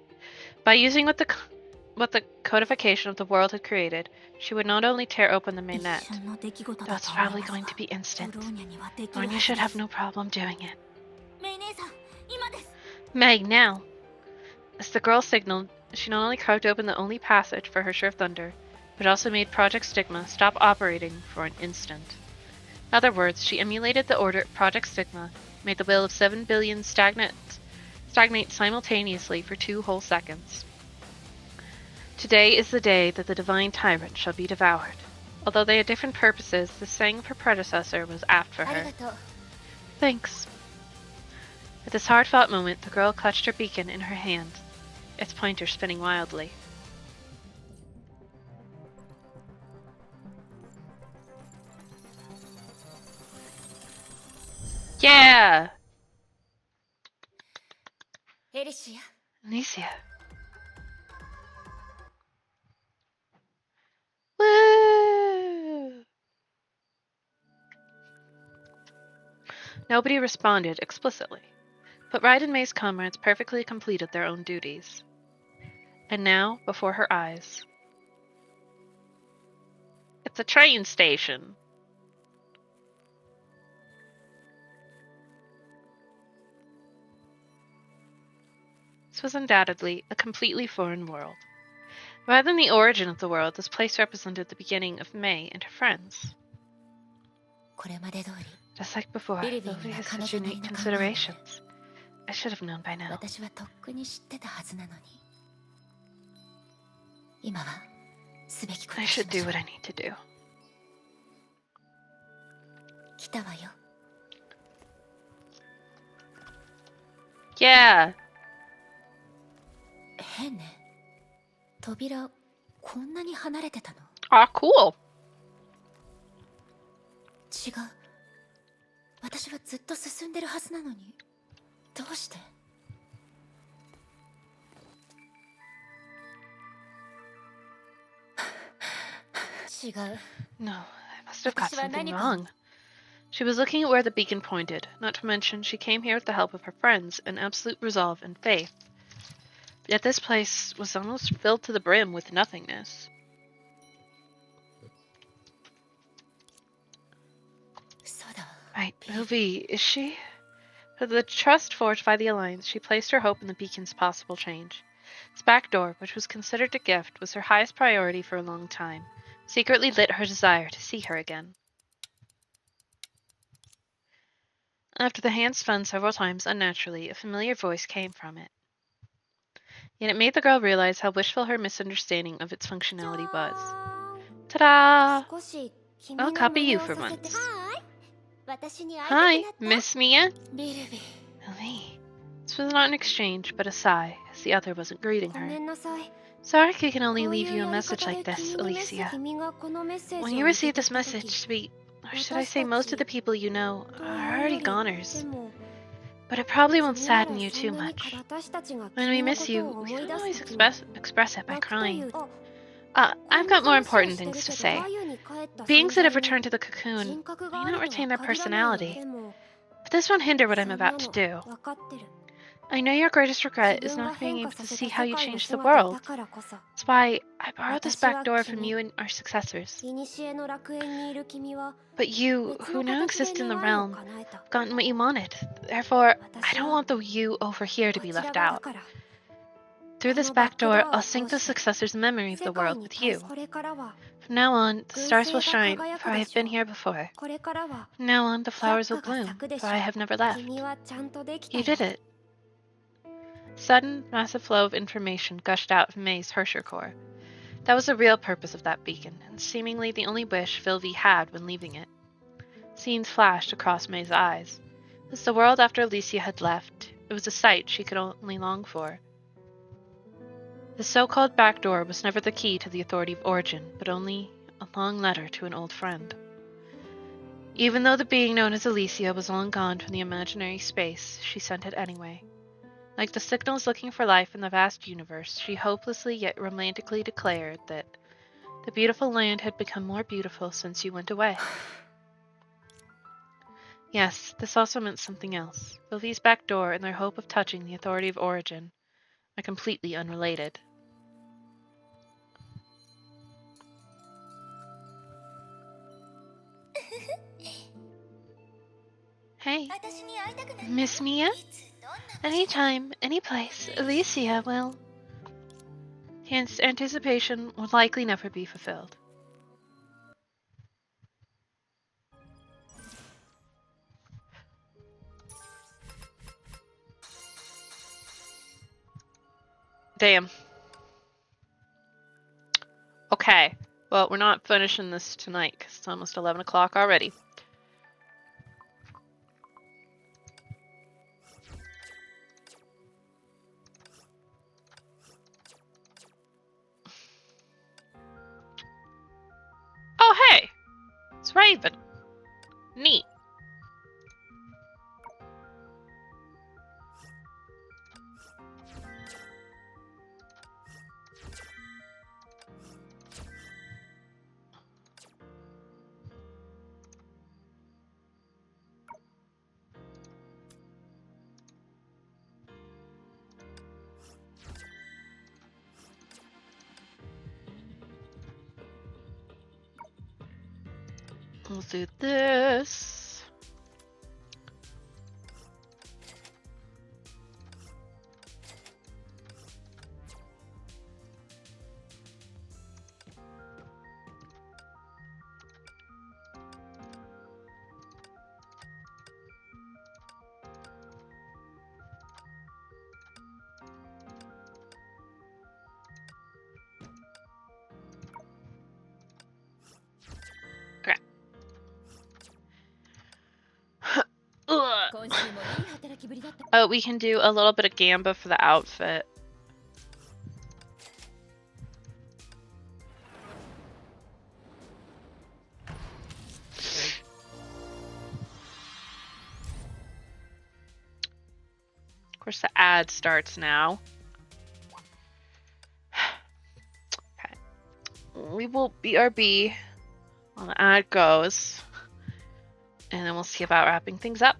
By using what the codification of the world had created, she would not only tear open the 一 main net, 瞬の出来事 though だ it's と思い probably ます going が to be instant. ブローニャにはできるは Branya ず should で have す。 no problem doing it. メイ姉さん、今です。 Meg, now! As the girl signaled, she not only carved open the only passage for her share of thunder, but also made Project Stigma stop operating for an instant. In other words, she emulated the order of Project Stigma, made the will of 7 billion stagnate simultaneously for 2 whole seconds. Today is the day that the divine tyrant shall be devoured. Although they had different purposes, the saying of her predecessor was apt for あり her. がとう。 Thanks. At this hard-fought moment, the girl clutched her beacon in her hand, its pointer spinning wildly. Yeah! エリシア、 Anicia. Woo! Nobody responded explicitly, but Ryde and May's comrades perfectly completed their own duties. And now, before her eyes, it's a train station. This was undoubtedly a completely foreign world. Rather than the origin of the world, this place represented the beginning of May and her friends. これまで通り、 Just like before, Billy Lily Bean hasは such 彼女なり unique の考えで considerations. I should have known by now. 私はとっくに知ってたはずなのに。今はすべきこと I をし should まし do ょう。 what I need to do. 来たわよ。Yeah. 変ね。扉、こんなに離れてたの？ Ah, cool. 違う。私はずっと進んでるはずなのに。どうして？違う。 No, I must have got something wrong. She was looking at where the beacon pointed, not to mention she came here with the help of her friends, in absolute resolve and faith. Yet this place was almost filled to the brim with nothingness. そうだ。 Right, Ovi, is she? For the trust forged by the Alliance, she placed her hope in the beacon's possible change. Its back door, which was considered a gift, was her highest priority for a long time, secretly lit her desire to see her again. After the hand spun several times unnaturally, a familiar voice came from it. Yet it made the girl realize how wishful her misunderstanding of its functionality was. Ta-da! I'll copy you for once. Hi, Miss Mia? ビルビー。 Ellie. This was not an exchange, but a sigh, as the other wasn't greeting ごめ her. んなさい。 Sorry I can only こうい leave う you a やり message 方 like で this, 君にメッセ Alicia. 君がこのメッセー When ジ you を受け receive 取 this った message, 時 sweet, or should I 私 say た most of the ち people you know と are いうよ already り goners. でも But it probably won't 君なら sadden you そ too んなに much. 私たちが When we 君の miss こと you, を we 思い don't 出 always す時も express it by 泣くとい crying. うあ I've こんな got more 話を important してる things to けど say. バイオに帰った存 Beings that have 在に returned to the 人 cocoon 格 may があ not ると retain は their 限らないよ personality, でも but this won't hinder what そ I'm ん about な to の do. 分かってる I know your greatest 自 regret is 分が not being 変 able 化さ to せ see た how 世 you 界の changed the 姿 world. だからこそ That's why I borrowed this 私は back door from 君 you and our successors. 古の楽園にいる君は But you, 別 who の now 形で exist in the 願いを realm, 叶えた gotten what you wanted. Therefore, I 私 don't は want the you over here to こ be ちら left 側だ out. から Through こ this のバッ back クド door, ア I'll を sync 通 the して successor's memory of 世 the 界 world に with 対 you. しこれからは From now on, the 群 stars will 星が shine, 輝 for く I で have しょ been う here before. これからは From now on, the 百 flowers will 花が bloom, 咲くでし for ょ I う have never left. 君はちゃんとできた You よ did it. Sudden, massive flow of information gushed out from May's Hersher core. That was the real purpose of that beacon, and seemingly the only wish Vilvi had when leaving it. Scenes flashed across May's eyes. It was the world after Alicia had left. It was a sight she could only long for. The so-called back door was never the key to the authority of origin, but only a long letter to an old friend. Even though the being known as Alicia was long gone from the imaginary space, she sent it anyway. Like the signals looking for life in the vast universe, she hopelessly yet romantically declared that the beautiful land had become more beautiful since you went away. Yes, this also meant something else. Vilvi's back door and their hope of touching the authority of origin are completely unrelated. Hey, 私に会いたくなった Miss Mia? いつどんな Anytime, anyplace, Alicia will. His anticipation would likely never be fulfilled. Damn. Okay. Well, we're not finishing this tonight because it's almost 11 o'clock already. Oh, hey! It's Raven. Neat. We'll do this. Okay. Ugh. 今週もいい働きぶりだった。 Oh, we can do a little bit of gamba for the outfit. Of course, the ad starts now. Okay. We will BRB while the ad goes. And then we'll see about wrapping things up.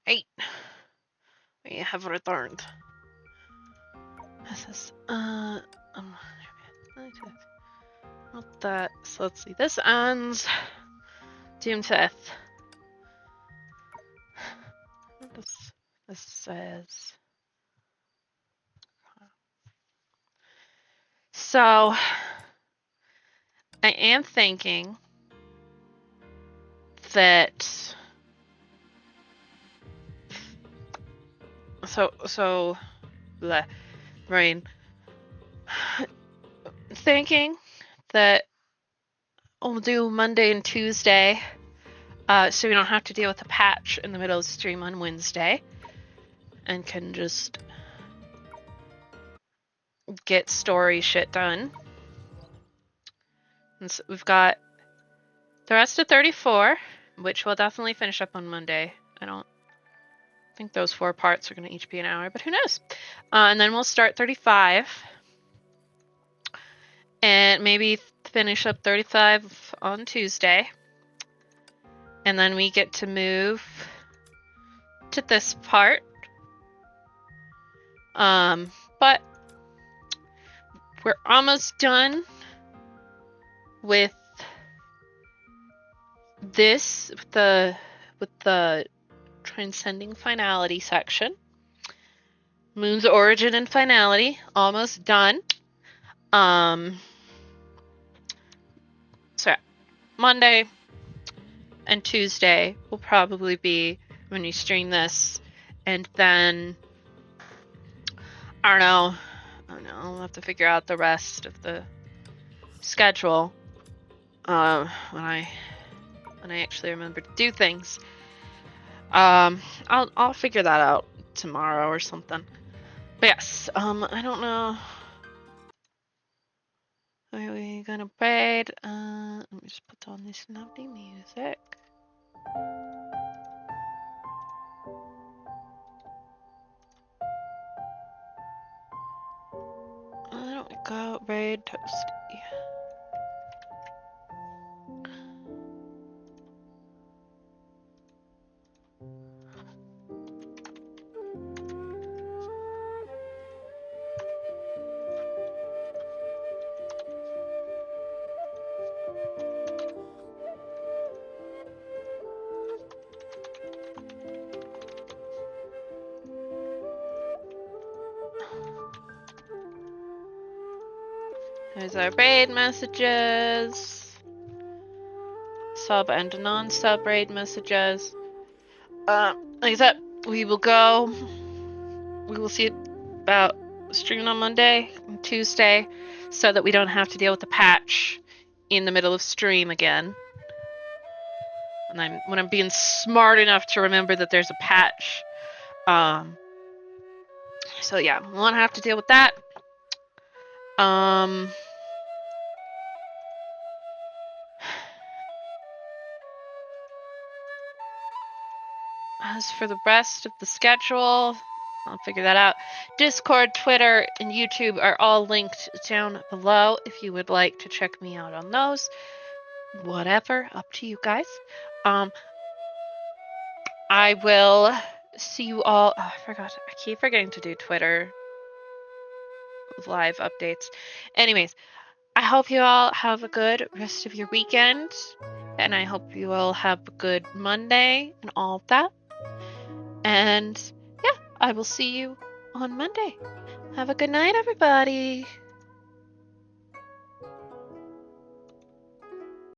Hey, we have returned. This is not that. So let's see. This ends June 5th. This says. So I am thinking that. So, Rain. Thinking that we'll do Monday and Tuesday, so we don't have to deal with a patch in the middle of the stream on Wednesday, and can just get story shit done. And so we've got the rest of 34, which we'll definitely finish up on Monday. I don't think those 4 parts are going to each be an hour, but who knows? And then we'll start 35. And maybe finish up 35 on Tuesday. And then we get to move to this part. But we're almost done with this, with the transcending finality section. Moon's origin and finality, almost done. So Monday, and Tuesday will probably be when we stream this, and then I don't know. I'll have to figure out the rest of the schedule when I actually remember to do things. I'll figure that out tomorrow or something. But yes, I don't know. Are we gonna raid? Let me just put on this lovely music. Why don't we go raid Toasty? There's our raid messages. Sub and non-sub raid messages. Like I said, we will see about streaming on Monday and Tuesday so that we don't have to deal with the patch in the middle of stream again. And when I'm being smart enough to remember that there's a patch. So yeah, we won't have to deal with that. As for the rest of the schedule, I'll figure that out. Discord, Twitter, and YouTube are all linked down below if you would like to check me out on those. Whatever, up to you guys. I will see you all. Oh, I forgot. I keep forgetting to do Twitter live updates. Anyways, I hope you all have a good rest of your weekend. And I hope you all have a good Monday and all of that. And yeah, I will see you on Monday. Have a good night, everybody.